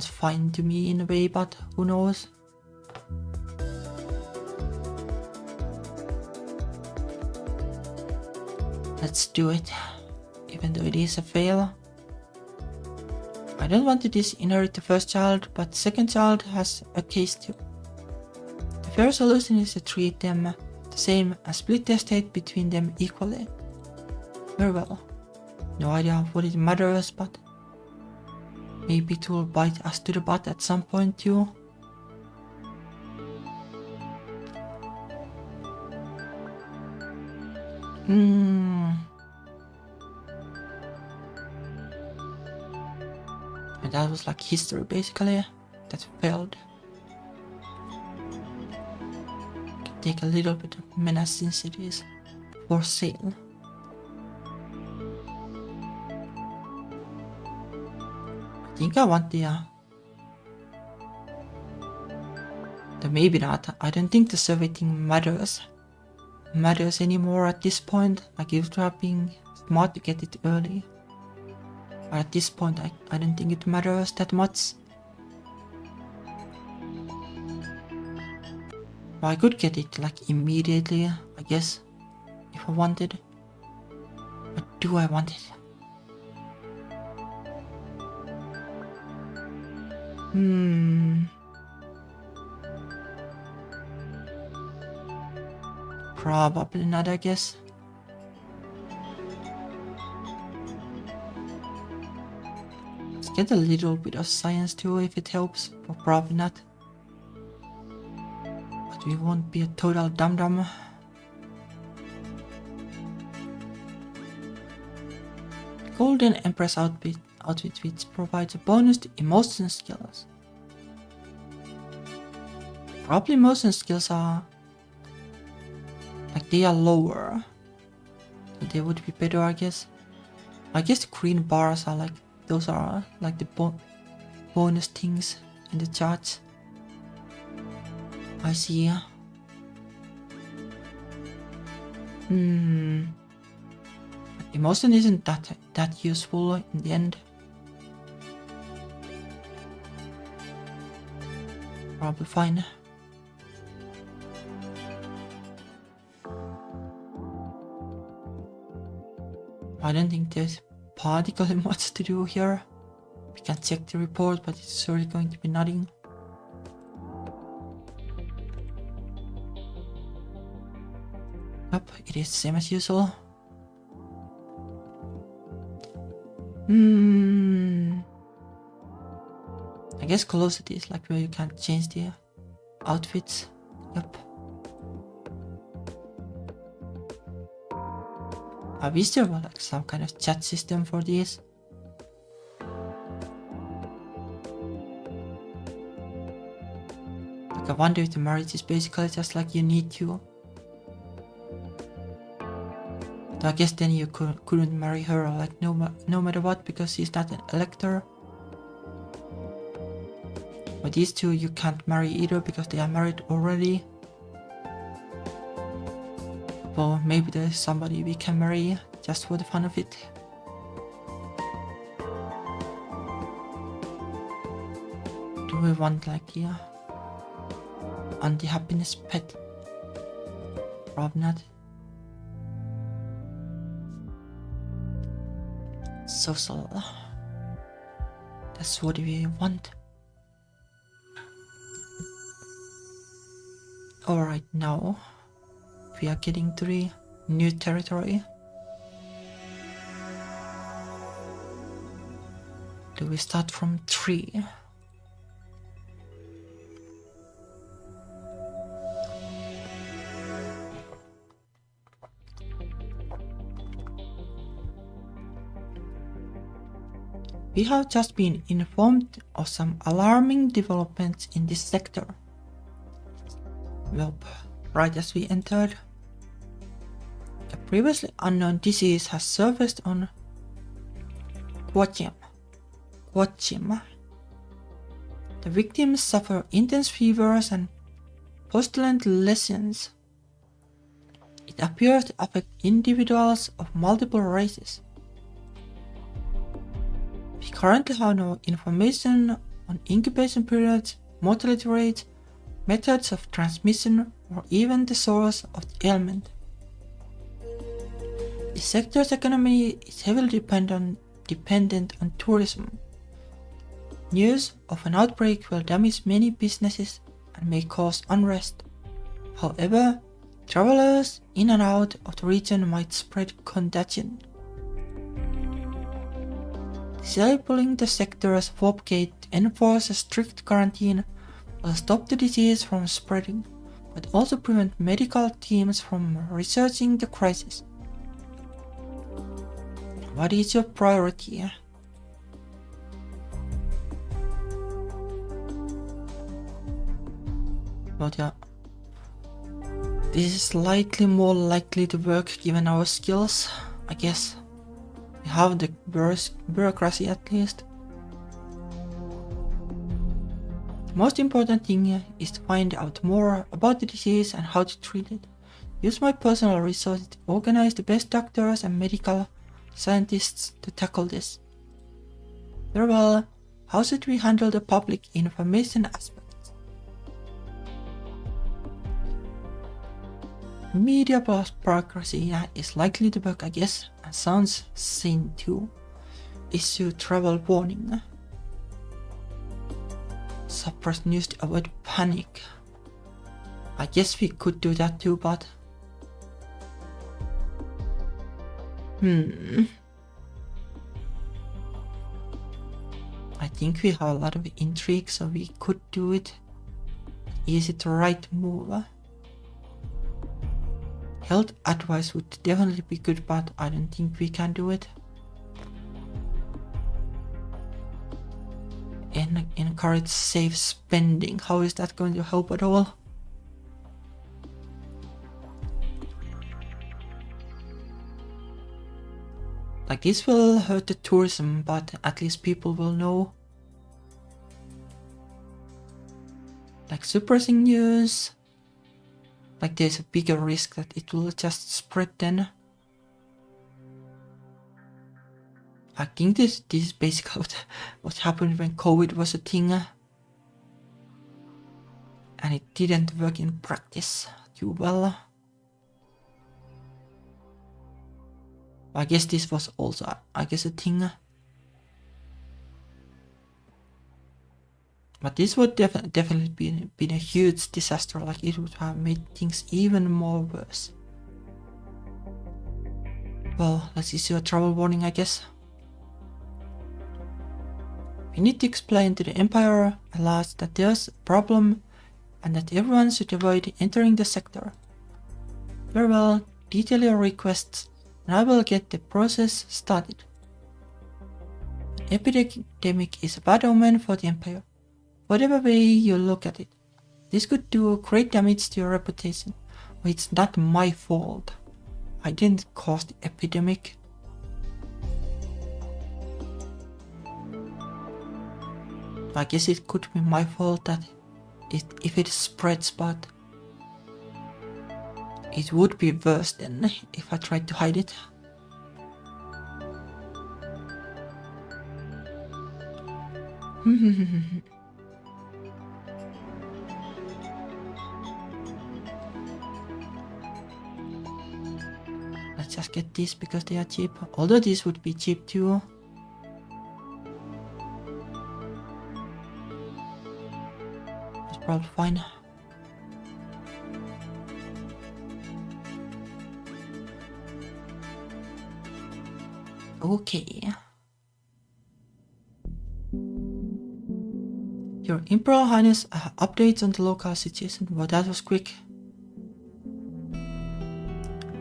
fine to me in a way, but who knows? Let's do it, even though it is a fail. I don't want to disinherit the first child, but the second child has a case too. The fair solution is to treat them the same and split the estate between them equally. Very well. No idea what it matters, but maybe it will bite us to the butt at some point too. And that was history basically, that failed. Can take a little bit of menace since it is for sale. I think I want the maybe not. I don't think the survey thing matters anymore at this point. It would have been smart to get it early. But at this point, I don't think it matters that much. Well, I could get it immediately, I guess, if I wanted. But do I want it? Probably not, I guess. Let's get a little bit of science too if it helps, but probably not. But we won't be a total dum-dum. Golden Empress outfit which provides a bonus to emotion skills. Probably emotion skills are like they are lower. They would be better, I guess. I guess the green bars are like those are like the bonus things in the charts. I see. Emotion isn't that useful in the end. Probably fine. I don't think there's particularly much to do here. We can check the report, but it's surely going to be nothing. Yep, it is same as usual. I guess closety is like where you can change the outfits. Yep. I wish there was like some kind of chat system for this. Like I wonder if the marriage is basically just like you need to. But I guess then you couldn't marry her like no matter what because she's not an elector. But these two you can't marry either because they are married already. Well, maybe there's somebody we can marry just for the fun of it. Do we want like the anti-happiness pet? Probably not. Social. That's what we want. Alright, now we are getting to the new territory. Do we start from 3? We have just been informed of some alarming developments in this sector. Well, right as we entered, a previously unknown disease has surfaced on Quachim. The victims suffer intense fevers and pestilent lesions. It appears to affect individuals of multiple races. We currently have no information on incubation periods, mortality rates, methods of transmission, or even the source of the ailment. The sector's economy is heavily dependent on tourism. News of an outbreak will damage many businesses and may cause unrest. However, travelers in and out of the region might spread contagion. Disabling the sector's warp gate to enforce a strict quarantine will stop the disease from spreading, but also prevent medical teams from researching the crisis. What is your priority? But yeah, this is slightly more likely to work given our skills, I guess. We have the bureaucracy at least. The most important thing is to find out more about the disease and how to treat it. Use my personal resources to organize the best doctors and medical scientists to tackle this. Very well, how should we handle the public information aspects? Media plus bureaucracy is likely to work, I guess, and sounds sane too. Issue travel warning. Suppress news to avoid panic. I guess we could do that too, but... think we have a lot of intrigue, so we could do it. Is it the right move? Health advice would definitely be good, but I don't think we can do it. Encourage safe spending. How is that going to help at all? Like, this will hurt the tourism, but at least people will know. Like, suppressing news. Like, there's a bigger risk that it will just spread then. I think this is basically what happened when COVID was a thing. And it didn't work in practice too well. I guess this was also, a thing. But this would definitely been a huge disaster. Like, it would have made things even more worse. Well, let's issue a travel warning, I guess. We need to explain to the Empire at last that there's a problem and that everyone should avoid entering the sector. Very well, detail your requests and I will get the process started. An epidemic is a bad omen for the Empire. Whatever way you look at it, this could do great damage to your reputation. But it's not my fault. I didn't cause the epidemic. I guess it could be my fault that if it spreads, but it would be worse than if I tried to hide it. Let's just get these because they are cheap. Although these would be cheap too. It's probably fine. Okay. Your Imperial Highness updates on the local situation. Well, that was quick.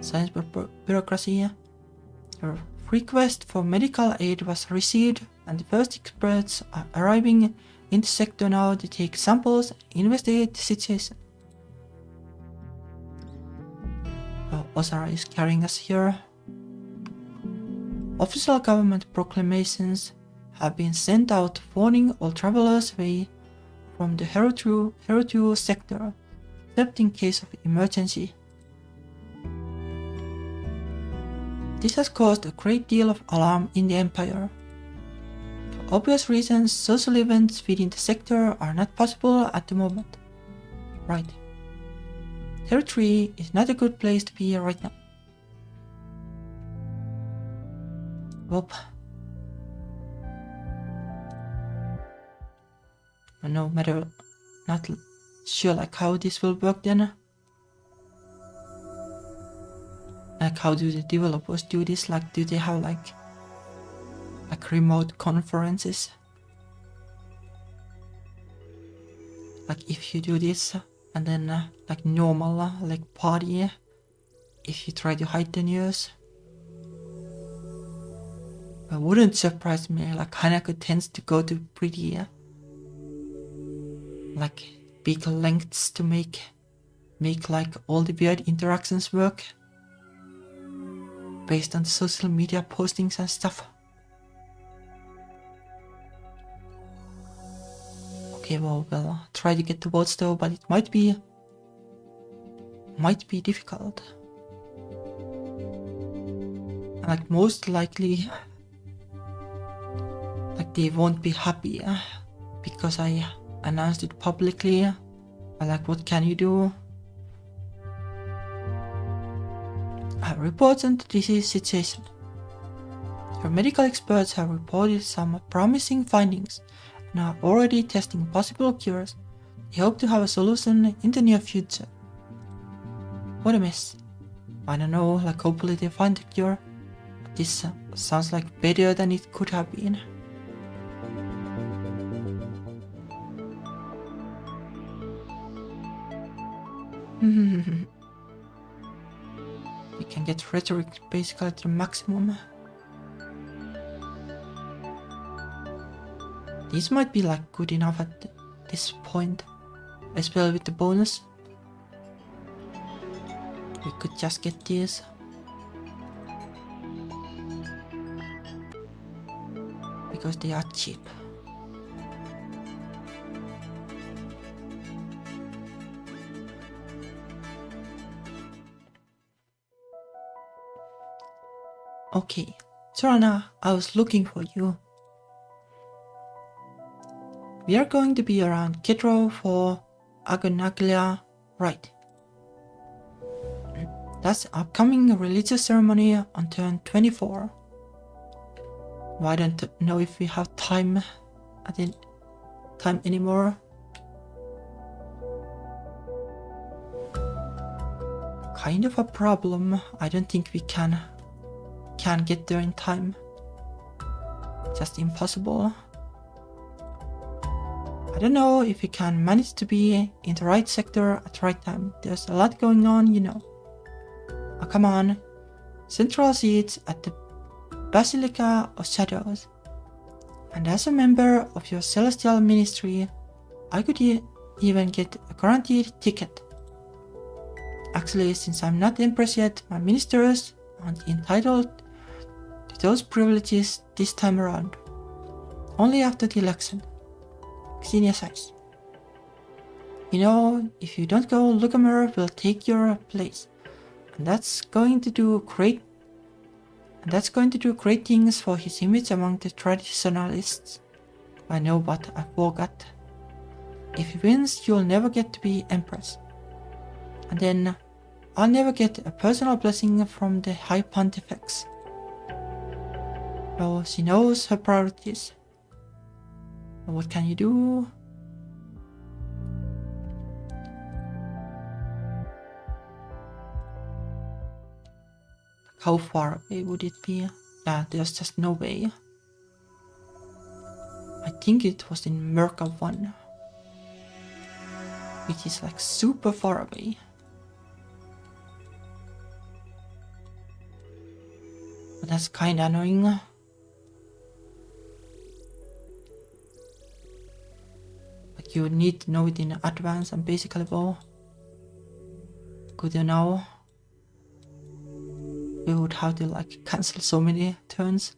Science bureaucracy. Your request for medical aid was received and the first experts are arriving in the sector now to take samples and investigate the situation. Well, Osara is carrying us here. Official government proclamations have been sent out warning all travelers away from the Herotu sector, except in case of emergency. This has caused a great deal of alarm in the Empire. For obvious reasons, social events within the sector are not possible at the moment. Right. Territory is not a good place to be right now. Well, no matter, not sure like how this will work then. Like, how do the developers do this? Like, do they have like remote conferences? Like, if you do this and then like normal like party, if you try to hide the news. It wouldn't surprise me, like Hanako tends to go to pretty like big lengths to make like all the weird interactions work based on social media postings and stuff. Okay, well, we'll try to get the votes though, but it might be difficult. Like, most likely, like, they won't be happy because I announced it publicly. But like, what can you do? Reports on the disease situation. Your medical experts have reported some promising findings and are already testing possible cures. They hope to have a solution in the near future. What a mess. I don't know, like, hopefully they find a cure. But this sounds like better than it could have been. We can get rhetoric basically to the maximum. These might be like good enough at this point, especially with the bonus. We could just get these. Because they are cheap. Okay, Zorana, I was looking for you. We are going to be around Kedro for Agonaglia, right? That's upcoming religious ceremony on turn 24. I don't know if we have time anymore. Kind of a problem. I don't think we can get there in time. Just impossible. I don't know if we can manage to be in the right sector at the right time. There's a lot going on, you know. Oh, come on. Central seats at the Basilica of Shadows. And as a member of your celestial ministry, I could even get a guaranteed ticket. Actually, since I'm not Empress yet, my ministers aren't entitled to those privileges this time around. Only after the election. Xenia size. You know, if you don't go, Lugamer will take your place. And that's going to do great things for his image among the traditionalists. I know, but I forgot. If he wins, you'll never get to be Empress. And then I'll never get a personal blessing from the High Pontifex. Well, she knows her priorities. What can you do? How far away would it be? Yeah, there's just no way. I think it was in Merca 1. Which is like super far away. But that's kinda annoying. Like you need to know it in advance and basically well. Good to know. We would have to like cancel so many turns.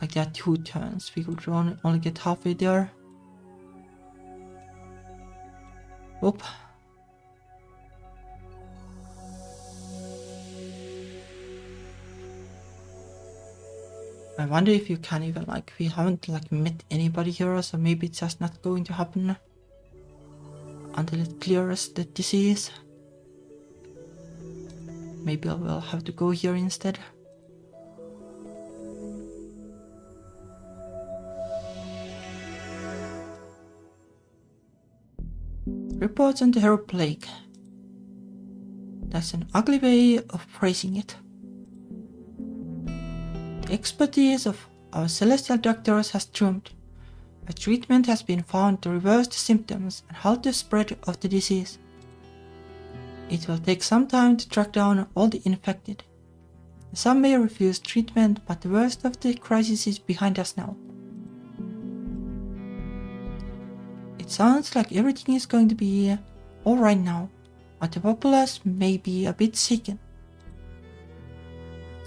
Like there are 2 turns, we could only get halfway there. Oop. I wonder if you can even like, we haven't like met anybody here, so maybe it's just not going to happen until it clears the disease. Maybe I will have to go here instead. Reports on the Hero Plague. That's an ugly way of phrasing it. The expertise of our celestial doctors has triumphed. A treatment has been found to reverse the symptoms and halt the spread of the disease. It will take some time to track down all the infected. Some may refuse treatment, but the worst of the crisis is behind us now. It sounds like everything is going to be alright now, but the populace may be a bit shaken.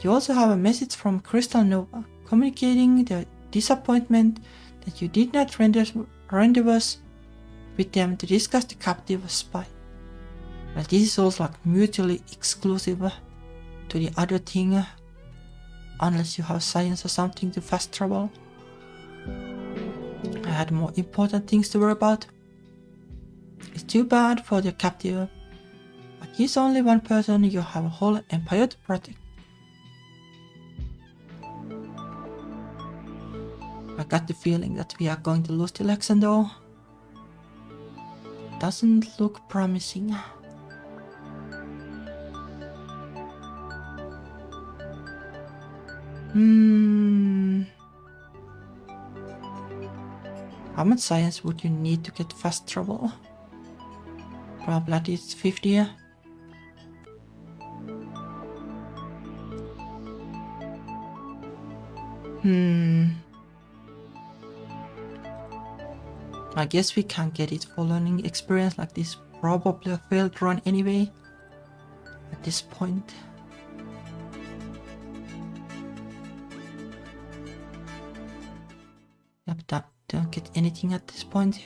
You also have a message from Crystal Nova, communicating the disappointment that you did not rendezvous with them to discuss the captive spy. Well, this is also like mutually exclusive to the other thing, unless you have science or something to fast travel. I had more important things to worry about. It's too bad for the captive, but he's only one person. You have a whole empire to protect. I got the feeling that we are going to lose the election though. Doesn't look promising. How much science would you need to get fast travel? Probability is 50. I guess we can't get it for learning experience, like this probably a failed run anyway at this point. Yep, don't get anything at this point.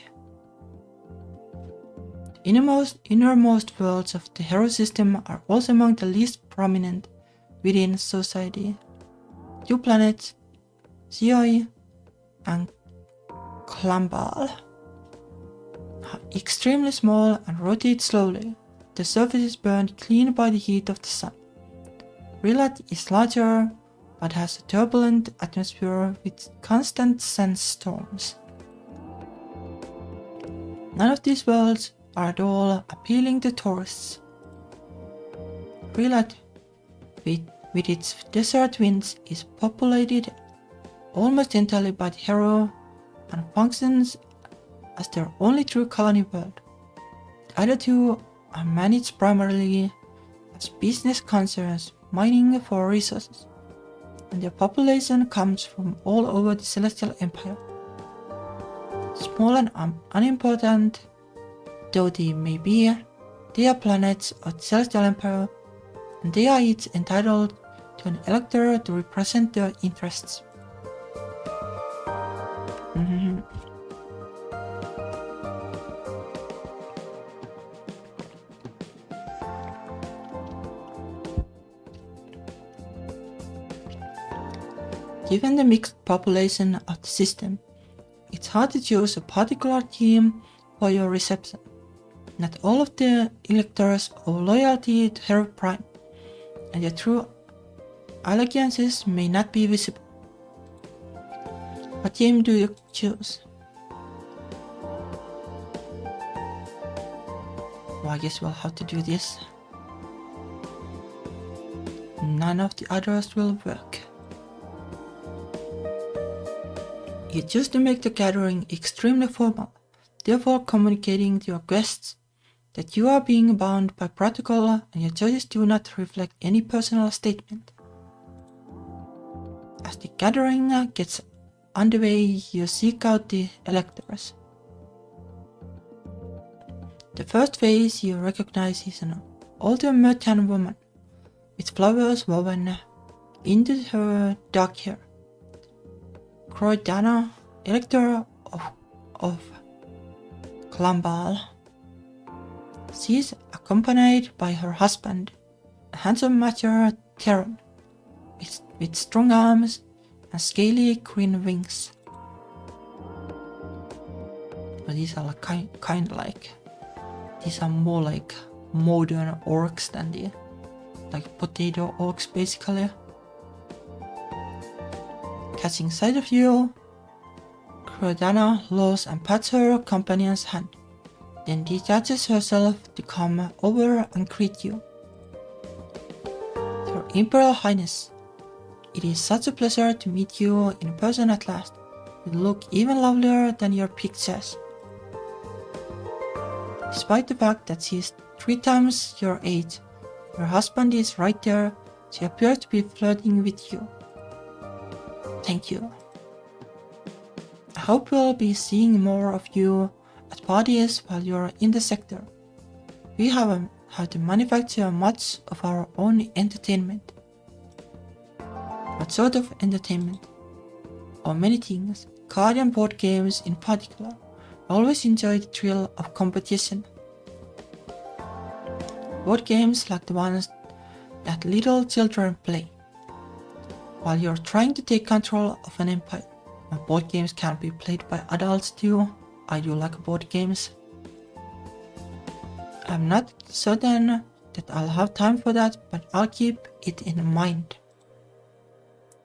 The innermost worlds of the hero system are also among the least prominent within society. 2 planets, Zioi and Klambal, are extremely small and rotate slowly. The surface is burned clean by the heat of the sun. Rilat is larger, but has a turbulent atmosphere with constant sandstorms. None of these worlds are at all appealing to tourists. Rilat, with its desert winds, is populated almost entirely by the hero and functions as their only true colony world. The other 2 are managed primarily as business concerns mining for resources, and their population comes from all over the Celestial Empire. Small and unimportant though they may be, they are planets of the Celestial Empire, and they are each entitled to an elector to represent their interests. Given the mixed population of the system, it's hard to choose a particular theme for your reception. Not all of the electors owe loyalty to Hero Prime, and your true allegiances may not be visible. What theme do you choose? Well, I guess we'll have to do this. None of the others will work. You choose to make the gathering extremely formal, therefore communicating to your guests that you are being bound by protocol and your choices do not reflect any personal statement. As the gathering gets underway, you seek out the electors. The first face you recognize is an older merchant woman with flowers woven into her dark hair. Croydana, elector of Klambal. She is accompanied by her husband, a handsome mature Terran, with strong arms and scaly green wings. But these are these are more like modern orcs than the potato orcs basically. Catching sight of you, Croydana lolls and pats her companion's hand, then detaches herself to come over and greet you. Your Imperial Highness, it is such a pleasure to meet you in person at last. You look even lovelier than your pictures. Despite the fact that she is 3 times your age, your husband is right there. She appears to be flirting with you. Thank you. I hope we'll be seeing more of you at parties while you're in the sector. We have to manufacture much of our own entertainment. What sort of entertainment? Oh, many things. Card and board games in particular. I always enjoy the thrill of competition. Board games like the ones that little children play. While you're trying to take control of an empire, board games can be played by adults too. I do like board games. I'm not certain that I'll have time for that, but I'll keep it in mind.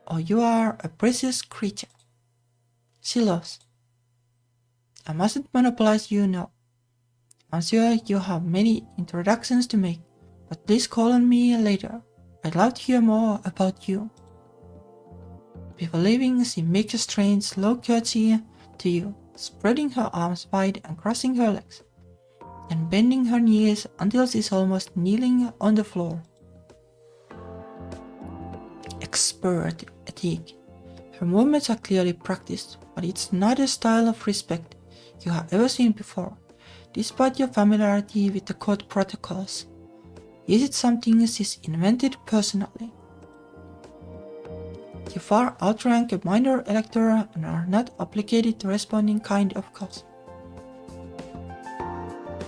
Oh, you are a precious creature. Silos. I mustn't monopolize you now. I'm sure you have many introductions to make, but please call on me later. I'd love to hear more about you. Before leaving, she makes a strange slow curtsy to you, spreading her arms wide and crossing her legs. and bending her knees until she's almost kneeling on the floor. Expert ethic. Her movements are clearly practiced, but it's not a style of respect you have ever seen before, despite your familiarity with the code protocols. Is it something she's invented personally? You far outrank a minor elector and are not obligated to responding kind of cause.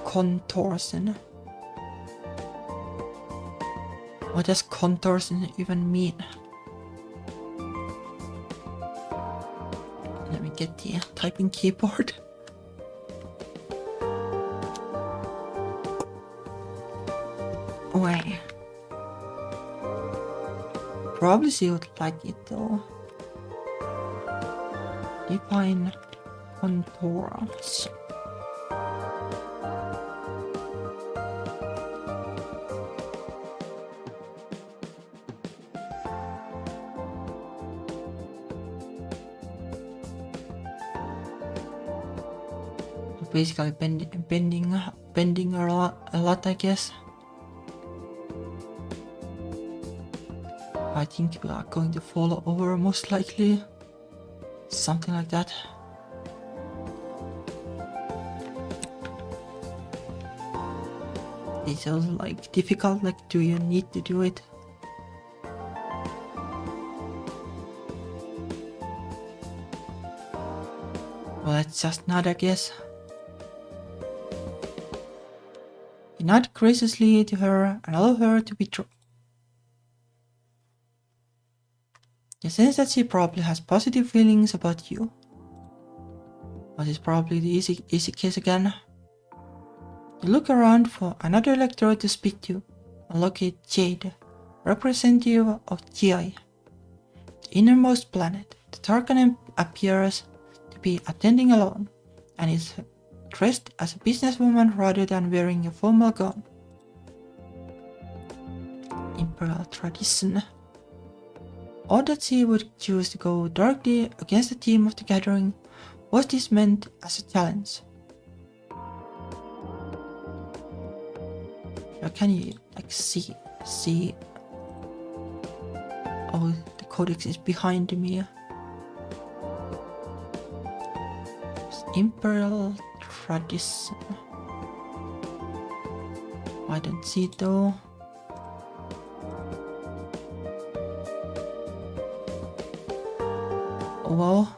Contortion. What does contortion even mean? Let me get the typing keyboard. Wait. Probably she would like it though. Define contours. Basically bending a lot, I guess. I think we are going to fall over most likely. Something like that. It's also like difficult, like do you need to do it? Well, that's just not, I guess. You nod graciously to her and allow her to withdraw. You sense that she probably has positive feelings about you. But it's probably the easy case again. You look around for another electrode to speak to and locate Jade, representative of GI, the innermost planet. The Tarkanen appears to be attending alone and is dressed as a businesswoman rather than wearing a formal gown. Imperial tradition. Odd that she would choose to go directly against the theme of the gathering. Was this meant as a challenge? Or can you like see? Oh, the codex is behind me. Imperial tradition. I don't see it though. Oh well.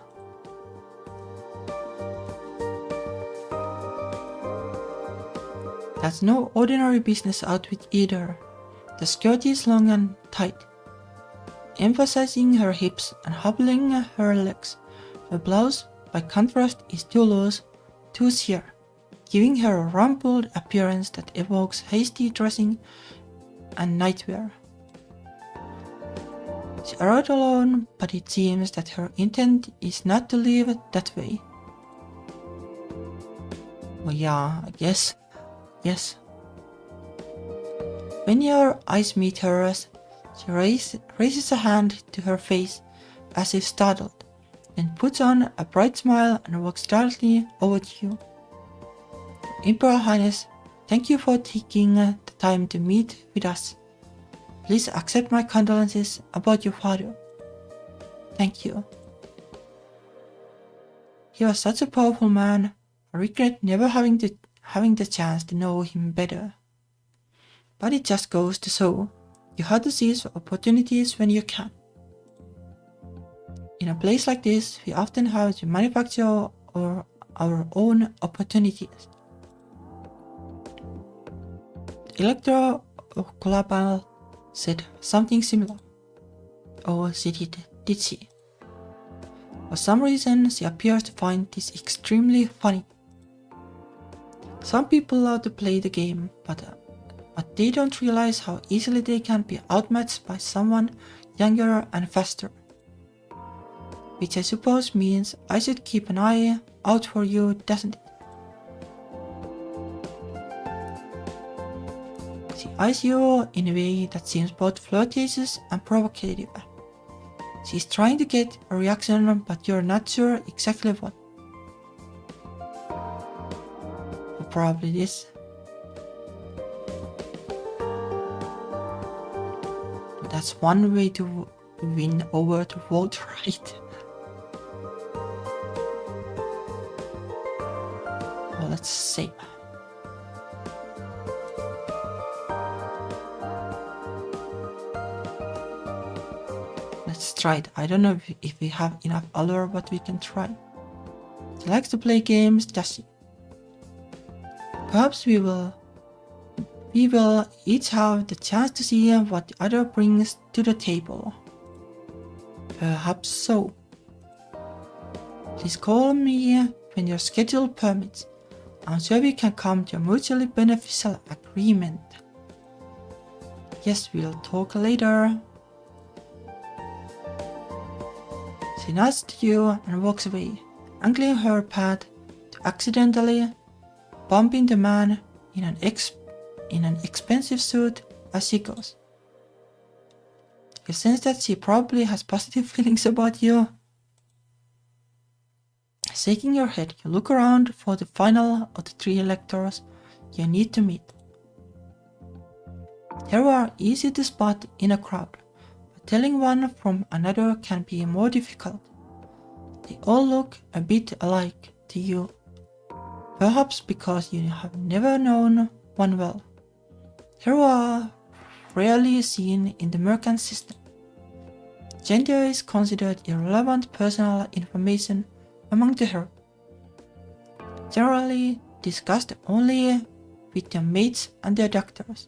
That's no ordinary business outfit either. The skirt is long and tight, emphasizing her hips and hobbling her legs. The blouse, by contrast, is too loose, too sheer, giving her a rumpled appearance that evokes hasty dressing and nightwear. She arrived alone, but it seems that her intent is not to leave it that way. Well, yeah, I guess. Yes. When your eyes meet hers, she raises a hand to her face as if startled, then puts on a bright smile and walks directly over to you. Imperial Highness, thank you for taking the time to meet with us. Please accept my condolences about your father. Thank you. He was such a powerful man. I regret never having the chance to know him better. But it just goes to show, you have to seize opportunities when you can. In a place like this, we often have to manufacture our own opportunities. The Elector of Kulabal said something similar. Oh, she did she? For some reason, she appears to find this extremely funny. Some people love to play the game, but they don't realize how easily they can be outmatched by someone younger and faster. Which I suppose means I should keep an eye out for you, doesn't it? She eyes you in a way that seems both flirtatious and provocative. She's trying to get a reaction, but you're not sure exactly what. Probably this. That's one way to win over to vote, right? Well, let's save. Let's try it. I don't know if we have enough allure, but we can try. She likes to play games, does she? Perhaps we will each have the chance to see what the other brings to the table. Perhaps so. Please call me when your schedule permits. I'm sure we can come to a mutually beneficial agreement. Yes, we'll talk later. She nods to you and walks away, angling her path to accidentally bumping the man in an expensive suit as she goes. You sense that she probably has positive feelings about you. Shaking your head, you look around for the final of the 3 electors you need to meet. They are easy to spot in a crowd, but telling one from another can be more difficult. They all look a bit alike to you, perhaps because you have never known one well. They are rarely seen in the merchant system. Gender is considered irrelevant personal information among the herd, generally discussed only with their mates and their doctors.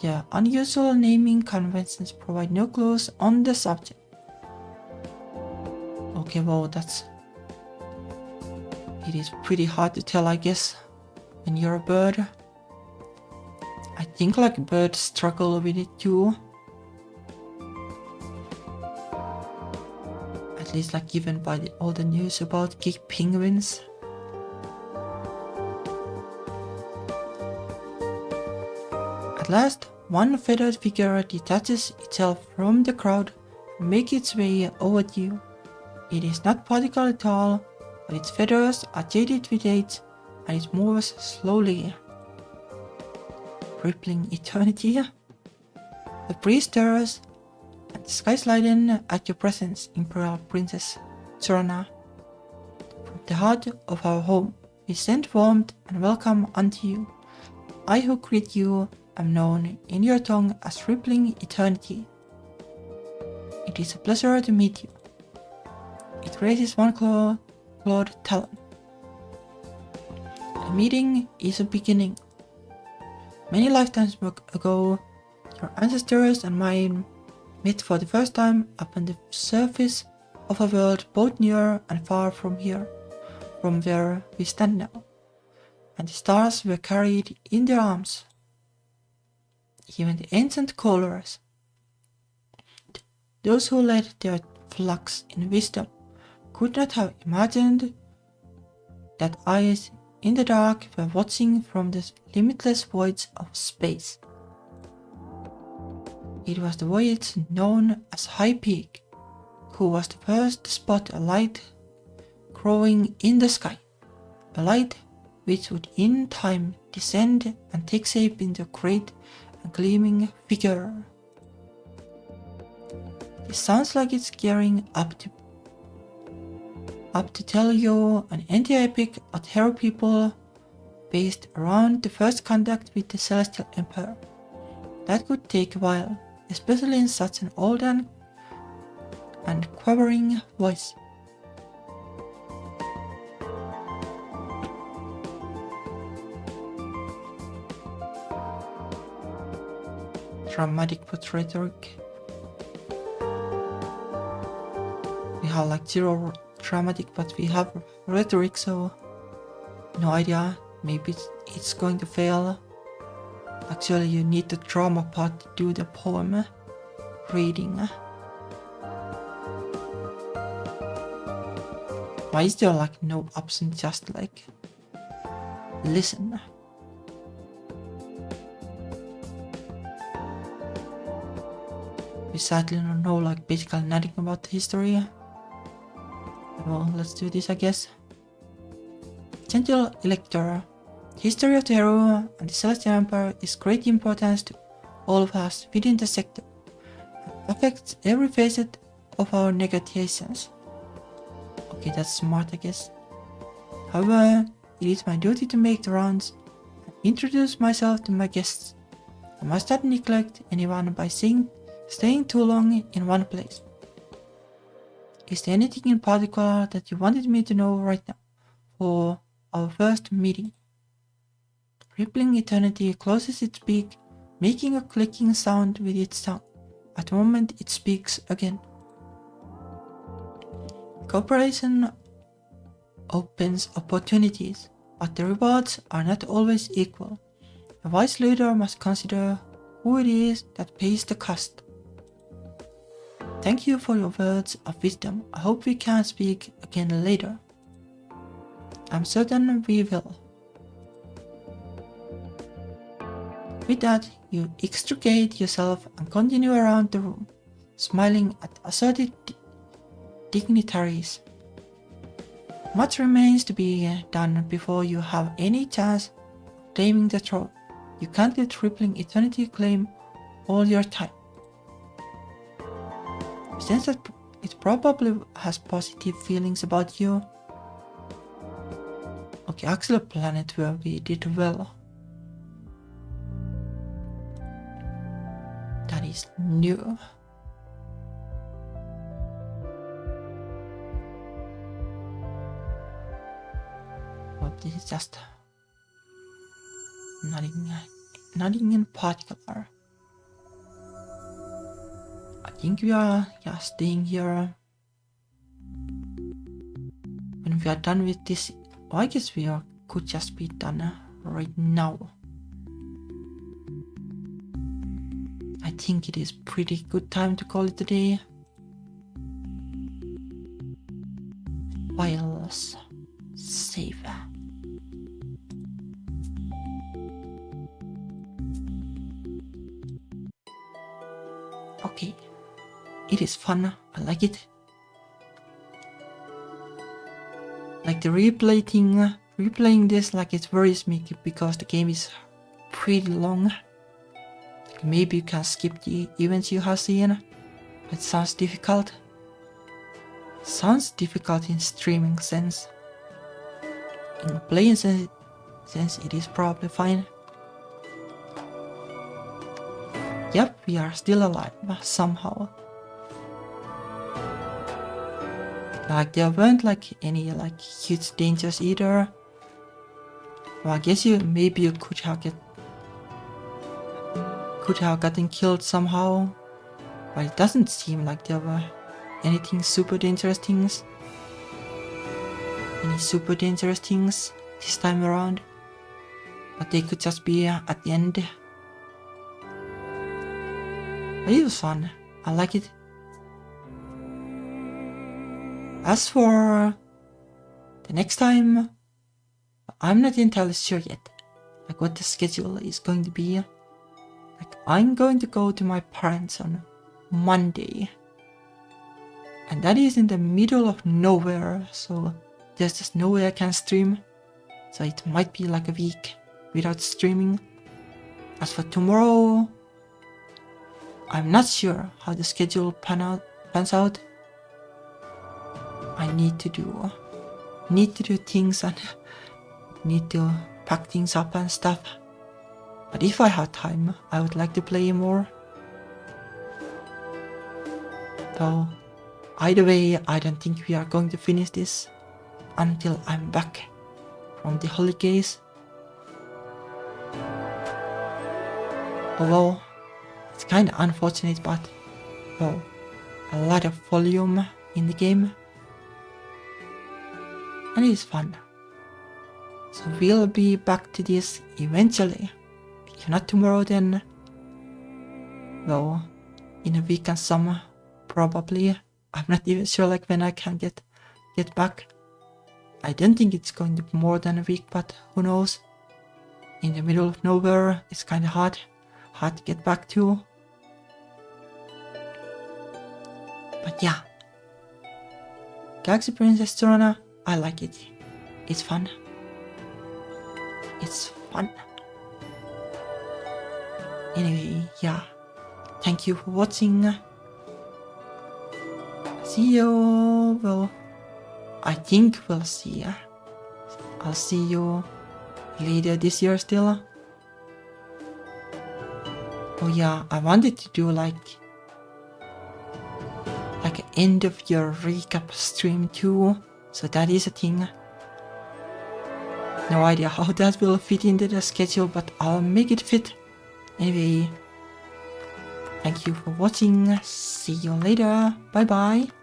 Their unusual naming conventions provide no clues on the subject. Okay, well, it is pretty hard to tell, I guess, when you're a bird. I think like birds struggle with it too. At least like given by all the news about gay penguins. At last, one feathered figure detaches itself from the crowd and makes its way over to you. It is not particularly tall, but its feathers are jaded with age and it moves slowly. Rippling eternity. The breeze stirs and the sky sliding at your presence, Imperial Princess Zorana. From the heart of our home, we send warmth and welcome unto you. I who greet you am known in your tongue as Rippling Eternity. It is a pleasure to meet you. It raises one clawed talon. The meeting is a beginning. Many lifetimes ago, your ancestors and mine met for the first time upon the surface of a world both near and far from here, from where we stand now, and the stars were carried in their arms. Even the ancient callers, those who led their flocks in wisdom, could not have imagined that eyes in the dark were watching from the limitless voids of space. It was the voyage known as High Peak, who was the first to spot a light growing in the sky, a light which would in time descend and take shape into a great and gleaming figure. It sounds like it's gearing up to tell you an anti-epic of hero people based around the first contact with the Celestial Empire. That could take a while, especially in such an old and quavering voice. Dramatic but rhetoric. We have like zero dramatic, but we have rhetoric, so no idea. Maybe it's going to fail. Actually, you need the drama part to do the poem reading. Why is there like no ups and just like listen? We sadly don't know like basically nothing about the history. Well, let's do this, I guess. Gentle Elector, the history of the hero and the Celestial Empire is great importance to all of us within the sector. affects every facet of our negotiations. Okay, that's smart, I guess. However, it is my duty to make the rounds and introduce myself to my guests. I must not neglect anyone by staying too long in one place. Is there anything in particular that you wanted me to know right now for our first meeting? Rippling Eternity closes its beak, making a clicking sound with its tongue. At the moment it speaks again. Cooperation opens opportunities, but the rewards are not always equal. A wise leader must consider who it is that pays the cost. Thank you for your words of wisdom. I hope we can speak again later. I'm certain we will. With that, you extricate yourself and continue around the room, smiling at assorted dignitaries. Much remains to be done before you have any chance of claiming the throne. You can't let Rippling Eternity claim all your time. Since it probably has positive feelings about you. Okay, actually a planet where we did well. That is new. But this is just nothing in particular. I think we are just staying here. When we are done with this, I guess could just be done right now. I think it is pretty good time to call it a day. Files save. Okay, it is fun. I like it. Like the replaying this, like it worries me because the game is pretty long. Like maybe you can skip the events you have seen. It sounds difficult. Sounds difficult in streaming sense. In playing sense, it is probably fine. Yep, we are still alive somehow. Like there weren't like any like huge dangers either. Well, I guess maybe you could have gotten killed somehow, but it doesn't seem like there were anything super dangerous things. Any super dangerous things this time around, but they could just be at the end. But it was fun. I like it. As for the next time, I'm not entirely sure yet, like what the schedule is going to be. Like I'm going to go to my parents on Monday, and that is in the middle of nowhere, so there's just no way I can stream. So it might be like a week without streaming. As for tomorrow, I'm not sure how the schedule pans out. I need to do things and need to pack things up and stuff. But if I have time, I would like to play more. Though, either way, I don't think we are going to finish this until I'm back from the holidays. Although, it's kinda unfortunate, but, well, a lot of volume in the game. And it's fun. So we'll be back to this eventually. If not tomorrow, then, well, in a week and some, probably. I'm not even sure like when I can get back. I don't think it's going to be more than a week, but who knows. In the middle of nowhere, it's kinda hard to get back to. But yeah. Galaxy Princess Zorana, I like it. It's fun. It's fun. Anyway, yeah. Thank you for watching. See you. Well, I think we'll see. I'll see you later this year still. Oh yeah, I wanted to do like an end of year recap stream too, so that is a thing. No idea how that will fit into the schedule, but I'll make it fit. Anyway, thank you for watching. See you later. Bye bye.